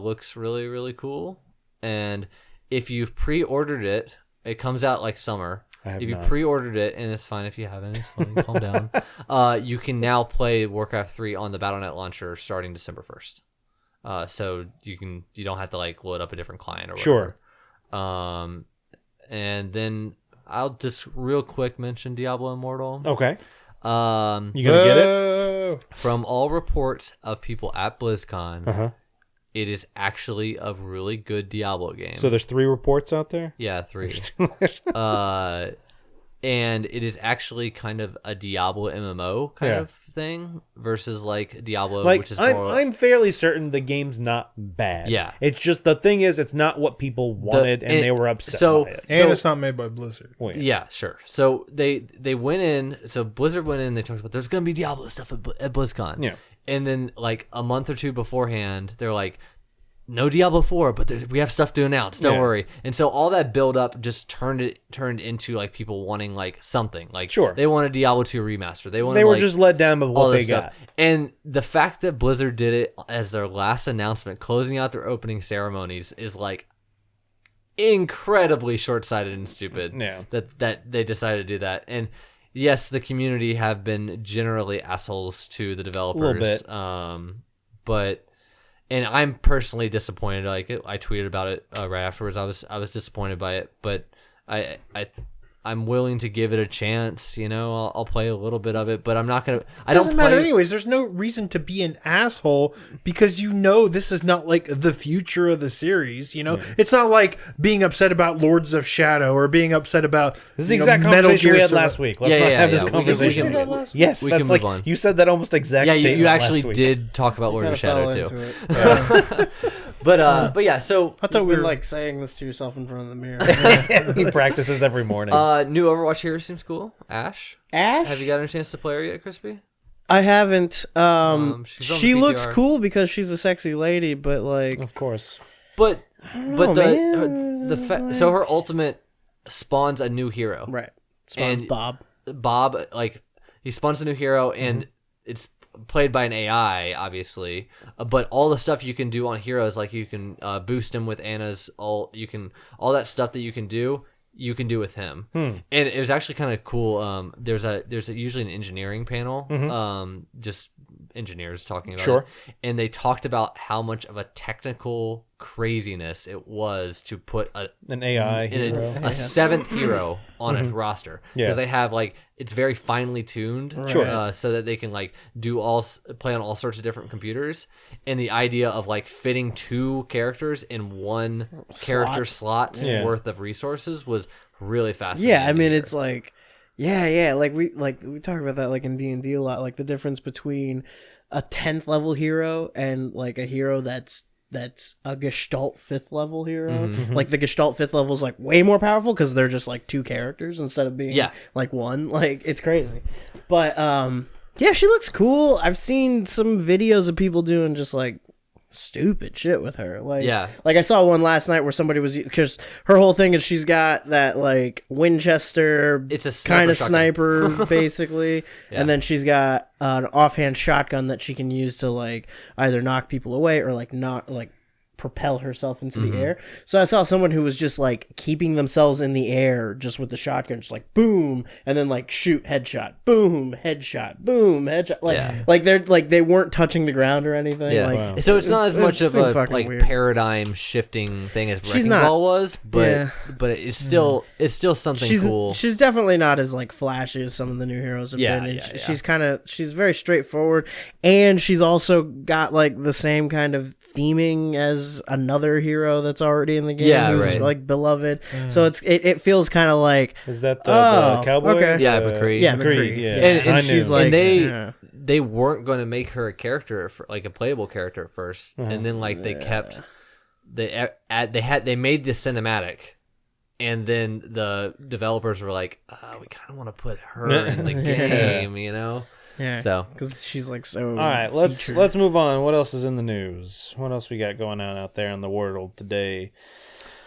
Speaker 5: looks really, really cool. And if you've pre-ordered it, it comes out like summer. If you pre-ordered it, and it's fine if you haven't, it's fine, calm down. You can now play Warcraft 3 on the Battle.net launcher starting December 1st. So you don't have to like load up a different client or whatever.
Speaker 2: Sure.
Speaker 5: And then I'll just real quick mention Diablo Immortal.
Speaker 2: Okay.
Speaker 5: You
Speaker 2: gonna get it?
Speaker 5: From all reports of people at BlizzCon, it is actually a really good Diablo game.
Speaker 2: So there's 3 reports out there?
Speaker 5: Yeah, 3. And it is actually kind of a Diablo MMO kind of thing versus like Diablo,
Speaker 2: like,
Speaker 5: which is more.
Speaker 2: I'm fairly certain the game's not bad.
Speaker 5: Yeah.
Speaker 2: It's just the thing is, it's not what people wanted, and they were upset by it.
Speaker 3: And it's not made by Blizzard.
Speaker 2: Well,
Speaker 5: yeah, sure. So they went in. So Blizzard went in. They talked about there's gonna be Diablo stuff at BlizzCon.
Speaker 2: Yeah.
Speaker 5: And then like a month or two beforehand, they're like, no Diablo 4, but we have stuff to announce. Don't worry. And so all that build up just turned into like people wanting like something. Like they wanted Diablo 2 remaster. They were
Speaker 2: like, just let down with what they got.
Speaker 5: And the fact that Blizzard did it as their last announcement, closing out their opening ceremonies, is like incredibly short-sighted and stupid.
Speaker 2: Yeah.
Speaker 5: That they decided to do that. And yes, the community have been generally assholes to the developers.
Speaker 2: A little bit.
Speaker 5: But and I'm personally disappointed. Like I tweeted about it right afterwards. I was disappointed by it, but I'm willing to give it a chance. You know, I'll play a little bit of it, but I'm not gonna.
Speaker 3: It doesn't matter anyways. There's no reason to be an asshole because you know this is not like the future of the series. You know, it's not like being upset about Lords of Shadow or being upset about
Speaker 2: this is the exact conversation we had last week. Let's not have this conversation.
Speaker 5: Yes,
Speaker 2: that's like you said that almost exact.
Speaker 5: Yeah, you actually did talk about Lords of Shadow too. But yeah, so
Speaker 4: I thought we were like saying this to yourself in front of the mirror.
Speaker 2: He practices every morning.
Speaker 5: New Overwatch hero seems cool. Ash?
Speaker 4: Have
Speaker 5: you gotten a chance to play her yet, Crispy?
Speaker 4: I haven't. She looks
Speaker 5: PTR.
Speaker 4: cool because she's a sexy lady, but like,
Speaker 2: of course.
Speaker 5: But
Speaker 4: know,
Speaker 5: so her ultimate spawns a new hero,
Speaker 4: right? Spawns
Speaker 5: and
Speaker 4: Bob.
Speaker 5: Bob, like he spawns a new hero, and it's played by an AI, obviously. But all the stuff you can do on heroes, like you can boost him with Anna's all that stuff that you can do with him. And it was actually kind of cool. There's usually an engineering panel, just engineers talking about it, and they talked about how much of a technical craziness it was to put
Speaker 2: an AI hero.
Speaker 5: a seventh hero on a roster, because they have like it's very finely tuned, so that they can like play on all sorts of different computers, and the idea of like fitting 2 characters in one character slot's worth of resources was really fascinating.
Speaker 4: Yeah, I mean it's like like we talk about that like in D&D a lot, like the difference between a 10th level hero and like a hero that's a Gestalt 5th level hero. Like the Gestalt 5th level is like way more powerful because they're just like 2 characters instead of being like 1. Like it's crazy. But yeah, she looks cool. I've seen some videos of people doing just like stupid shit with her. Like I saw one last night where somebody was, because her whole thing is she's got that like Winchester,
Speaker 5: it's a
Speaker 4: kind of sniper basically, and then she's got an offhand shotgun that she can use to like either knock people away or like not like propel herself into the air. So I saw someone who was just like keeping themselves in the air just with the shotgun, just like boom, and then like shoot, headshot, boom, headshot, boom, headshot. Like they're like they weren't touching the ground or anything.
Speaker 5: Yeah.
Speaker 4: Like,
Speaker 5: wow. So it's not as much of a like
Speaker 4: weird
Speaker 5: paradigm shifting thing as Wrecking Ball was, but it's still something cool.
Speaker 4: She's definitely not as like flashy as some of the new heroes have been. And she's very straightforward, and she's also got like the same kind of theming as another hero that's already in the game who's like beloved. So it feels kind of like,
Speaker 2: is that the cowboy?
Speaker 4: Okay.
Speaker 5: Yeah, McCree.
Speaker 4: Yeah, McCree. Yeah.
Speaker 5: And
Speaker 4: she's like,
Speaker 5: and they weren't going to make her a character like a playable character at first, and then like they kept they made the cinematic, and then the developers were like, we kind of want to put her in the game, you know.
Speaker 4: Yeah,
Speaker 5: so
Speaker 4: because she's like so.
Speaker 2: All right, let's move on. What else is in the news? What else we got going on out there in the world today?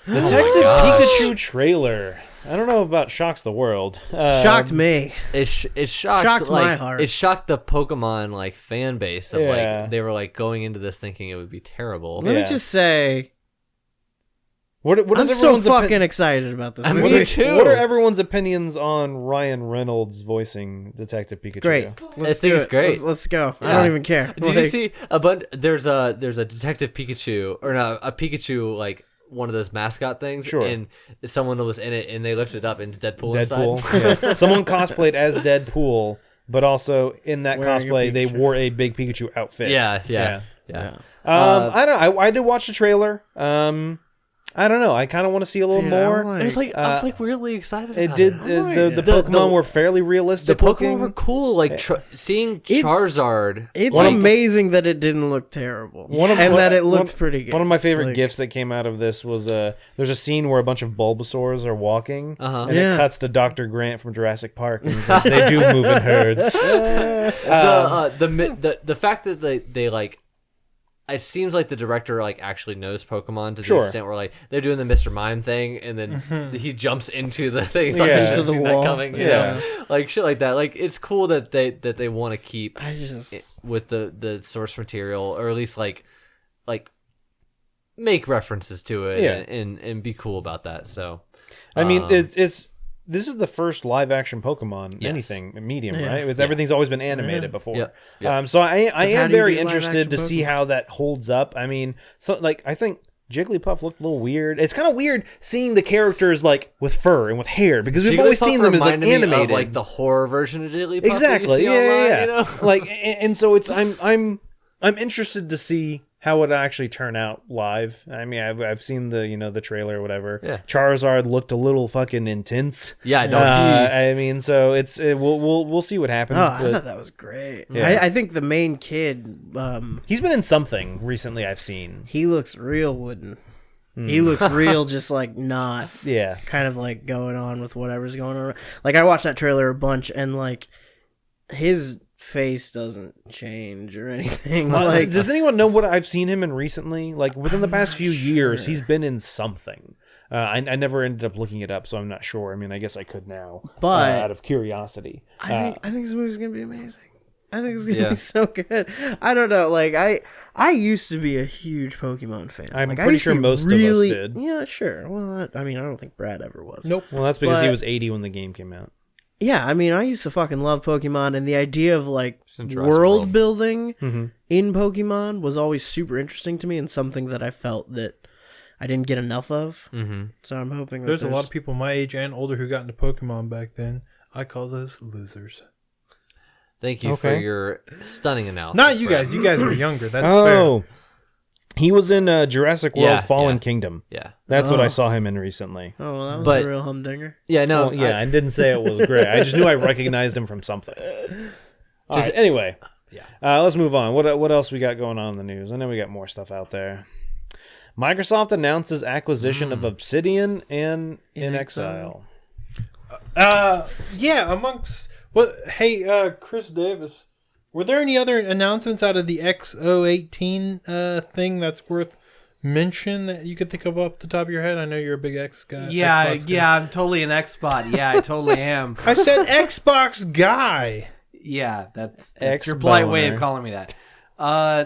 Speaker 2: Detective Pikachu trailer. I don't know about shocks the world.
Speaker 4: Shocked me.
Speaker 5: It shocked like, my heart. It shocked the Pokemon like fan base of like they were like going into this thinking it would be terrible.
Speaker 4: Let me just say.
Speaker 2: What
Speaker 4: I'm so fucking excited about this movie.
Speaker 5: Me too.
Speaker 2: What are everyone's opinions on Ryan Reynolds voicing Detective Pikachu?
Speaker 4: Great.
Speaker 5: I think it's great.
Speaker 4: Let's go. Yeah. I don't even care.
Speaker 5: Did you see there's a Detective Pikachu, or no, a Pikachu like one of those mascot things, and someone was in it and they lifted it up and Deadpool inside.
Speaker 2: Yeah. Someone cosplayed as Deadpool, but also in that cosplay they wore a big Pikachu outfit.
Speaker 5: Yeah.
Speaker 2: I don't know. I did watch the trailer. I don't know. I kind of want to see a little more.
Speaker 5: I was like really excited.
Speaker 2: The Pokemon were fairly realistic.
Speaker 5: The Pokemon were cool. Like seeing Charizard.
Speaker 4: It's amazing that it didn't look terrible, that it looked pretty good.
Speaker 2: One of my favorite gifs that came out of this was there's a scene where a bunch of Bulbasaurs are walking, and it cuts to Dr. Grant from Jurassic Park, and he's like, they do move in herds.
Speaker 5: The fact that they like. It seems like the director like actually knows Pokemon to the extent where like they're doing the Mr. Mime thing, and then he jumps into the thing. So I just seen that coming, you know, like shit like that. Like it's cool that they want to keep with the source material, or at least like make references to it, and be cool about that. So,
Speaker 2: I mean, this is the first live action Pokemon anything medium, right? Everything's always been animated before. So I am very interested to see how that holds up. I mean, I think Jigglypuff looked a little weird. It's kind of weird seeing the characters like with fur and with hair, because we've always seen them as like animated,
Speaker 5: of, like the horror version of Jigglypuff.
Speaker 2: Exactly.
Speaker 5: That you see online, you know?
Speaker 2: Like, and so it's I'm interested to see how it actually turn out live. I mean, I've seen the trailer or whatever. Yeah. Charizard looked a little fucking intense.
Speaker 5: Yeah, no.
Speaker 2: I mean, so we'll see what happens.
Speaker 4: I thought that was great. Yeah. I think the main kid,
Speaker 2: he's been in something recently. I've seen.
Speaker 4: He looks real wooden. He looks real, just like not.
Speaker 2: Yeah.
Speaker 4: Kind of like going on with whatever's going on. Like I watched that trailer a bunch, and like his face doesn't change or anything. Like,
Speaker 2: does anyone know what I've seen him in recently? Like within the past few years, he's been in something. I never ended up looking it up, so I'm not sure. I mean, I guess I could now,
Speaker 4: But
Speaker 2: out of curiosity.
Speaker 4: I think this movie's gonna be amazing. I think it's gonna be so good. I don't know. Like I used to be a huge Pokemon fan.
Speaker 2: I'm
Speaker 4: like,
Speaker 2: pretty sure most of us did.
Speaker 4: Yeah, sure. Well, I mean, I don't think Brad ever was.
Speaker 3: Nope.
Speaker 2: Well, that's because he
Speaker 4: But-
Speaker 2: was 80 when the game came out.
Speaker 4: Yeah, I mean, I used to fucking love Pokemon, and the idea of like
Speaker 5: It's in Jurassic
Speaker 4: world
Speaker 5: World.
Speaker 4: building
Speaker 2: Mm-hmm.
Speaker 4: in Pokemon was always super interesting to me, and something that I felt that I didn't get enough of.
Speaker 5: Mm-hmm.
Speaker 4: So I'm hoping that
Speaker 3: There's a lot of people my age and older who got into Pokemon back then. I call those losers.
Speaker 5: Thank you for
Speaker 2: Okay.
Speaker 5: your stunning analysis.
Speaker 3: Not you
Speaker 5: Brad.
Speaker 3: guys. You guys were younger. That's fair.
Speaker 2: Oh, he was in Jurassic World:
Speaker 5: Yeah,
Speaker 2: Fallen
Speaker 5: yeah.
Speaker 2: Kingdom.
Speaker 5: Yeah.
Speaker 2: That's what I saw him in recently.
Speaker 4: Oh, well, that was
Speaker 5: But-
Speaker 4: a real humdinger.
Speaker 5: Yeah, no.
Speaker 2: Well, yeah, I didn't say it was great. I just knew I recognized him from something. All right, anyway,
Speaker 5: Yeah.
Speaker 2: let's move on. What else we got going on in the news? I know we got more stuff out there. Microsoft announces acquisition of Obsidian and Inxile.
Speaker 3: Yeah, amongst what? Hey, Chris Davis, were there any other announcements out of the X018 thing that's worth mention that you could think of off the top of your head? I know you're a big X guy.
Speaker 6: Yeah,
Speaker 3: Xbox guy.
Speaker 6: yeah, I'm totally an Xbot. Yeah, I totally am.
Speaker 3: I said Xbox guy.
Speaker 6: Yeah, that's your polite way of calling me that.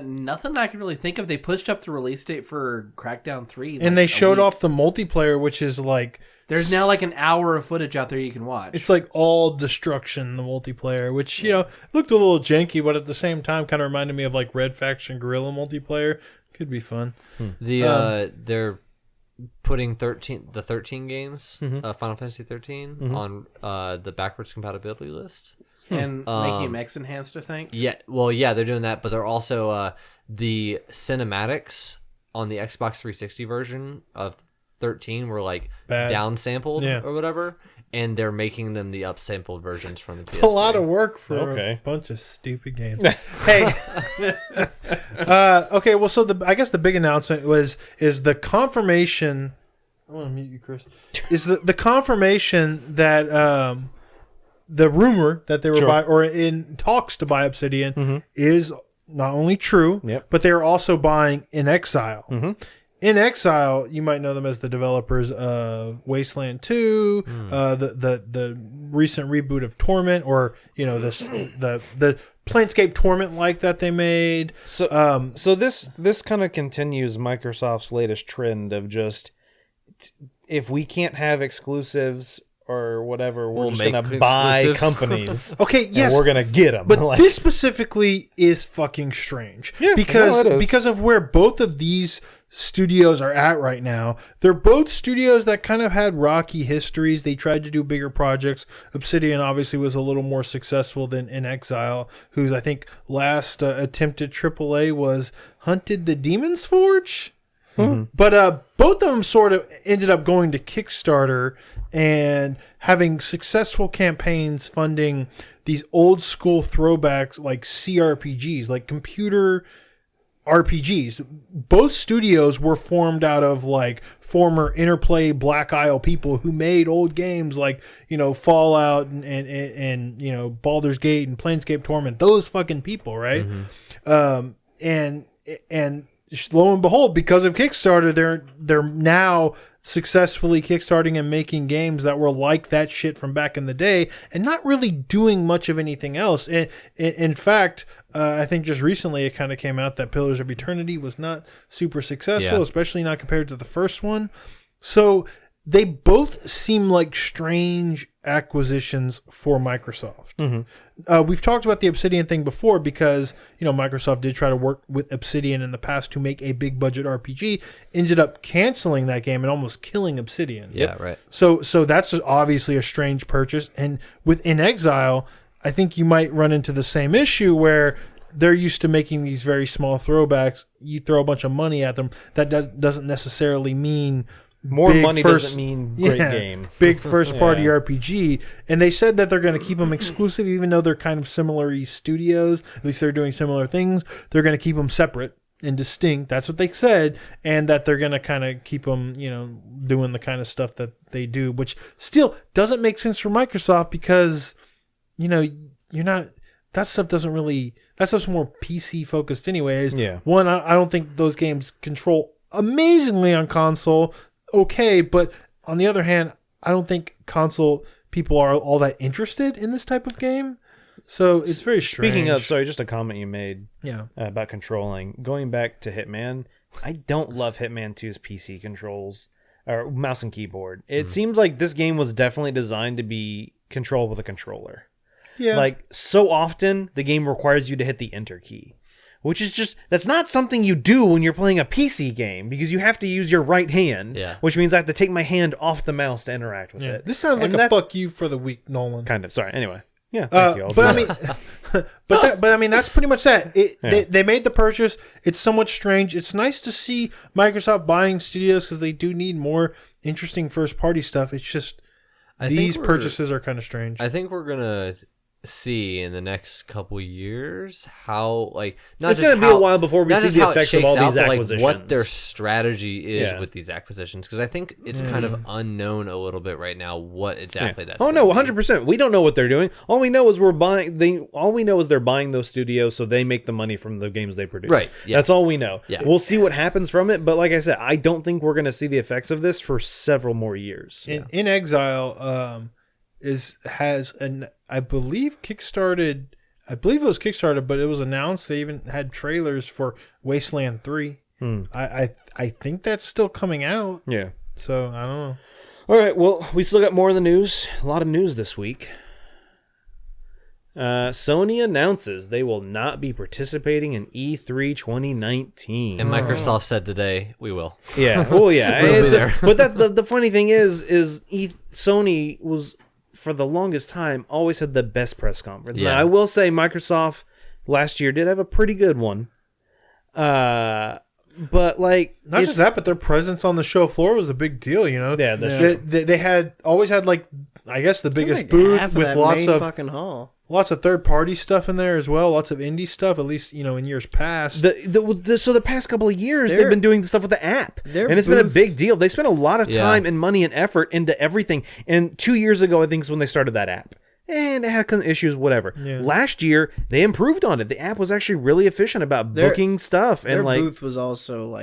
Speaker 6: Nothing I can really think of. They pushed up the release date for Crackdown 3.
Speaker 3: And they showed off the multiplayer, which is like,
Speaker 6: There's now like an hour of footage out there you can watch.
Speaker 3: it's like all destruction, the multiplayer, which, you know, looked a little janky, but at the same time kind of reminded me of like Red Faction Guerrilla multiplayer. Could be fun.
Speaker 5: The they're putting the 13 games, Final Fantasy 13, on the backwards compatibility list.
Speaker 6: and making them X enhanced, I think.
Speaker 5: Yeah, well, yeah, they're doing that, but they're also the cinematics on the Xbox 360 version of 13 were like
Speaker 3: Bad.
Speaker 5: downsampled or whatever, and they're making them the upsampled versions from the PS3.
Speaker 3: It's a lot of work for a bunch of stupid games. Hey, okay. Well, so I guess the big announcement is the confirmation. I want to mute you, Chris. Is the confirmation that the rumor that they were or in talks to buy Obsidian is not only true, but they are also buying Inxile. Inxile, you might know them as the developers of Wasteland 2, the recent reboot of Torment, or you know the Planescape Torment like that they made.
Speaker 2: So this kind of continues Microsoft's latest trend of just if we can't have exclusives or whatever, we're just going to buy
Speaker 5: exclusives.
Speaker 2: companies.
Speaker 3: Okay, yes,
Speaker 2: and we're going to get them.
Speaker 3: but this specifically is fucking strange because of where both of these studios are at right now. They're both studios that kind of had rocky histories. They tried to do bigger projects. Obsidian obviously was a little more successful than Inxile, whose I think last attempt at AAA was Hunted the Demon's Forge. But both of them sort of ended up going to Kickstarter and having successful campaigns funding these old school throwbacks like CRPGs, like computer RPGs. Both studios were formed out of like former Interplay Black Isle people who made old games like, you know, Fallout and you know, Baldur's Gate and Planescape Torment. Those fucking people, right? And lo and behold, because of Kickstarter, they're now successfully kickstarting and making games that were like that shit from back in the day and not really doing much of anything else. And in fact, I think just recently it kind of came out that Pillars of Eternity was not super successful, especially not compared to the first one. So they both seem like strange acquisitions for Microsoft. We've talked about the Obsidian thing before because, you know, Microsoft did try to work with Obsidian in the past to make a big budget RPG, ended up canceling that game and almost killing Obsidian.
Speaker 5: Yeah, right.
Speaker 3: So that's obviously a strange purchase. And with Inxile, I think you might run into the same issue where they're used to making these very small throwbacks. You throw a bunch of money at them. That doesn't necessarily mean
Speaker 2: more
Speaker 3: big
Speaker 2: money doesn't mean great game.
Speaker 3: Big first party RPG. And they said that they're going to keep them exclusive, even though they're kind of similar studios. At least they're doing similar things. They're going to keep them separate and distinct. That's what they said. And that they're going to kind of keep them, you know, doing the kind of stuff that they do, which still doesn't make sense for Microsoft because, you know, you're not, that stuff doesn't really, that stuff's more PC focused anyways.
Speaker 2: Yeah.
Speaker 3: One, I don't think those games control amazingly on console okay, but on the other hand, I don't think console people are all that interested in this type of game. So it's very strange.
Speaker 2: Speaking of, sorry, just a comment you made
Speaker 3: yeah.
Speaker 2: about controlling. Going back to Hitman, I don't love Hitman 2's PC controls or mouse and keyboard. It seems like this game was definitely designed to be controlled with a controller.
Speaker 3: Yeah.
Speaker 2: Like, so often the game requires you to hit the enter key, which is just, that's not something you do when you're playing a PC game because you have to use your right hand, which means I have to take my hand off the mouse to interact with it.
Speaker 3: This sounds like a fuck you for the week, Nolan.
Speaker 2: Kind of. Sorry. Anyway. Yeah. Thank you.
Speaker 3: But I mean, but I mean, that's pretty much that. They made the purchase. It's somewhat strange. It's nice to see Microsoft buying studios because they do need more interesting first party stuff. It's just these purchases are kind of strange.
Speaker 5: I think we're gonna see in the next couple years how not
Speaker 2: it's
Speaker 5: just
Speaker 2: going to be a while before we see the effects of all these acquisitions.
Speaker 5: What their strategy is with these acquisitions, because I think it's kind of unknown a little bit right now what exactly that's.
Speaker 2: Oh no, 100%. We don't know what they're doing. All we know is all we know is they're buying those studios so they make the money from the games they produce.
Speaker 5: Right. Yeah.
Speaker 2: That's all we know.
Speaker 5: Yeah.
Speaker 2: We'll see what happens from it, but like I said, I don't think we're going to see the effects of this for several more years.
Speaker 3: In Inxile has an I believe it was kickstarted, but it was announced they even had trailers for Wasteland 3. I think that's still coming out.
Speaker 2: Yeah.
Speaker 3: So I don't know.
Speaker 2: All right, well, we still got more in the news. A lot of news this week. Sony announces they will not be participating in E3 2019.
Speaker 5: And Microsoft said today, we will.
Speaker 2: Yeah, well, yeah.
Speaker 5: We'll be there.
Speaker 2: But the funny thing is Sony was, for the longest time, always had the best press conference.
Speaker 5: Yeah.
Speaker 2: Now, I will say Microsoft last year did have a pretty good one. But like,
Speaker 3: not just that, but their presence on the show floor was a big deal. You know,
Speaker 2: Yeah, that's true.
Speaker 3: they had always had like I guess the biggest booth with lots of
Speaker 4: fucking hall.
Speaker 3: Lots of third-party stuff in there as well. Lots of indie stuff, at least, in years past.
Speaker 2: So the past couple of years, they've been doing the stuff with the app. And it's been a big deal. They spent a lot of time and money and effort into everything. And 2 years ago, I think, is when they started that app. And it had issues, whatever. Yeah. Last year, they improved on it. The app was actually really efficient about booking stuff. And
Speaker 4: their booth was also,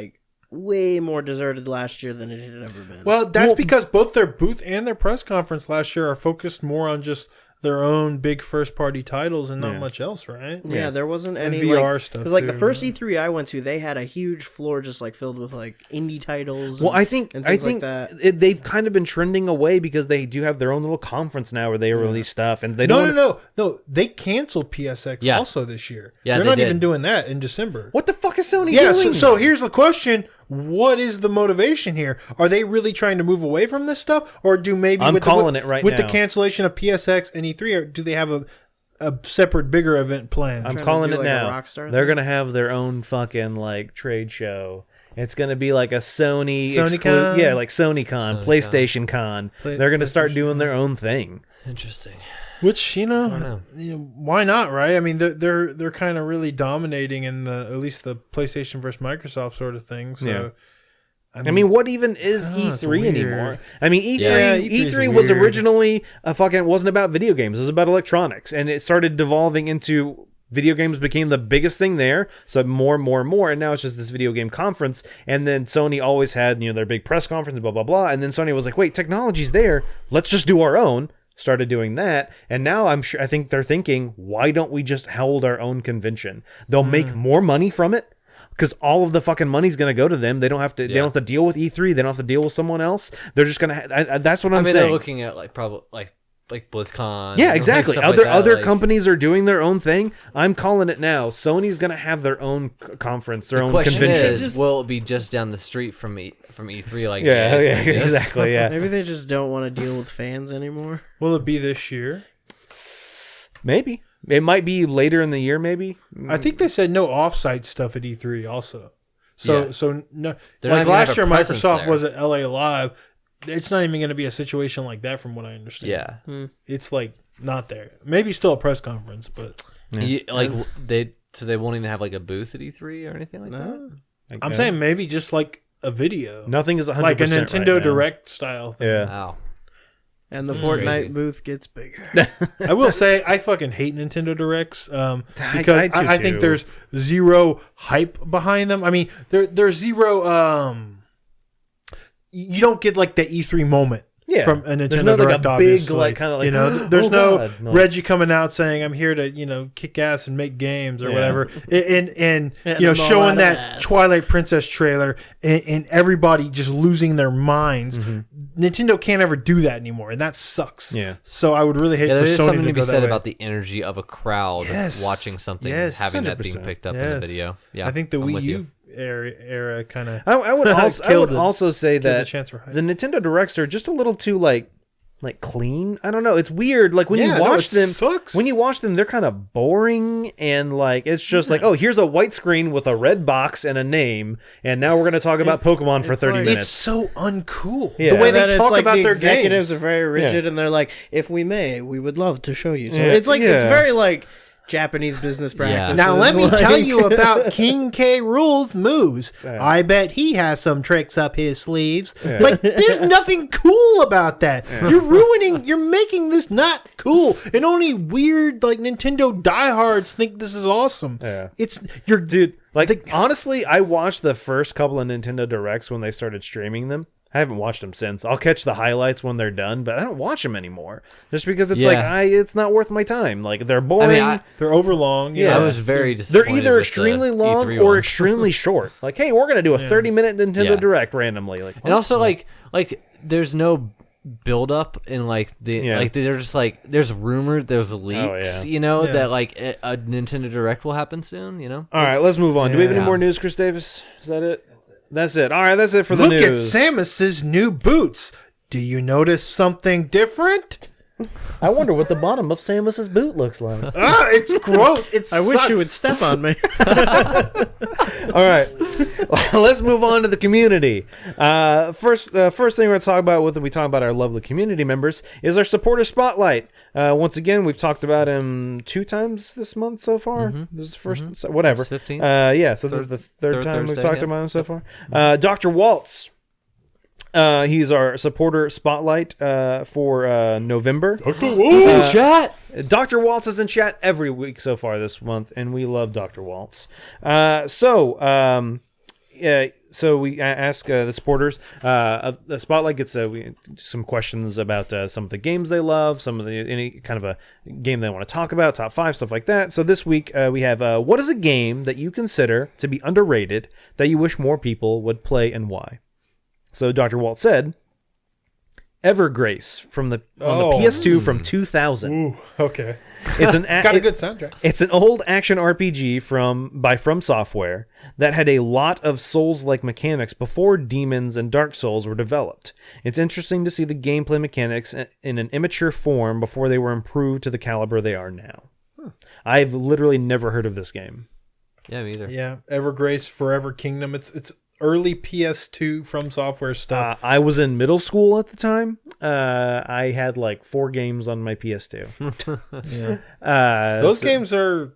Speaker 4: way more deserted last year than it had ever been.
Speaker 3: Well, that's because both their booth and their press conference last year are focused more on just their own big first-party titles and not much else, right?
Speaker 4: Yeah, there wasn't any
Speaker 3: and VR stuff.
Speaker 4: Because the first E3 I went to, they had a huge floor just filled with indie titles.
Speaker 2: Well, I think they've kind of been trending away because they do have their own little conference now where they release stuff, and they
Speaker 3: No. They canceled PSX also this year.
Speaker 5: Yeah,
Speaker 3: they're not even doing that in December.
Speaker 2: What the fuck is Sony doing?
Speaker 3: So here's the question. What is the motivation here? Are they really trying to move away from this stuff? Or do maybe
Speaker 2: with
Speaker 3: the cancellation of PSX and E3, or do they have a separate, bigger event planned?
Speaker 2: I'm calling it now. They're going to have their own fucking trade show. It's going to be like a Sony
Speaker 3: Con?
Speaker 2: Yeah, like Sony Con, PlayStation Con. They're going to start doing their own thing.
Speaker 5: Interesting.
Speaker 3: Which why not, right? I mean, they're kind of really dominating in at least the PlayStation versus Microsoft sort of thing. So,
Speaker 2: I mean, what even is E3 anymore? I mean, E3 was
Speaker 3: weird.
Speaker 2: Originally wasn't about video games. It was about electronics, and it started devolving into video games became the biggest thing there. So more and more and more, and now it's just this video game conference. And then Sony always had their big press conference, blah blah blah. And then Sony was like, wait, technology's there. Let's just do our own. Started doing that, and now I think they're thinking, why don't we just hold our own convention? They'll make more money from it because all of the fucking money's going to go to them. They don't have to. They don't have to deal with E3. They don't have to deal with someone else. They're just going to. That's what I'm saying.
Speaker 5: They're looking at probably BlizzCon.
Speaker 2: Yeah, exactly. Other companies are doing their own thing. I'm calling it now. Sony's going to have their own conference, their own convention.
Speaker 5: The question is, will it be just down the street from E3?
Speaker 2: Yeah, exactly. Yeah.
Speaker 4: Maybe they just don't want to deal with fans anymore.
Speaker 3: Will it be this year?
Speaker 2: Maybe. It might be later in the year. Maybe.
Speaker 3: I think they said no offsite stuff at E3 also. So no.
Speaker 5: They're
Speaker 3: last year, Microsoft was at LA Live. It's not even going to be a situation like that, from what I understand.
Speaker 5: Yeah,
Speaker 3: it's not there. Maybe still a press conference, but
Speaker 5: they won't even have a booth at E3 or anything like that.
Speaker 3: I'm saying maybe just a video.
Speaker 2: Nothing is 100%
Speaker 3: like a Nintendo
Speaker 2: right
Speaker 3: Direct style thing.
Speaker 2: Yeah.
Speaker 5: Wow.
Speaker 4: And the Fortnite booth gets bigger.
Speaker 3: I will say I fucking hate Nintendo Directs because I think there's zero hype behind them. I mean, there's zero you don't get like the E3 moment.
Speaker 2: Yeah.
Speaker 3: From a Nintendo
Speaker 2: There's no,
Speaker 3: Direct,
Speaker 2: like, a big,
Speaker 3: obviously.
Speaker 2: like, kind of like,
Speaker 3: you know, there's
Speaker 2: God. No.
Speaker 3: Reggie coming out saying, I'm here to, you know, kick ass and make games or whatever. And you know, showing that Twilight Princess trailer and everybody just losing their minds. Nintendo can't ever do that anymore, and that sucks.
Speaker 2: Yeah.
Speaker 3: So I would really hate for
Speaker 5: there's
Speaker 3: Sony
Speaker 5: something
Speaker 3: to
Speaker 5: to be
Speaker 3: go
Speaker 5: said
Speaker 3: that way.
Speaker 5: about the energy of a crowd watching something, having that being
Speaker 2: 100%.
Speaker 5: picked up in the video. Yeah,
Speaker 3: I think the
Speaker 5: I'm
Speaker 3: Wii
Speaker 5: with
Speaker 3: U
Speaker 5: you.
Speaker 3: era kind of.
Speaker 2: I would also say that
Speaker 3: the chance for hype.
Speaker 2: the Nintendo Directs are just a little too like clean. I don't know. It's weird. Like when you watch them,
Speaker 3: sucks.
Speaker 2: when you watch them, they're kind of boring and like it's just like, oh, here's a white screen with a red box and a name, and now we're going to talk about Pokemon for 30 minutes.
Speaker 3: It's so uncool.
Speaker 2: Yeah.
Speaker 3: The way
Speaker 4: that
Speaker 3: they
Speaker 4: it's
Speaker 3: talk
Speaker 4: like
Speaker 3: about
Speaker 4: the
Speaker 3: their
Speaker 4: executives
Speaker 3: games.
Speaker 4: are very rigid, and they're like, "If we may, we would love to show you." So
Speaker 2: Yeah.
Speaker 4: it's like it's
Speaker 2: Yeah.
Speaker 4: very like Japanese business practices.
Speaker 3: Now let me
Speaker 4: like-
Speaker 3: tell you about King K. Rool's moves. I bet he has some tricks up his sleeves. Like there's nothing cool about that. You're making this not cool. And only weird like Nintendo diehards think this is awesome.
Speaker 2: Yeah.
Speaker 3: Dude,
Speaker 2: Like honestly, I watched the first couple of Nintendo Directs when they started streaming them. I haven't watched them since. I'll catch the highlights when they're done, but I don't watch them anymore. Just because it's it's not worth my time. Like they're boring.
Speaker 3: they're overlong.
Speaker 2: Yeah.
Speaker 5: I was very
Speaker 2: They're
Speaker 5: disappointed.
Speaker 2: either
Speaker 5: with
Speaker 2: extremely
Speaker 5: the
Speaker 2: long
Speaker 5: E3
Speaker 2: or
Speaker 5: one.
Speaker 2: extremely short. Like, hey, we're gonna do a 30-minute Nintendo
Speaker 5: Yeah.
Speaker 2: Direct randomly. Like,
Speaker 5: And also like there's no build up in like the like they're just like there's rumors, there's leaks, you know, that like a Nintendo Direct will happen soon, you know.
Speaker 2: all right, let's move on. Do we have any
Speaker 5: Yeah.
Speaker 2: more news, Chris Davis? Is that it? That's it. All right, that's it for the
Speaker 3: Look at
Speaker 2: news.
Speaker 3: Samus's new boots. Do you notice something different?
Speaker 2: I wonder what the bottom of Samus's boot looks like.
Speaker 3: It's gross. It's
Speaker 4: I wish you would step on me.
Speaker 2: All right, let's move on to the community. First thing we're going to talk about when we talk about our lovely community members is our supporter spotlight. Once again, we've talked about him 2 times this month so far. This is the first, so whatever.
Speaker 5: 15th?
Speaker 2: Yeah, so this is the third time we've
Speaker 5: Thursday,
Speaker 2: talked
Speaker 5: yeah.
Speaker 2: about him so far. Dr. Waltz. He's our supporter spotlight for November.
Speaker 5: He's in chat.
Speaker 2: Dr. Waltz is in chat every week so far this month, and we love Dr. Waltz. So we ask the supporters. The spotlight gets some questions about some of the games they love, any kind of a game they want to talk about, top 5, stuff like that. So this week we have what is a game that you consider to be underrated that you wish more people would play and why? So Dr. Waltz said, Evergrace on the PS2 from 2000.
Speaker 3: Ooh, okay.
Speaker 2: It's an
Speaker 3: Got a good soundtrack.
Speaker 2: It's an old action RPG from Software that had a lot of Souls-like mechanics before Demons and Dark Souls were developed. It's interesting to see the gameplay mechanics in an immature form before they were improved to the caliber they are now. I've literally never heard of this game.
Speaker 5: Yeah, me either.
Speaker 3: Yeah, Evergrace, Forever Kingdom. It's early PS2 from Software stuff.
Speaker 2: I was in middle school at the time. I had like 4 games on my PS2.
Speaker 3: Those games are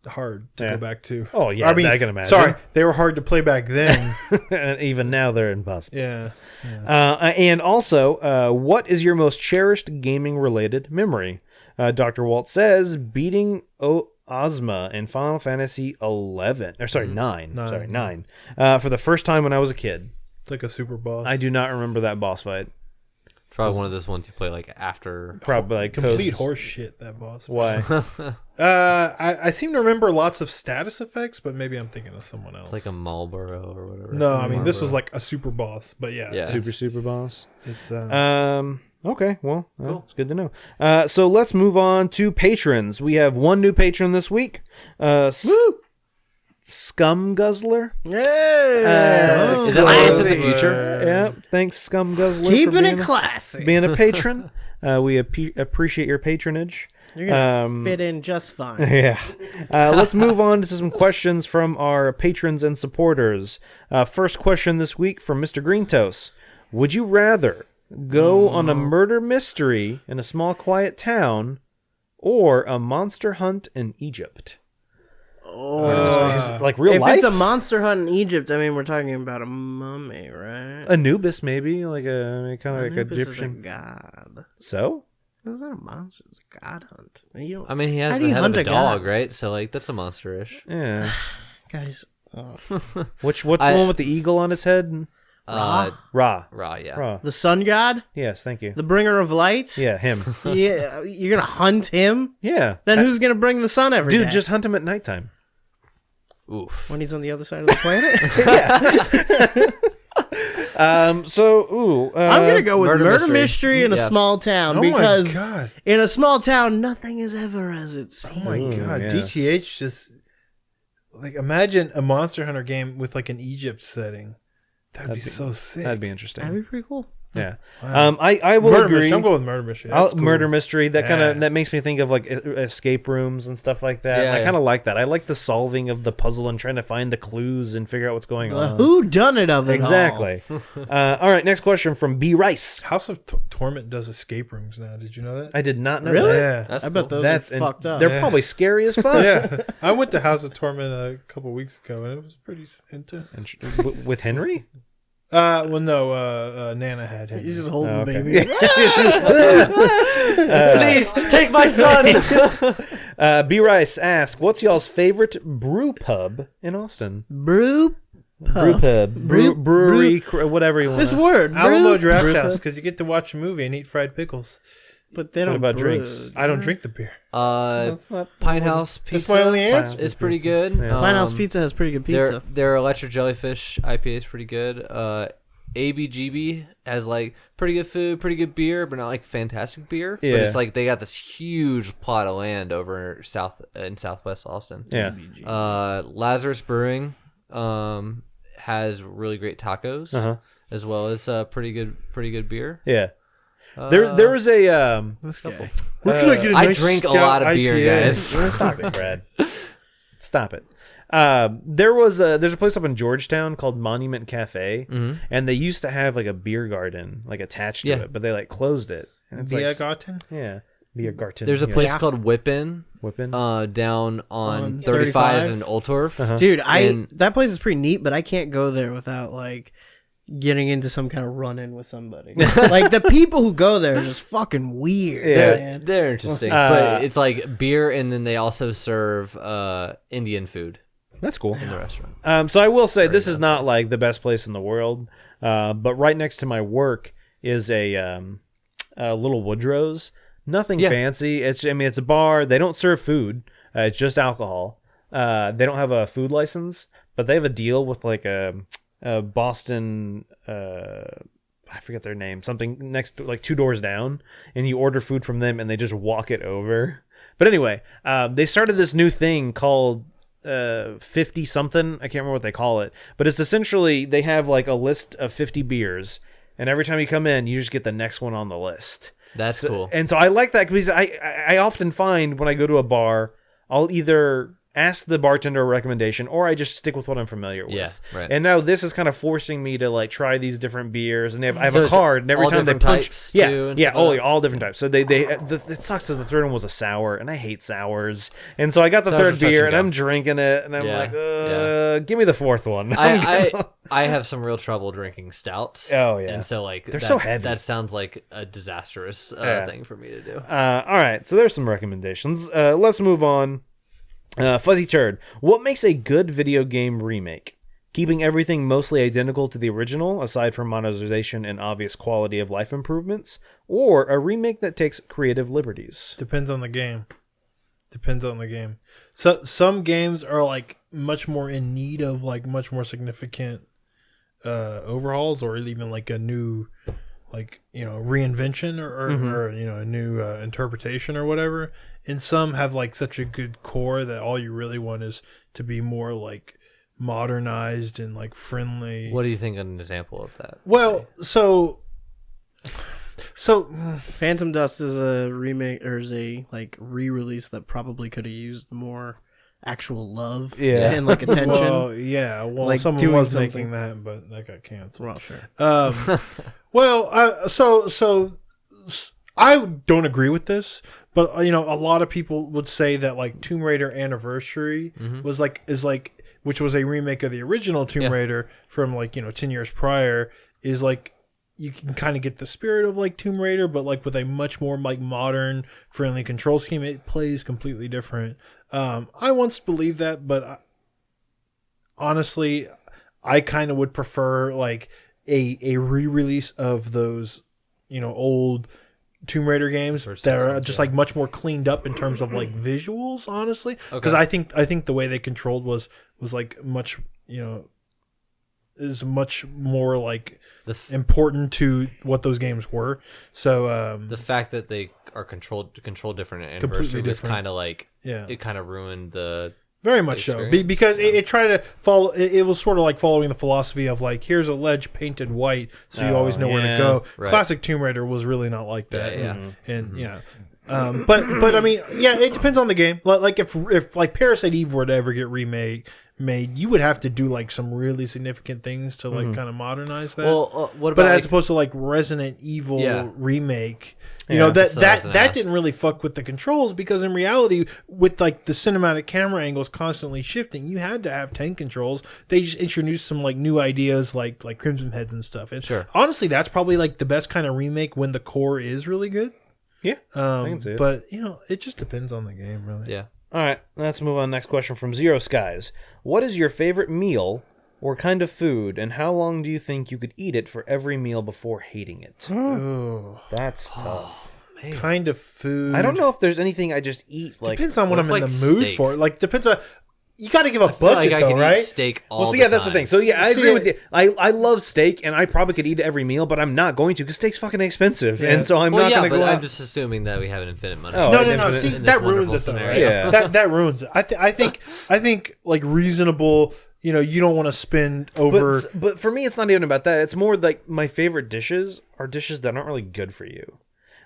Speaker 3: hard to go back to.
Speaker 2: Oh yeah,
Speaker 3: I mean,
Speaker 2: I can imagine.
Speaker 3: sorry, they were hard to play back then.
Speaker 2: And even now they're impossible.
Speaker 3: Yeah.
Speaker 2: And also, what is your most cherished gaming-related memory? Dr. Waltz says beating Ozma in Final Fantasy 11. Or sorry, 9. Sorry, 9. For the first time when I was a kid.
Speaker 3: It's like a super boss.
Speaker 2: I do not remember that boss fight.
Speaker 5: Probably one of those ones you play like after.
Speaker 2: Probably like
Speaker 3: complete horse shit, that boss.
Speaker 2: Why?
Speaker 3: I seem to remember lots of status effects, but maybe I'm thinking of someone else.
Speaker 5: It's like a Marlboro or whatever.
Speaker 3: No, I mean this was like a super boss, but yeah.
Speaker 2: Super boss.
Speaker 3: It's
Speaker 2: Okay, well, it's good to know. So let's move on to patrons. We have one new patron this week. Scum Guzzler.
Speaker 4: Yeah.
Speaker 5: Is that like into the future?
Speaker 2: Yeah, thanks, Scum Guzzler.
Speaker 4: Keeping
Speaker 2: for
Speaker 4: it classy.
Speaker 2: being a patron. We appreciate your patronage.
Speaker 4: You're gonna fit in just fine.
Speaker 2: Yeah. Let's move on to some questions from our patrons and supporters. First question this week from Mr. Greentoast. Would you rather go on a murder mystery in a small quiet town or a monster hunt in Egypt? Like real
Speaker 4: If
Speaker 2: life?
Speaker 4: it's a monster hunt in Egypt, I mean, we're talking about a mummy, right?
Speaker 2: Anubis, maybe, like a kind of like
Speaker 4: Anubis
Speaker 2: Egyptian.
Speaker 4: is a god.
Speaker 2: So?
Speaker 4: It's not a monster. It's a god hunt.
Speaker 5: I mean, he has
Speaker 4: How do
Speaker 5: the
Speaker 4: you
Speaker 5: head of
Speaker 4: hunt
Speaker 5: a
Speaker 4: a
Speaker 5: dog,
Speaker 4: god?
Speaker 5: right? So like that's a monster-ish.
Speaker 2: Yeah.
Speaker 4: Guys,
Speaker 2: What's the one with the eagle on his head? Ra.
Speaker 5: Ra, yeah.
Speaker 2: Ra.
Speaker 4: The sun god,
Speaker 2: Yes, thank you.
Speaker 4: the bringer of light.
Speaker 2: Yeah, him.
Speaker 4: Yeah, you're gonna hunt him.
Speaker 2: Yeah.
Speaker 4: Then who's gonna bring the sun every day?
Speaker 2: Dude, just hunt him at nighttime.
Speaker 5: Oof.
Speaker 4: when he's on the other side of the planet.
Speaker 2: I'm
Speaker 4: gonna go with
Speaker 5: Murder
Speaker 4: murder
Speaker 5: mystery.
Speaker 4: mystery in a
Speaker 5: Yeah.
Speaker 4: small town
Speaker 3: Oh
Speaker 4: because
Speaker 3: my god!
Speaker 4: in a small town nothing is ever as it seems.
Speaker 3: Oh my god!
Speaker 2: yes.
Speaker 3: DTH just like imagine a Monster Hunter game with like an Egypt setting. That'd be so sick.
Speaker 2: That'd be interesting.
Speaker 4: That'd be pretty cool.
Speaker 2: Yeah.
Speaker 3: Wow.
Speaker 2: I will
Speaker 3: Murder
Speaker 2: agree.
Speaker 3: mystery. I'm going with murder mystery. That's cool.
Speaker 2: Murder mystery. That kind
Speaker 3: Yeah.
Speaker 2: of that makes me think of like escape rooms and stuff like that.
Speaker 5: Yeah,
Speaker 2: I
Speaker 5: yeah.
Speaker 2: kind of like that. I like the solving of the puzzle and trying to find the clues and figure out what's going on.
Speaker 4: Who done it of it
Speaker 2: Exactly. All right. Next question from B Rice.
Speaker 3: House of Torment does escape rooms now. Did you know that?
Speaker 2: I did not know
Speaker 4: Really?
Speaker 2: that.
Speaker 3: Yeah.
Speaker 5: That's
Speaker 4: I bet
Speaker 5: cool.
Speaker 4: those are
Speaker 2: and
Speaker 4: fucked up.
Speaker 2: They're probably scary as fuck.
Speaker 3: Yeah, I went to House of Torment a couple weeks ago, and it was pretty intense.
Speaker 2: With Henry?
Speaker 3: Well, no, Nana had him.
Speaker 4: He's just holding the
Speaker 2: okay.
Speaker 4: baby.
Speaker 5: Please take my son.
Speaker 2: B Rice asks, "What's y'all's favorite brew pub in Austin?"
Speaker 4: Brew.
Speaker 2: Brew pub, brewery, whatever you want.
Speaker 4: This word.
Speaker 3: Alamo
Speaker 4: brew-
Speaker 3: Draft
Speaker 4: brew-
Speaker 3: House because you get to watch a movie and eat fried pickles.
Speaker 4: But they don't
Speaker 2: about
Speaker 4: brew.
Speaker 2: drinks?
Speaker 3: I don't drink the beer.
Speaker 2: That's not
Speaker 5: Pine House Pizza.
Speaker 3: That's my only answer.
Speaker 5: is pretty good.
Speaker 2: Yeah.
Speaker 4: Pine House Pizza has pretty good pizza.
Speaker 5: Their electric jellyfish IPA is pretty good. ABGB has like pretty good food, pretty good beer, but not like fantastic beer.
Speaker 2: Yeah.
Speaker 5: But it's like they got this huge plot of land over in Southwest Austin.
Speaker 2: Yeah.
Speaker 5: Lazarus Brewing has really great tacos as well as pretty good beer.
Speaker 2: Yeah. There was a
Speaker 4: This guy.
Speaker 3: Where can I get a
Speaker 5: I
Speaker 3: nice
Speaker 5: drink a
Speaker 3: stout
Speaker 5: lot of beer,
Speaker 3: IPA?
Speaker 5: guys.
Speaker 2: Stop it, Brad. Stop it. There's a place up in Georgetown called Monument Cafe, and they used to have like a beer garden like attached to
Speaker 5: Yeah.
Speaker 2: it, but they like closed it. And it's
Speaker 3: Biergarten?
Speaker 2: yeah, beer garden.
Speaker 5: There's a
Speaker 2: yeah.
Speaker 5: place called Whippin',
Speaker 2: Whippin'.
Speaker 5: down on
Speaker 4: On
Speaker 5: 35
Speaker 4: 35?
Speaker 5: in Oltorf.
Speaker 4: Dude,
Speaker 5: And-
Speaker 4: that place is pretty neat, but I can't go there without like getting into some kind of run-in with somebody. Like the people who go there are just fucking weird.
Speaker 2: Yeah.
Speaker 4: Man.
Speaker 5: They're interesting, but it's like beer, and then they also serve Indian food
Speaker 2: That's cool.
Speaker 5: in the restaurant.
Speaker 2: So I will say this is not like the best place in the world, but right next to my work is a little Woodrow's. Nothing
Speaker 5: Yeah.
Speaker 2: fancy. It's a bar. They don't serve food. It's just alcohol. They don't have a food license, but they have a deal with like a Boston. I forget their name. Something next to, like 2 doors down, and you order food from them, and they just walk it over. But anyway, they started this new thing called 50 something. I can't remember what they call it, but it's essentially they have like a list of 50 beers, and every time you come in, you just get the next one on the list.
Speaker 5: That's cool.
Speaker 2: And so I like that because I often find when I go to a bar, I'll either ask the bartender a recommendation or I just stick with what I'm familiar with.
Speaker 5: Yeah, right.
Speaker 2: And now this is kind of forcing me to like try these different beers, and I have
Speaker 5: So
Speaker 2: a
Speaker 5: it's
Speaker 2: card, and every
Speaker 5: all
Speaker 2: time they
Speaker 5: different
Speaker 2: punch,
Speaker 5: types,
Speaker 2: yeah,
Speaker 5: too, and
Speaker 2: yeah,
Speaker 5: stuff like that?
Speaker 2: all different types. So it sucks because the third one was a sour, and I hate sours, and so I got the
Speaker 5: Sours are
Speaker 2: third
Speaker 5: touch
Speaker 2: beer,
Speaker 5: and
Speaker 2: and
Speaker 5: go.
Speaker 2: I'm drinking it, and I'm
Speaker 5: Yeah,
Speaker 2: like,
Speaker 5: yeah.
Speaker 2: give me the fourth one.
Speaker 5: I have some real trouble drinking stouts.
Speaker 2: Oh, yeah.
Speaker 5: and so like
Speaker 2: They're so heavy.
Speaker 5: That sounds like a disastrous
Speaker 2: Yeah.
Speaker 5: thing for me to do.
Speaker 2: All right, so there's some recommendations. Let's move on. Fuzzy Turd. What makes a good video game remake? Keeping everything mostly identical to the original, aside from monetization and obvious quality of life improvements, or a remake that takes creative liberties?
Speaker 3: Depends on the game. So some games are like much more in need of like much more significant overhauls, or even like a new, like, you know, reinvention or you know, a new interpretation or whatever. And some have like such a good core that all you really want is to be more like modernized and like friendly.
Speaker 5: What do you think of an example of that?
Speaker 3: Well, so
Speaker 4: Phantom Dust is a remake, or is a like re-release that probably could have used more actual love and like attention.
Speaker 3: well, yeah, well,
Speaker 4: Like
Speaker 3: someone
Speaker 4: doing
Speaker 3: was
Speaker 4: something.
Speaker 3: making that, but that got canceled.
Speaker 4: Well, sure.
Speaker 3: Well, so I don't agree with this, but you know, a lot of people would say that like Tomb Raider Anniversary which was a remake of the original Tomb Raider from like, you know, 10 years prior, is like you can kind of get the spirit of like Tomb Raider, but like with a much more like modern, friendly control scheme. It plays completely different. I once believed that, but honestly, I kind of would prefer like a re-release of those, old Tomb Raider games that are just like much more cleaned up in terms of like visuals, honestly. Because I think the way they controlled was like much, is much more like important to what those games were. So
Speaker 5: the fact that they are controlled different and
Speaker 3: completely
Speaker 5: was
Speaker 3: different.
Speaker 5: kind of like
Speaker 3: Yeah.
Speaker 5: it kind of ruined the
Speaker 3: very much so, because it tried to follow. It was sort of like following the philosophy of like, here's a ledge painted white, so you always know where to go.
Speaker 5: Right.
Speaker 3: Classic Tomb Raider was really not like that.
Speaker 5: Yeah.
Speaker 3: And but I mean, yeah, it depends on the game. Like if like Parasite Eve were to ever get made, you would have to do like some really significant things to like kind of modernize that.
Speaker 5: Well, what about
Speaker 3: as opposed to like Resident Evil remake, that didn't really fuck with the controls, because in reality, with like the cinematic camera angles constantly shifting, you had to have 10 controls. They just introduced some like new ideas like Crimson Heads and stuff. And honestly, that's probably like the best kind of remake when the core is really good.
Speaker 2: Yeah, I can see it.
Speaker 3: But it just depends on the game, really.
Speaker 2: Yeah. All right, let's move on. Next question from Zero Skies. What is your favorite meal or kind of food, and how long do you think you could eat it for every meal before hating it?
Speaker 3: Oh,
Speaker 2: that's tough.
Speaker 5: Man.
Speaker 3: Kind of food.
Speaker 2: I don't know if there's anything I just eat. Like,
Speaker 3: depends on what I'm in the mood
Speaker 5: steak?
Speaker 3: for. Like, depends on. You got to give a
Speaker 5: I feel
Speaker 3: budget,
Speaker 5: like I
Speaker 3: though,
Speaker 5: could
Speaker 3: right?
Speaker 5: eat steak all
Speaker 2: so
Speaker 5: the
Speaker 2: yeah,
Speaker 5: time.
Speaker 2: that's the thing. So yeah, I agree with you. I love steak, and I probably could eat it every meal, but I'm not going to because steak's fucking expensive, and so I'm not going to go out.
Speaker 5: I'm just assuming that we have an infinite money.
Speaker 2: Oh,
Speaker 3: No. See, that ruins it, though. Right?
Speaker 2: Yeah.
Speaker 3: That ruins it. I think like reasonable. You don't want to spend over.
Speaker 2: But for me, it's not even about that. It's more like my favorite dishes are dishes that aren't really good for you.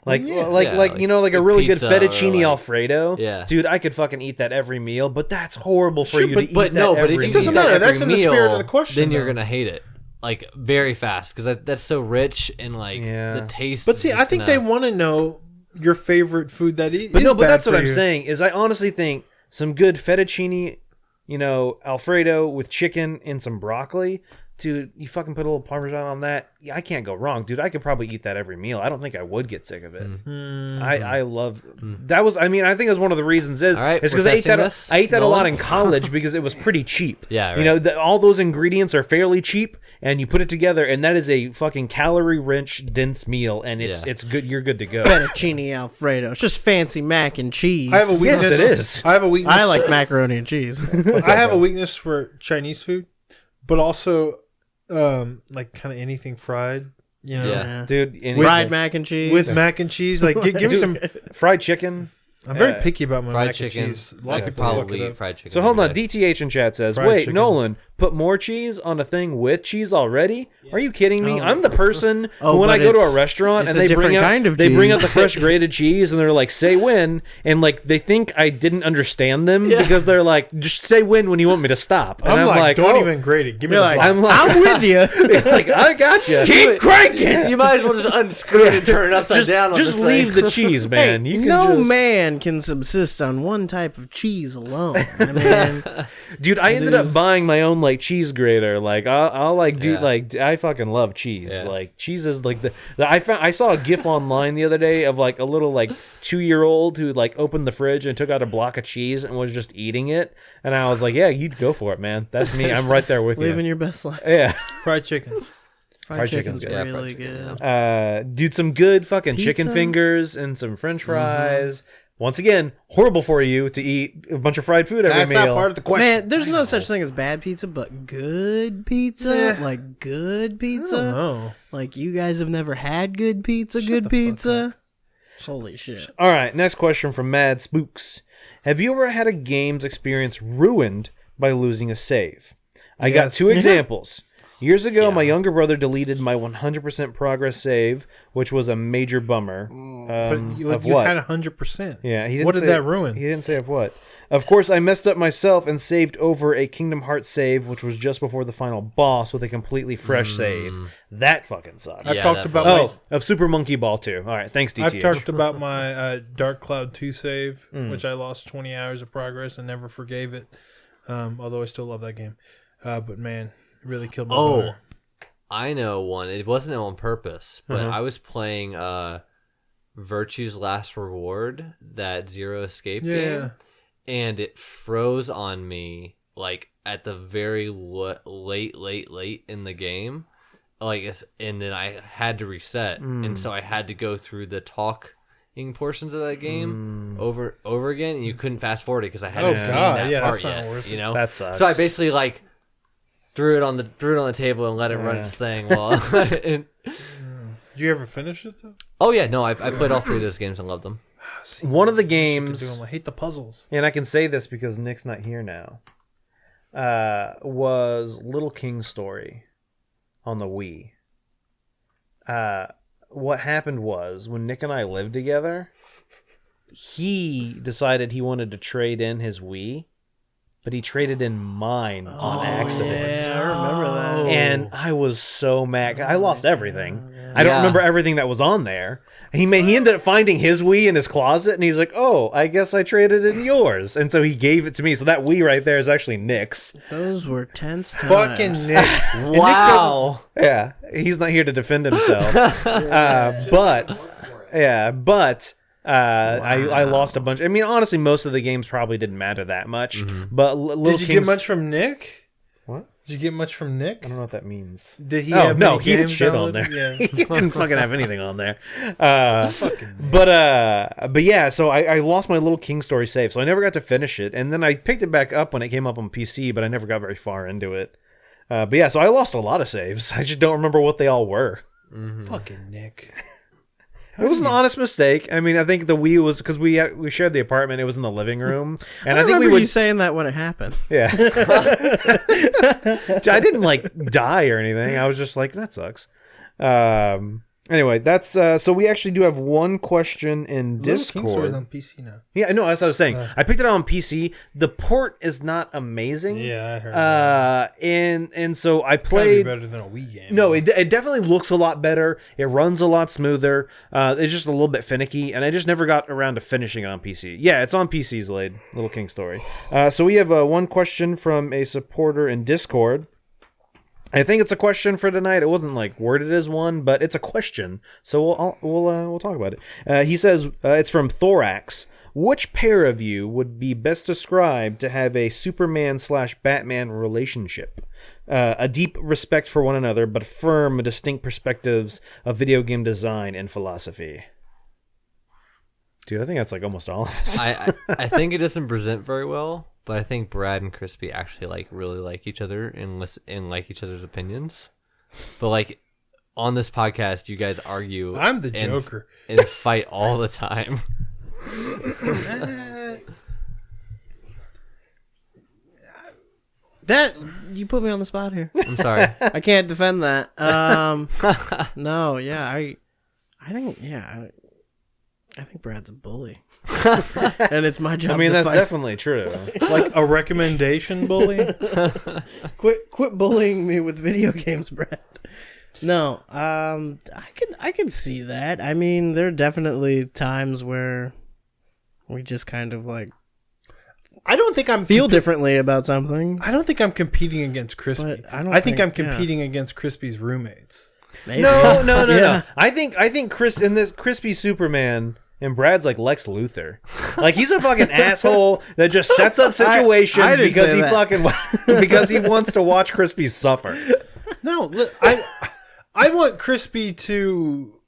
Speaker 2: Like a really good
Speaker 5: pizza
Speaker 2: fettuccine
Speaker 5: or like-
Speaker 2: Alfredo.
Speaker 5: Yeah.
Speaker 2: Dude, I could fucking eat that every meal, but that's horrible for
Speaker 3: Sure,
Speaker 2: you
Speaker 3: but-
Speaker 2: to eat
Speaker 5: But
Speaker 2: that
Speaker 5: no, but
Speaker 2: every
Speaker 5: if you
Speaker 2: meal.
Speaker 5: eat
Speaker 3: doesn't
Speaker 5: that
Speaker 3: matter.
Speaker 5: every
Speaker 3: That's in the spirit of
Speaker 5: meal,
Speaker 3: the question,
Speaker 5: then you're
Speaker 3: though.
Speaker 5: gonna hate it like very fast because that's so rich and like
Speaker 2: Yeah.
Speaker 5: the taste.
Speaker 3: But
Speaker 5: is
Speaker 3: see,
Speaker 5: just
Speaker 3: I think they
Speaker 5: gonna-
Speaker 3: want to know your favorite food that is.
Speaker 2: But no, but
Speaker 3: bad
Speaker 2: that's what
Speaker 3: for
Speaker 2: I'm
Speaker 3: you.
Speaker 2: saying is I honestly think some good fettuccine, Alfredo with chicken and some broccoli. Dude, you fucking put a little Parmesan on that. Yeah, I can't go wrong, dude. I could probably eat that every meal. I don't think I would get sick of it. I love that. I think it's one of the reasons is
Speaker 5: All right,
Speaker 2: it's
Speaker 5: we're
Speaker 2: because I ate
Speaker 5: testing
Speaker 2: that.
Speaker 5: this.
Speaker 2: I ate that a lot
Speaker 5: Nolan?
Speaker 2: in college because it was pretty cheap.
Speaker 5: Yeah, right.
Speaker 2: All those ingredients are fairly cheap, and you put it together, and that is a fucking calorie-rich, dense meal, and it's good. You're good to go.
Speaker 4: Fettuccine Alfredo. It's just fancy mac and chease.
Speaker 3: I have a weakness.
Speaker 2: Yes, it is.
Speaker 3: I have a weakness.
Speaker 4: I like macaroni and cheese.
Speaker 3: I have a weakness for Chinese food, but also like kind of anything fried.
Speaker 5: Yeah.
Speaker 2: Dude.
Speaker 4: Fried mac and cheese.
Speaker 3: With mac and cheese. Like give me some.
Speaker 2: fried chicken.
Speaker 3: I'm very picky about my
Speaker 5: fried
Speaker 3: mac
Speaker 5: chicken.
Speaker 3: and cheese. A lot
Speaker 5: I
Speaker 3: of
Speaker 5: could
Speaker 3: people fuck
Speaker 5: probably
Speaker 3: it
Speaker 5: eat
Speaker 3: up.
Speaker 5: fried chicken.
Speaker 2: So hold on,
Speaker 5: every day.
Speaker 2: DTH in chat says,
Speaker 3: Fried
Speaker 2: "Wait,
Speaker 3: chicken.
Speaker 2: Nolan, put more cheese on a thing with cheese already? Are you kidding me?
Speaker 4: Oh.
Speaker 2: I'm the person
Speaker 4: Oh,
Speaker 2: who when
Speaker 4: but
Speaker 2: I go to a
Speaker 4: it's-
Speaker 2: restaurant
Speaker 4: it's
Speaker 2: and
Speaker 4: a
Speaker 2: they bring
Speaker 4: different
Speaker 2: out
Speaker 4: kind of
Speaker 2: they bring out
Speaker 4: cheese.
Speaker 2: the fresh grated cheese and they're like, say when, and like they think I didn't understand them because they're like, just say when you want me to stop. And
Speaker 3: I'm like, don't
Speaker 2: oh.
Speaker 3: even grade it. Give me
Speaker 4: You're
Speaker 3: the
Speaker 4: like,
Speaker 3: block.
Speaker 4: I'm with you.
Speaker 2: like, I got you.
Speaker 4: Keep cranking.
Speaker 5: You might as well just unscrew it and turn it upside down. On
Speaker 2: Just
Speaker 5: this
Speaker 2: leave
Speaker 5: thing.
Speaker 2: the cheese, man. You can
Speaker 4: no
Speaker 2: just...
Speaker 4: man can subsist on one type of cheese alone. I mean,
Speaker 2: Dude, I ended up buying my own like cheese grater. Like I'll like do
Speaker 5: Yeah.
Speaker 2: like I fucking love cheese.
Speaker 5: Yeah.
Speaker 2: Like cheese is like the I saw a GIF online the other day of like a little like 2-year-old who like opened the fridge and took out a block of cheese and was just eating it. And I was like, yeah, you'd go for it, man. That's me. I'm right there with
Speaker 4: living
Speaker 2: you.
Speaker 4: your best life.
Speaker 2: Yeah.
Speaker 3: Fried chicken.
Speaker 4: Fried
Speaker 2: chicken's
Speaker 4: chicken's
Speaker 2: good.
Speaker 5: Yeah, fried
Speaker 4: really
Speaker 5: chicken,
Speaker 4: good.
Speaker 2: Dude, some good fucking chicken
Speaker 4: Pizza?
Speaker 2: fingers and some French fries. Once again, horrible for you to eat a bunch of fried food every
Speaker 3: That's
Speaker 2: meal.
Speaker 3: not part of the question.
Speaker 4: Man, there's no such thing as bad pizza, but good pizza, like good pizza.
Speaker 3: No.
Speaker 4: Like you guys have never had good pizza, good pizza. Holy shit!
Speaker 2: All right, next question from Mad Spooks. Have you ever had a game's experience ruined by losing a save? I got
Speaker 3: Yes.
Speaker 2: 2 examples. Years ago, my younger brother deleted my 100% progress save, which was a major bummer.
Speaker 3: But you
Speaker 2: of
Speaker 3: had
Speaker 2: what?
Speaker 3: 100%.
Speaker 2: Yeah, he didn't
Speaker 3: What did
Speaker 2: say-
Speaker 3: that ruin?
Speaker 2: He didn't say of what. Of course, I messed up myself and saved over a Kingdom Hearts save, which was just before the final boss with a completely fresh save. That fucking sucks.
Speaker 3: I've
Speaker 5: Yeah,
Speaker 3: talked
Speaker 5: that
Speaker 3: about
Speaker 5: probably-
Speaker 3: my,
Speaker 2: of Super Monkey Ball 2. All right, thanks, DTH.
Speaker 3: I've talked about my Dark Cloud 2 save, which I lost 20 hours of progress and never forgave it. Although I still love that game. But man, it really killed my
Speaker 5: Oh,
Speaker 3: daughter.
Speaker 5: I know one. It wasn't on purpose, but I was playing Virtue's Last Reward, that Zero Escape game, and it froze on me like at the very late in the game, and then I had to reset, and so I had to go through the talking portions of that game over again, and you couldn't fast forward it because I hadn't seen that part yet. You know,
Speaker 2: That sucks.
Speaker 5: So I basically like threw it on the table and let it run its thing while.
Speaker 3: Did you ever finish it though?
Speaker 5: Oh yeah, no, I played all 3 of those games and loved them.
Speaker 2: One of the games,
Speaker 3: I hate the puzzles.
Speaker 2: and I can say this because Nick's not here now, was Little King's Story on the Wii. What happened was, when Nick and I lived together, he decided he wanted to trade in his Wii, but he traded in mine on accident.
Speaker 4: Yeah, I remember that.
Speaker 2: And I was so mad. I lost everything. I don't remember everything that was on there. He ended up finding his Wii in his closet, and he's like, "Oh, I guess I traded in yours." And so he gave it to me. So that Wii right there is actually Nick's.
Speaker 4: Those were tense times.
Speaker 3: Fucking Nick.
Speaker 5: Wow.
Speaker 2: Yeah, he's not here to defend himself. But I lost a bunch. I mean, honestly, most of the games probably didn't matter that much. But
Speaker 3: Did you get much from Nick?
Speaker 2: What?
Speaker 3: Did you get much from Nick?
Speaker 2: I don't know what that means.
Speaker 3: Did he have
Speaker 2: no,
Speaker 3: any
Speaker 2: he had
Speaker 3: games
Speaker 2: shit on
Speaker 3: downloaded?
Speaker 2: there.
Speaker 3: Yeah.
Speaker 2: He didn't fucking have anything on there. But yeah, so I lost my Little King Story save, so I never got to finish it. And then I picked it back up when it came up on PC, but I never got very far into it. But yeah, so I lost a lot of saves. I just don't remember what they all were.
Speaker 3: Fucking Nick.
Speaker 2: It was an honest mistake. I mean, I think the Wii was because we shared the apartment. It was in the living room, and I think we
Speaker 4: remember
Speaker 2: would.
Speaker 4: you saying that when it happened.
Speaker 2: Yeah, I didn't like die or anything. I was just like, that sucks. Anyway, that's so we actually do have one question in Discord.
Speaker 3: Little King's Story's on PC now.
Speaker 2: Yeah, no, that's what I was saying. I picked it up on PC. The port is not amazing.
Speaker 3: Yeah, I heard that.
Speaker 2: And so I
Speaker 3: Gotta be
Speaker 2: played.
Speaker 3: better than a Wii game.
Speaker 2: No, it definitely looks a lot better. It runs a lot smoother. It's just a little bit finicky, and I just never got around to finishing it on PC. Yeah, it's on PC, Zlade, Little King Story. So we have one question from a supporter in Discord. I think it's a question for tonight. It wasn't like worded as one, but it's a question. So we'll talk about it. He says it's from Thorax. Which pair of you would be best described to have a Superman/Batman relationship? A deep respect for one another, but firm, distinct perspectives of video game design and philosophy. Dude, I think that's like almost all of us.
Speaker 5: I think it doesn't present very well, but I think Brad and Crispy actually really like each other and like each other's opinions. But like on this podcast, you guys argue.
Speaker 3: I'm the Joker
Speaker 5: and fight all the time.
Speaker 4: That you put me on the spot here.
Speaker 5: I'm sorry.
Speaker 4: I can't defend that. No, yeah, I think I think Brad's a bully, and it's my job.
Speaker 2: I mean,
Speaker 4: to
Speaker 2: that's
Speaker 4: fight.
Speaker 2: definitely true.
Speaker 3: like a recommendation bully.
Speaker 4: Quit bullying me with video games, Brad. No, I could see that. I mean, there are definitely times where we just kind of like
Speaker 3: I don't think I'm
Speaker 4: feel differently about something.
Speaker 3: I don't think I'm competing against Crispy.
Speaker 4: But I don't
Speaker 3: I think I'm
Speaker 4: think- yeah.
Speaker 3: competing against Crispy's roommates.
Speaker 4: Maybe.
Speaker 2: No.
Speaker 4: Yeah.
Speaker 2: I think Chris in this Crispy Superman and Brad's like Lex Luthor. Like he's a fucking asshole that just sets up situations
Speaker 4: I didn't
Speaker 2: because
Speaker 4: say
Speaker 2: he
Speaker 4: that.
Speaker 2: fucking because he wants to watch Crispy suffer.
Speaker 3: No, I want Crispy to,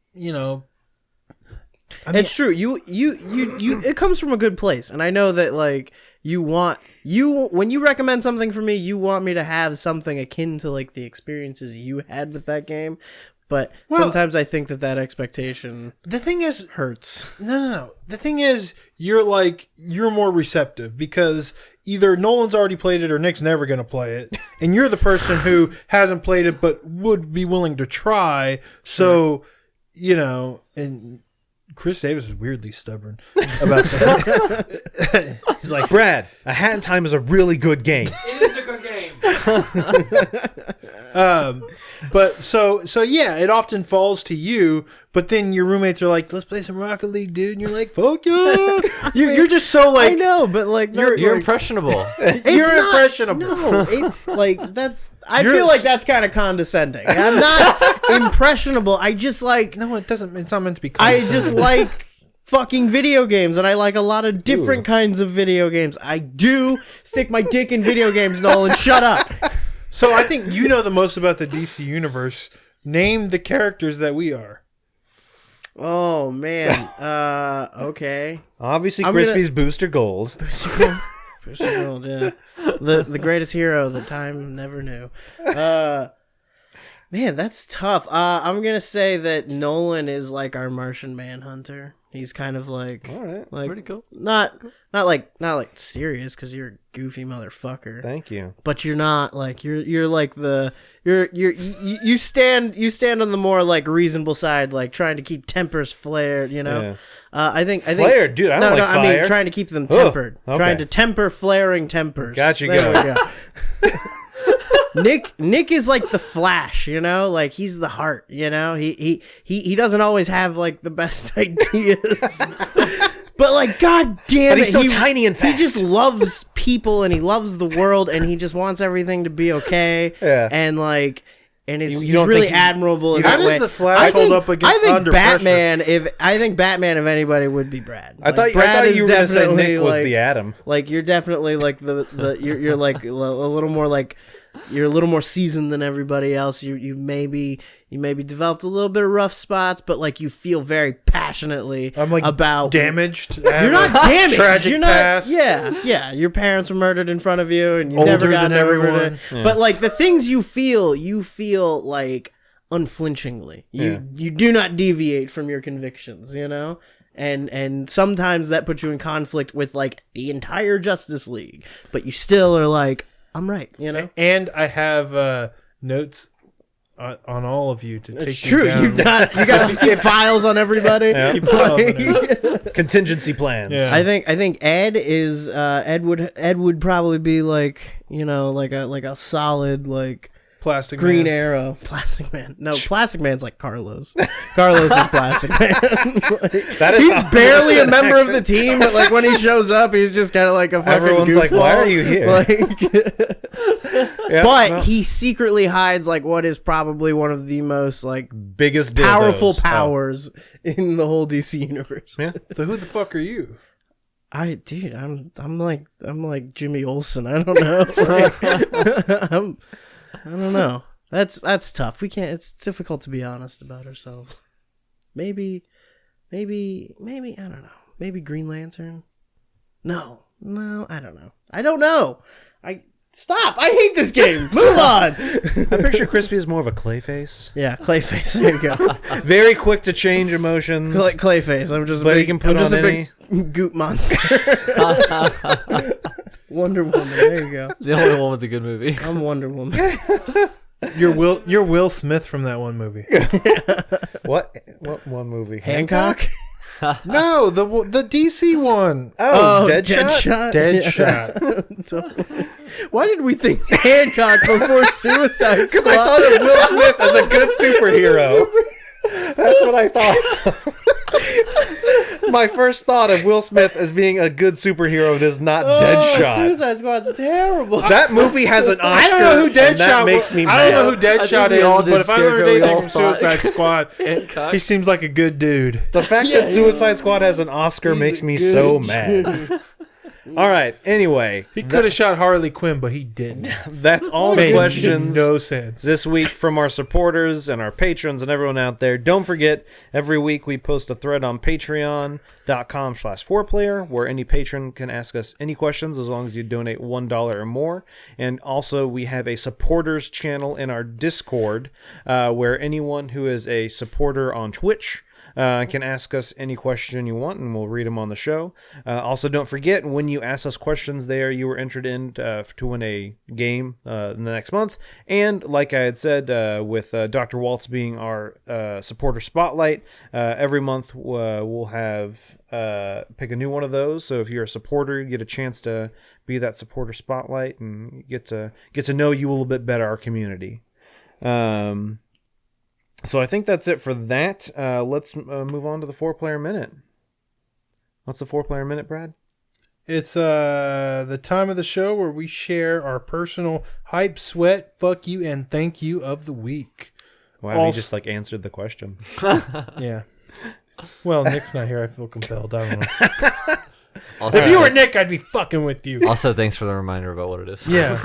Speaker 4: It's true. You it comes from a good place, and I know that like when you recommend something for me, you want me to have something akin to like the experiences you had with that game. But sometimes I think that expectation
Speaker 3: the thing is
Speaker 4: hurts.
Speaker 3: No. The thing is, you're more receptive because either Nolan's already played it or Nick's never going to play it. And you're the person who hasn't played it but would be willing to try. So, and Chris Davis is weirdly stubborn about that. He's like,
Speaker 2: Brad, A Hat in Time is a really good game.
Speaker 5: It is a good game.
Speaker 3: but so yeah, it often falls to you, but then your roommates are like, let's play some Rocket League, dude, and you're like, fuck yeah. You're just so like,
Speaker 4: I know, but like
Speaker 5: You're impressionable.
Speaker 3: you're impressionable.
Speaker 4: No, I feel like that's kind of condescending. I'm not impressionable. I just like
Speaker 3: No, it doesn't. It's not meant to be.
Speaker 4: I just like fucking video games, and I like a lot of different kinds of video games. I do stick my dick in video games, Nolan. Shut up.
Speaker 3: So I think you know the most about the DC universe Name the characters that we are.
Speaker 4: Oh man. Okay.
Speaker 2: Obviously,
Speaker 4: I'm
Speaker 2: Crispy's Booster Gold.
Speaker 4: Booster Gold, yeah. The greatest hero that time never knew. Man, that's tough. I'm gonna say that Nolan is like our Martian Manhunter. He's kind of like,
Speaker 2: All right.
Speaker 4: like
Speaker 5: Pretty cool.
Speaker 4: not like serious because you're a goofy motherfucker.
Speaker 2: Thank you.
Speaker 4: But you're not like you're like you stand on the more like reasonable side, like trying to keep tempers flared. You know,
Speaker 2: Yeah.
Speaker 4: I think
Speaker 2: Flared, dude. I don't like
Speaker 4: I
Speaker 2: fire.
Speaker 4: mean trying to keep them tempered,
Speaker 2: okay.
Speaker 4: trying to temper flaring tempers.
Speaker 2: Got you,
Speaker 4: There we go. Nick is like the Flash, you know, like he's the heart, you know. He doesn't always have like the best ideas. But like, god damn
Speaker 2: But
Speaker 4: it,
Speaker 2: he's so tiny and fast.
Speaker 4: He just loves people and he loves the world and he just wants everything to be okay.
Speaker 2: Yeah.
Speaker 4: And like, and
Speaker 2: You
Speaker 4: he's
Speaker 2: don't
Speaker 4: really
Speaker 2: think
Speaker 4: admirable in
Speaker 3: How
Speaker 4: that
Speaker 3: does
Speaker 4: way.
Speaker 3: the Flash hold up against
Speaker 4: I think
Speaker 3: under
Speaker 4: Batman. I think Batman, if anybody, would be Brad.
Speaker 2: I thought you were going to say Nick was the Atom.
Speaker 4: Like you're definitely like you're like a little more like. You're a little more seasoned than everybody else. You maybe developed a little bit of rough spots, but like you feel very passionately
Speaker 3: I'm like
Speaker 4: about
Speaker 3: damaged.
Speaker 4: You're not damaged.
Speaker 3: Tragic
Speaker 4: You're not.
Speaker 3: past.
Speaker 4: Yeah. Your parents were murdered in front of you, and you
Speaker 3: Older
Speaker 4: never got
Speaker 3: than
Speaker 4: over
Speaker 3: everyone.
Speaker 4: it. Yeah. But like the things you feel like unflinchingly. You do not deviate from your convictions. You know. And sometimes that puts you in conflict with like the entire Justice League, but you still are like, I'm right, you know.
Speaker 3: And I have notes on all of you to take
Speaker 4: It's
Speaker 3: you
Speaker 4: true.
Speaker 3: down.
Speaker 4: You got files on everybody.
Speaker 2: Yeah.
Speaker 3: Keep files on everyone.
Speaker 2: Contingency plans.
Speaker 3: Yeah.
Speaker 4: I think Ed is Ed would probably be like, you know, like a solid like
Speaker 3: Plastic
Speaker 4: Green
Speaker 3: Man.
Speaker 4: Arrow. Plastic Man. No, Plastic Man's like Carlos. Carlos is Plastic Man. Like, he's barely a member of the team, but like when he shows up, he's just kind of like a fucking
Speaker 2: Everyone's like,
Speaker 4: goofball.
Speaker 2: why are you here?
Speaker 4: Like,
Speaker 2: Yeah,
Speaker 4: but
Speaker 2: no.
Speaker 4: he secretly hides like what is probably one of the most like
Speaker 2: Biggest dildos.
Speaker 4: powerful
Speaker 2: Oh.
Speaker 4: powers in the whole DC universe.
Speaker 2: Yeah.
Speaker 3: So who the fuck are you?
Speaker 4: I'm like Jimmy Olsen. I don't know. Like, I don't know. That's tough. We can't. It's difficult to be honest about ourselves. Maybe I don't know. Maybe Green Lantern. No, I don't know. Stop. I hate this game. Move on.
Speaker 2: I picture Crispy as more of a Clayface.
Speaker 4: Yeah, Clayface. There you go.
Speaker 2: Very quick to change emotions.
Speaker 4: Clayface. I'm just.
Speaker 2: But
Speaker 4: a
Speaker 2: he
Speaker 4: big,
Speaker 2: can put
Speaker 4: I'm just
Speaker 2: on
Speaker 4: a big goot monster. Wonder Woman. There you go.
Speaker 5: The only one with the good movie.
Speaker 4: I'm Wonder Woman.
Speaker 3: You're Will Smith from that one movie.
Speaker 2: What one movie?
Speaker 4: Hancock.
Speaker 3: No, the DC one.
Speaker 2: Oh, Deadshot?
Speaker 3: Deadshot.
Speaker 4: Why did we think Hancock before Suicide Squad?
Speaker 2: Because I thought of Will Smith as a good superhero. That's what I thought. My first thought of Will Smith as being a good superhero is not Deadshot.
Speaker 4: Suicide Squad's terrible.
Speaker 2: That movie has an Oscar.
Speaker 3: I don't know who
Speaker 2: and that
Speaker 3: Deadshot
Speaker 2: makes me
Speaker 3: I don't know
Speaker 2: mad.
Speaker 3: who Deadshot
Speaker 5: we all
Speaker 3: is,
Speaker 5: did
Speaker 3: but if I learned
Speaker 5: Scarecrow, we
Speaker 3: anything
Speaker 5: all
Speaker 3: from
Speaker 5: thought-
Speaker 3: Suicide Squad,
Speaker 5: Hancock.
Speaker 3: he seems like a good dude.
Speaker 2: The fact that Suicide Squad has an Oscar makes me so mad. All right. Anyway,
Speaker 3: He could have shot Harley Quinn, but he didn't.
Speaker 2: that's all the
Speaker 3: Made
Speaker 2: questions
Speaker 3: no sense.
Speaker 2: this week from our supporters and our patrons and everyone out there. Don't forget, every week we post a thread on patreon.com/4player where any patron can ask us any questions as long as you donate $1 or more. And also we have a supporters channel in our Discord where anyone who is a supporter on Twitch can ask us any question you want, and we'll read them on the show. Also, don't forget, when you ask us questions there, you were entered in to win a game in the next month. And like I had said, with Dr. Waltz being our supporter spotlight, every month we'll have pick a new one of those. So if you're a supporter, you get a chance to be that supporter spotlight and get to know you a little bit better, our community. So I think that's it for that. Let's move on to the 4-player minute. What's the 4-player minute, Brad?
Speaker 3: It's the time of the show where we share our personal hype, sweat, fuck you, and thank you of the week.
Speaker 2: Wow, he just like answered the question.
Speaker 3: Yeah. Well, Nick's not here. I feel compelled. I don't know.
Speaker 5: Also,
Speaker 3: If you were Nick, I'd be fucking with you.
Speaker 5: also, thanks for the reminder about what it is.
Speaker 3: Yeah.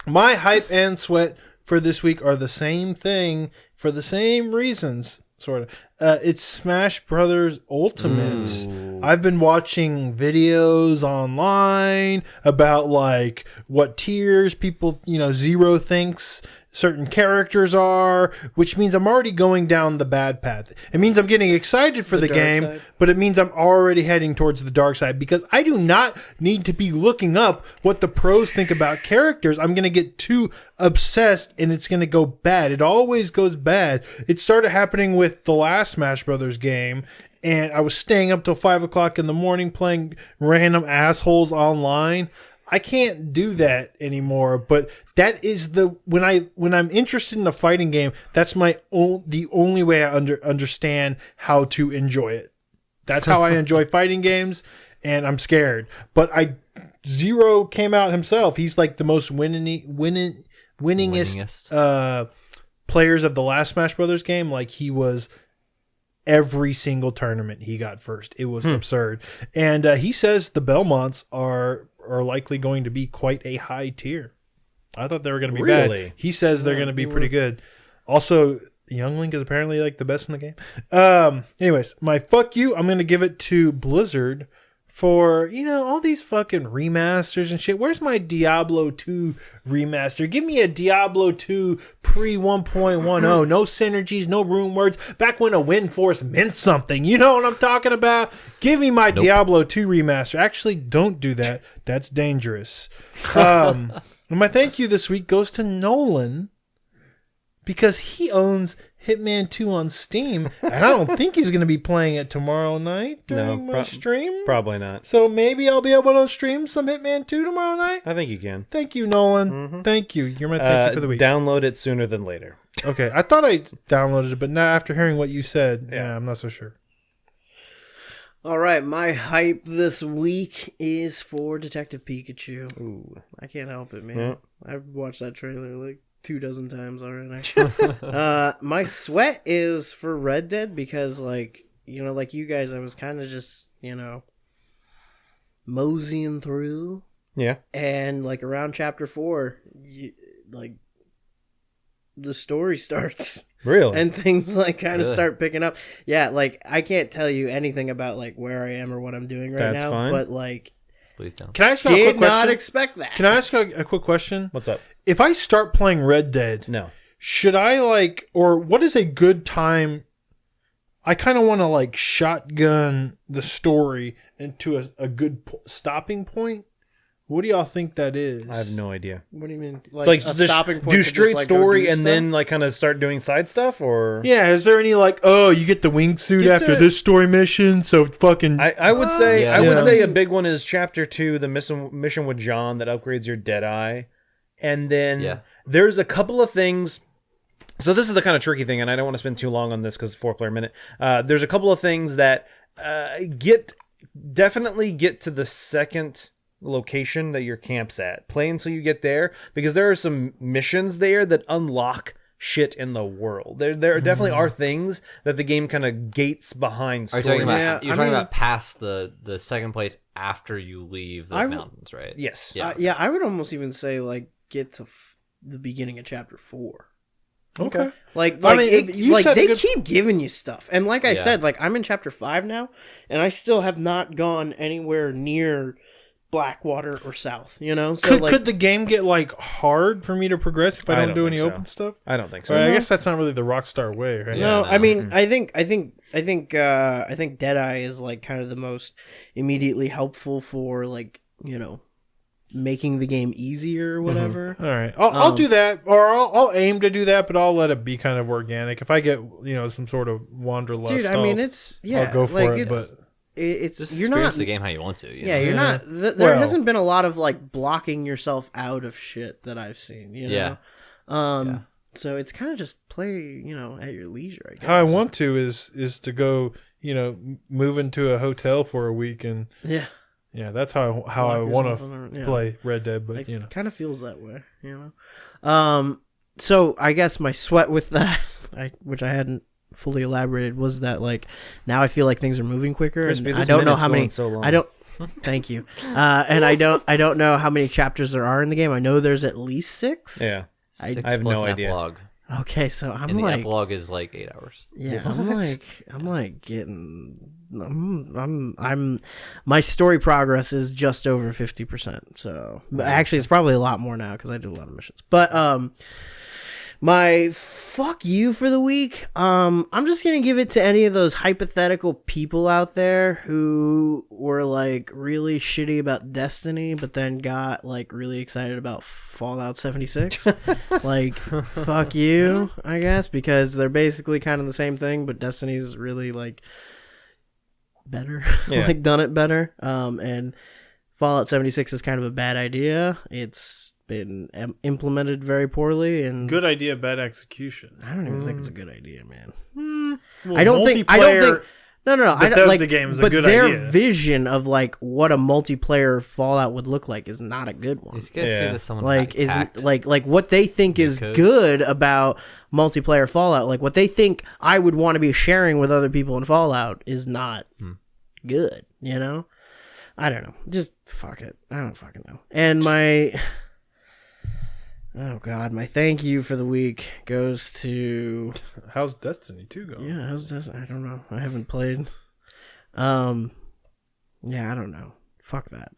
Speaker 3: My hype and sweat for this week are the same thing for the same reasons, sort of. It's Smash Brothers Ultimate. I've been watching videos online about like what tiers people, Zero thinks certain characters are, which means I'm already going down the bad path. It means I'm getting excited for the game,
Speaker 4: side.
Speaker 3: but it means I'm already heading towards the dark side because I do not need to be looking up what the pros think about characters. I'm going to get too obsessed and it's going to go bad. It always goes bad. It started happening with the last Smash Brothers game, and I was staying up till 5 o'clock in the morning playing random assholes online. I can't do that anymore, but that is when I'm interested in a fighting game, that's the only way I understand how to enjoy it. That's how I enjoy fighting games, and I'm scared. But Zero came out himself. He's like the most winningest players of the last Smash Brothers game. Like he was every single tournament he got first. It was absurd. And he says the Belmonts are likely going to be quite a high tier. I thought they were going to be bad. He says they're going to be pretty good. Also, Young Link is apparently like the best in the game. Anyways, my fuck you, I'm going to give it to Blizzard for, all these fucking remasters and shit. Where's my Diablo 2 remaster? Give me a Diablo 2 pre 1.10. No synergies, no rune words. Back when a wind force meant something. You know what I'm talking about? Give me my Diablo 2 remaster. Actually, don't do that. That's dangerous. And my thank you this week goes to Nolan because he owns Hitman 2 on Steam, and I don't think he's going to be playing it tomorrow night during my stream.
Speaker 2: Probably not.
Speaker 3: So maybe I'll be able to stream some Hitman 2 tomorrow night.
Speaker 2: I think you can.
Speaker 3: Thank you, Nolan. Thank you. You're my thank you for the week.
Speaker 2: Download it sooner than later.
Speaker 3: Okay. I thought I downloaded it, but now after hearing what you said, I'm not so sure.
Speaker 4: All right, my hype this week is for Detective Pikachu.
Speaker 2: Ooh.
Speaker 4: I can't help it, man.
Speaker 2: Yeah.
Speaker 4: I've watched that trailer like 24 times already. My sweat is for Red Dead because, like you guys, I was kind of just, moseying through.
Speaker 2: Yeah.
Speaker 4: And, like, around Chapter 4, the story starts.
Speaker 2: Really?
Speaker 4: And things, like, kind of start picking up. Yeah, like, I can't tell you anything about, like, where I am or what I'm doing right
Speaker 2: That's
Speaker 4: now.
Speaker 2: fine.
Speaker 4: But, like...
Speaker 5: Please don't.
Speaker 3: Can I ask you a quick
Speaker 4: Did
Speaker 3: question?
Speaker 4: not expect that.
Speaker 3: Can I ask you a quick question?
Speaker 2: What's up?
Speaker 3: If I start playing Red Dead,
Speaker 2: No.
Speaker 3: should I or what is a good time? I kind of want to shotgun the story into a good stopping point. What do y'all think that is?
Speaker 2: I have no idea.
Speaker 4: What do you mean?
Speaker 2: Like
Speaker 4: a
Speaker 2: just
Speaker 4: stopping point
Speaker 2: do
Speaker 4: to
Speaker 2: straight
Speaker 4: just, like, go
Speaker 2: story
Speaker 4: do
Speaker 2: and
Speaker 4: stuff?
Speaker 2: then kind of start doing side stuff, or
Speaker 3: Yeah, is there any you get the wingsuit
Speaker 4: Get
Speaker 3: after
Speaker 4: to-
Speaker 3: this story mission? So fucking
Speaker 2: I would say
Speaker 5: Yeah.
Speaker 2: I would
Speaker 3: Yeah.
Speaker 2: say a big one is Chapter 2, the mission with John that upgrades your Deadeye, and then there's a couple of things. So this is the kind of tricky thing, and I don't want to spend too long on this because it's 4-player minute. There's a couple of things that definitely get to the second location that your camp's at. Play until you get there, because there are some missions there that unlock shit in the world. There definitely are things that the game kind of gates behind
Speaker 5: Are you
Speaker 2: story.
Speaker 5: talking about?
Speaker 4: Yeah,
Speaker 5: You're
Speaker 4: I
Speaker 5: talking
Speaker 4: mean-
Speaker 5: about past the second place after you leave the mountains, right?
Speaker 2: Yes.
Speaker 5: Yeah.
Speaker 4: Yeah, I would almost even say, like, get to the beginning of Chapter 4.
Speaker 3: okay.
Speaker 4: Like
Speaker 3: I mean, you said a
Speaker 4: they
Speaker 3: good-
Speaker 4: keep giving you stuff. And like I
Speaker 5: Yeah.
Speaker 4: said, like, I'm in Chapter 5 now, and I still have not gone anywhere near Blackwater or South, So
Speaker 3: Could the game get hard for me to progress if I don't do
Speaker 2: think
Speaker 3: any
Speaker 2: so.
Speaker 3: open stuff?
Speaker 2: I don't think so.
Speaker 3: Or I guess that's not really the Rockstar way, right?
Speaker 4: No,
Speaker 5: Yeah,
Speaker 4: I
Speaker 5: no.
Speaker 4: mean, I think Deadeye is like kind of the most immediately helpful for making the game easier or whatever.
Speaker 3: All right, I'll do that, or I'll aim to do that, but I'll let it be kind of organic. If I get some sort of wanderlust,
Speaker 4: Dude, I mean, it's
Speaker 3: I'll go for it. But
Speaker 4: it's
Speaker 5: Just
Speaker 4: you're
Speaker 5: experience
Speaker 4: not
Speaker 5: the game how you want to. You
Speaker 4: Yeah,
Speaker 5: know?
Speaker 4: you're
Speaker 3: Yeah.
Speaker 4: not. There
Speaker 3: Well-
Speaker 4: hasn't been a lot of blocking yourself out of shit that I've seen.
Speaker 5: Yeah.
Speaker 4: So it's kind of just play, at your leisure. I guess.
Speaker 3: how I want to is to go, move into a hotel for a week, and
Speaker 4: Yeah.
Speaker 3: that's how
Speaker 4: Lock
Speaker 3: I want
Speaker 4: yourself
Speaker 3: to
Speaker 4: in a- yeah.
Speaker 3: play Red Dead. But
Speaker 4: It kind of feels that way, So I guess my sweat with that, which I hadn't fully elaborated, was that now I feel like things are moving quicker,
Speaker 2: Crispy,
Speaker 4: and I
Speaker 2: this
Speaker 4: don't know
Speaker 2: minute's
Speaker 4: how many.
Speaker 2: going so long.
Speaker 4: I don't. Thank you. And I don't know how many chapters there are in the game. I know there's at least 6.
Speaker 2: Yeah.
Speaker 5: I
Speaker 2: have no idea.
Speaker 5: Epilogue.
Speaker 4: Okay, so I'm
Speaker 5: And
Speaker 4: like,
Speaker 5: the epilogue is like 8 hours.
Speaker 4: yeah, I'm like getting, I'm my story progress is just over 50%. So but actually, it's probably a lot more now because I do a lot of missions. But my fuck you for the week. I'm just gonna give it to any of those hypothetical people out there who were like really shitty about Destiny, but then got like really excited about Fallout 76. Like, fuck you, I guess, because they're basically kind of the same thing, but Destiny's really like better, like done it better. And Fallout 76 is kind of a bad idea. It's been implemented very poorly, and
Speaker 3: Good idea, bad execution.
Speaker 4: I don't even think it's a good idea, man.
Speaker 3: Well,
Speaker 4: I don't think. No.
Speaker 3: Bethesda game is a
Speaker 4: but
Speaker 3: good
Speaker 4: their
Speaker 3: idea.
Speaker 4: vision of like what a multiplayer Fallout would look like is not a good one.
Speaker 5: You guys see that someone
Speaker 4: Like
Speaker 5: hacked?
Speaker 4: isn't like what they think is
Speaker 5: codes?
Speaker 4: good about multiplayer Fallout, like what they think I would want to be sharing with other people in Fallout is not good, you know? I don't know. Just fuck it. I don't fucking know. And my my thank you for the week goes to
Speaker 3: How's Destiny 2 going?
Speaker 4: how's this? I don't know. I haven't played. I don't know. Fuck that.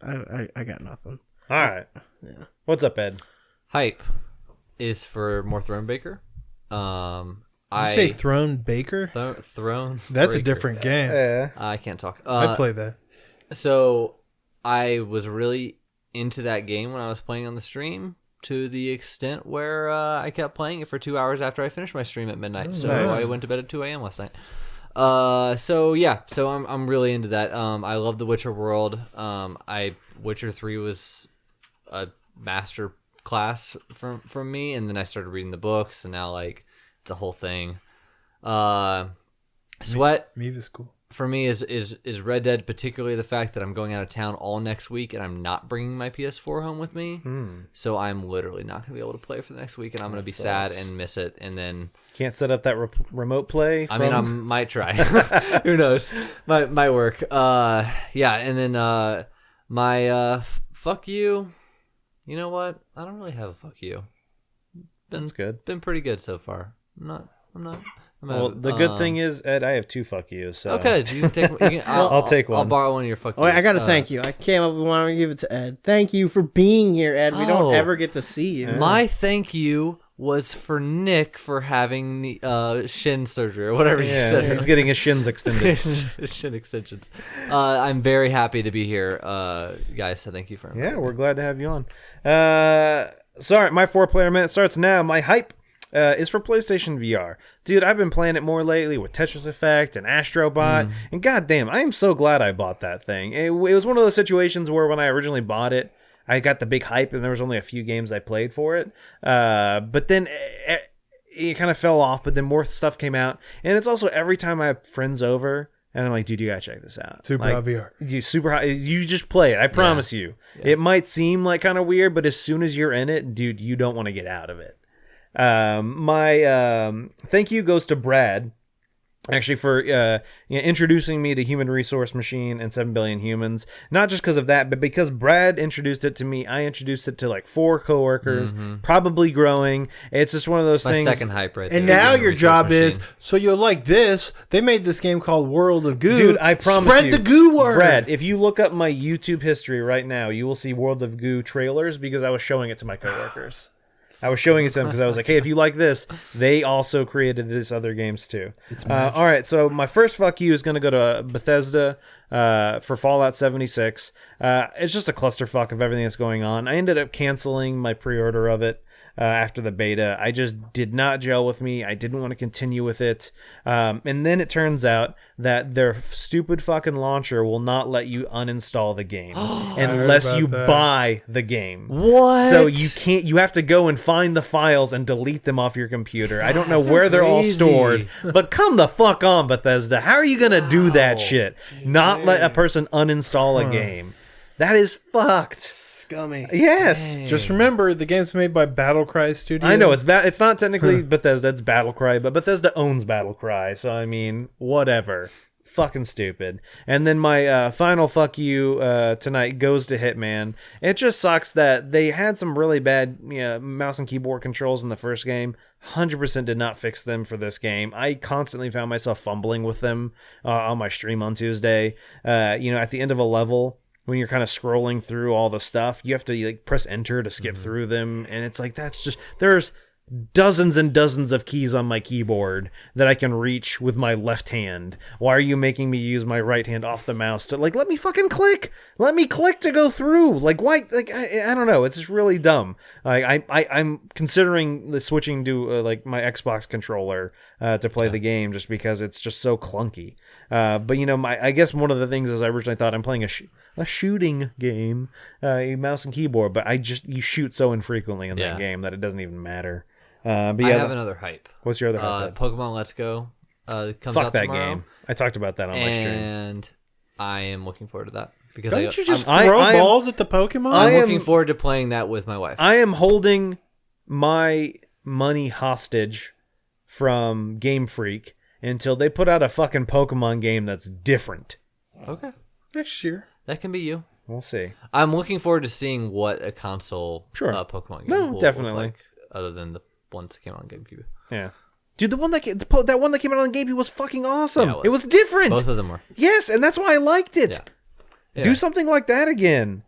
Speaker 4: I got nothing.
Speaker 2: All right.
Speaker 4: Yeah.
Speaker 2: What's up, Ed?
Speaker 5: Hype is for more Thronebaker.
Speaker 3: Did you say Throne Baker?
Speaker 5: Throne.
Speaker 3: That's a
Speaker 5: Breaker.
Speaker 3: different game.
Speaker 2: Yeah.
Speaker 5: I can't talk.
Speaker 3: I play that.
Speaker 5: So I was really into that game when I was playing on the stream, to the extent where I kept playing it for 2 hours after I finished my stream at midnight. So
Speaker 2: nice.
Speaker 5: I went to bed at 2 a.m. last night. So I'm really into that. I love the Witcher world. Witcher 3 was a master class from me, and then I started reading the books, and now like it's a whole thing. Sweat
Speaker 3: Meve is cool.
Speaker 5: for me is Red Dead, particularly the fact that I'm going out of town all next week and I'm not bringing my PS4 home with me. So I'm literally not going to be able to play for the next week, and I'm going to be sad and miss it. And then
Speaker 2: Can't set up that remote play.
Speaker 5: I mean, I might try. Who knows? Might work. And then my fuck you. You know what? I don't really have a fuck you.
Speaker 2: That's good.
Speaker 5: Been pretty good so far. I'm not.
Speaker 2: Well, the good thing is, Ed, I have 2 fuck yous. So.
Speaker 5: Okay, you can take.
Speaker 2: I'll take one.
Speaker 5: I'll borrow one of your fuck
Speaker 4: Oh, wait, I
Speaker 5: yous.
Speaker 4: got to thank you. I came up with one. I'm going to give it to Ed. Thank you for being here, Ed. We don't
Speaker 5: Oh.
Speaker 4: ever get to see you.
Speaker 5: My thank you was for Nick for having the shin surgery or whatever you said.
Speaker 2: He's getting his shins extended.
Speaker 5: Shin extensions. I'm very happy to be here, guys. So thank you for inviting
Speaker 2: Yeah,
Speaker 5: me.
Speaker 2: we're glad to have you on. Sorry, my 4-player minute starts now. My hype is for PlayStation VR. Dude, I've been playing it more lately with Tetris Effect and Astro Bot, and goddamn, I am so glad I bought that thing. It was one of those situations where when I originally bought it, I got the big hype, and there was only a few games I played for it. But then it kind of fell off, but then more stuff came out, and it's also every time I have friends over, and I'm like, dude, you gotta check this out.
Speaker 3: Super
Speaker 2: like,
Speaker 3: hot VR.
Speaker 2: You just play it. I promise you. It might seem like kind of weird, but as soon as you're in it, dude, you don't want to get out of it. My thank you goes to Brad, actually, for introducing me to Human Resource Machine and 7 Billion Humans. Not just because of that, but because Brad introduced it to me, I introduced it to like 4 coworkers, probably growing. It's just one of those
Speaker 5: My
Speaker 2: things.
Speaker 5: second hype right there.
Speaker 3: And now
Speaker 5: Human
Speaker 3: your
Speaker 5: Resource
Speaker 3: job
Speaker 5: Machine.
Speaker 3: is, so you'll like this. They made this game called World of Goo.
Speaker 2: Dude, I promise
Speaker 3: Spread
Speaker 2: you.
Speaker 3: the goo word.
Speaker 2: Brad, if you look up my YouTube history right now, you will see World of Goo trailers because I was showing it to my coworkers. I was showing it to them because I was like, hey, if you like this, they also created these other games too. All right, so my first fuck you is going to go to Bethesda for Fallout 76. It's just a clusterfuck of everything that's going on. I ended up canceling my pre-order of it after the beta. I just did not gel with me. I didn't want to continue with it. And then it turns out that their stupid fucking launcher will not let you uninstall the game unless you buy the game.
Speaker 5: What?
Speaker 2: So you have to go and find the files and delete them off your computer. I don't know where they're all stored, but come the fuck on, Bethesda. How are you going to do that shit? Not let a person uninstall a game. That is fucked.
Speaker 4: Scummy.
Speaker 2: Yes.
Speaker 3: Just remember, the game's made by Battlecry Studios.
Speaker 2: I know it's not technically Bethesda, it's Battlecry, but Bethesda owns Battlecry, so I mean, whatever. fucking stupid. And then my final fuck you tonight goes to Hitman. It just sucks that they had some really bad mouse and keyboard controls in the first game. 100% did not fix them for this game. I constantly found myself fumbling with them on my stream on Tuesday. At the end of a level, when you're kind of scrolling through all the stuff, you have to like press enter to skip through them, and it's like that's just there's dozens and dozens of keys on my keyboard that I can reach with my left hand. Why are you making me use my right hand off the mouse to let me fucking click? Let me click to go through. Like why? Like I don't know. It's just really dumb. I'm considering switching to my Xbox controller to play the game just because it's just so clunky. But I guess one of the things is I originally thought I'm playing a shooting game, a mouse and keyboard, but you shoot so infrequently in that game that it doesn't even matter. But yeah,
Speaker 5: I have another hype.
Speaker 2: What's your other hype?
Speaker 5: Pokemon Let's Go comes
Speaker 2: Fuck
Speaker 5: out
Speaker 2: that
Speaker 5: tomorrow,
Speaker 2: game. I talked about that on my stream.
Speaker 5: and I am looking forward to that because
Speaker 3: Don't you just
Speaker 2: I-
Speaker 3: throw
Speaker 2: I am-
Speaker 3: balls at the Pokemon?
Speaker 5: I'm
Speaker 2: I am-
Speaker 5: looking forward to playing that with my wife.
Speaker 2: I am holding my money hostage from Game Freak until they put out a fucking Pokemon game that's different.
Speaker 5: Okay,
Speaker 3: Next year.
Speaker 5: that can be you.
Speaker 2: We'll see.
Speaker 5: I'm looking forward to seeing what a console Pokemon game
Speaker 2: No,
Speaker 5: will
Speaker 2: definitely.
Speaker 5: look like, other than the ones that came on GameCube.
Speaker 2: Yeah. Dude, that one that came out on GameCube was fucking awesome.
Speaker 5: Yeah,
Speaker 2: it was different.
Speaker 5: Both of them were.
Speaker 2: Yes, and that's why I liked it.
Speaker 5: Yeah.
Speaker 2: Do something like that again.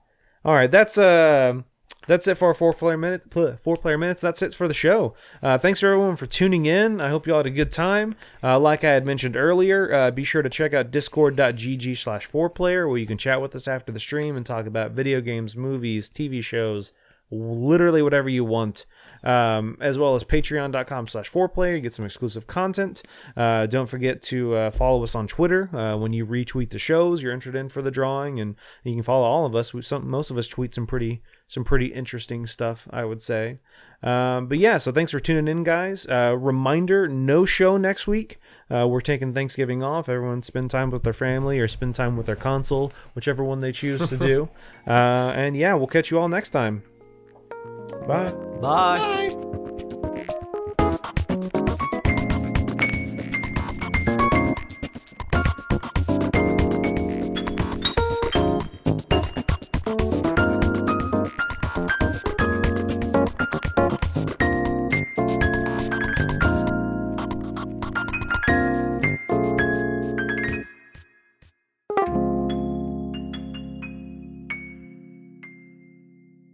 Speaker 2: All right, that's it for our 4-player minutes. That's it for the show. Thanks for everyone for tuning in. I hope you all had a good time. Like I had mentioned earlier, be sure to check out discord.gg/4player where you can chat with us after the stream and talk about video games, movies, TV shows, literally whatever you want. As well as patreon.com/4player. You get some exclusive content. Don't forget to follow us on Twitter. When you retweet the shows, you're entered in for the drawing, and you can follow all of us. Most of us tweet some pretty interesting stuff, I would say. But yeah, so thanks for tuning in, guys. Reminder, no show next week. We're taking Thanksgiving off. Everyone spend time with their family or spend time with their console, whichever one they choose to do. And yeah, we'll catch you all next time. Bye.
Speaker 5: Bye.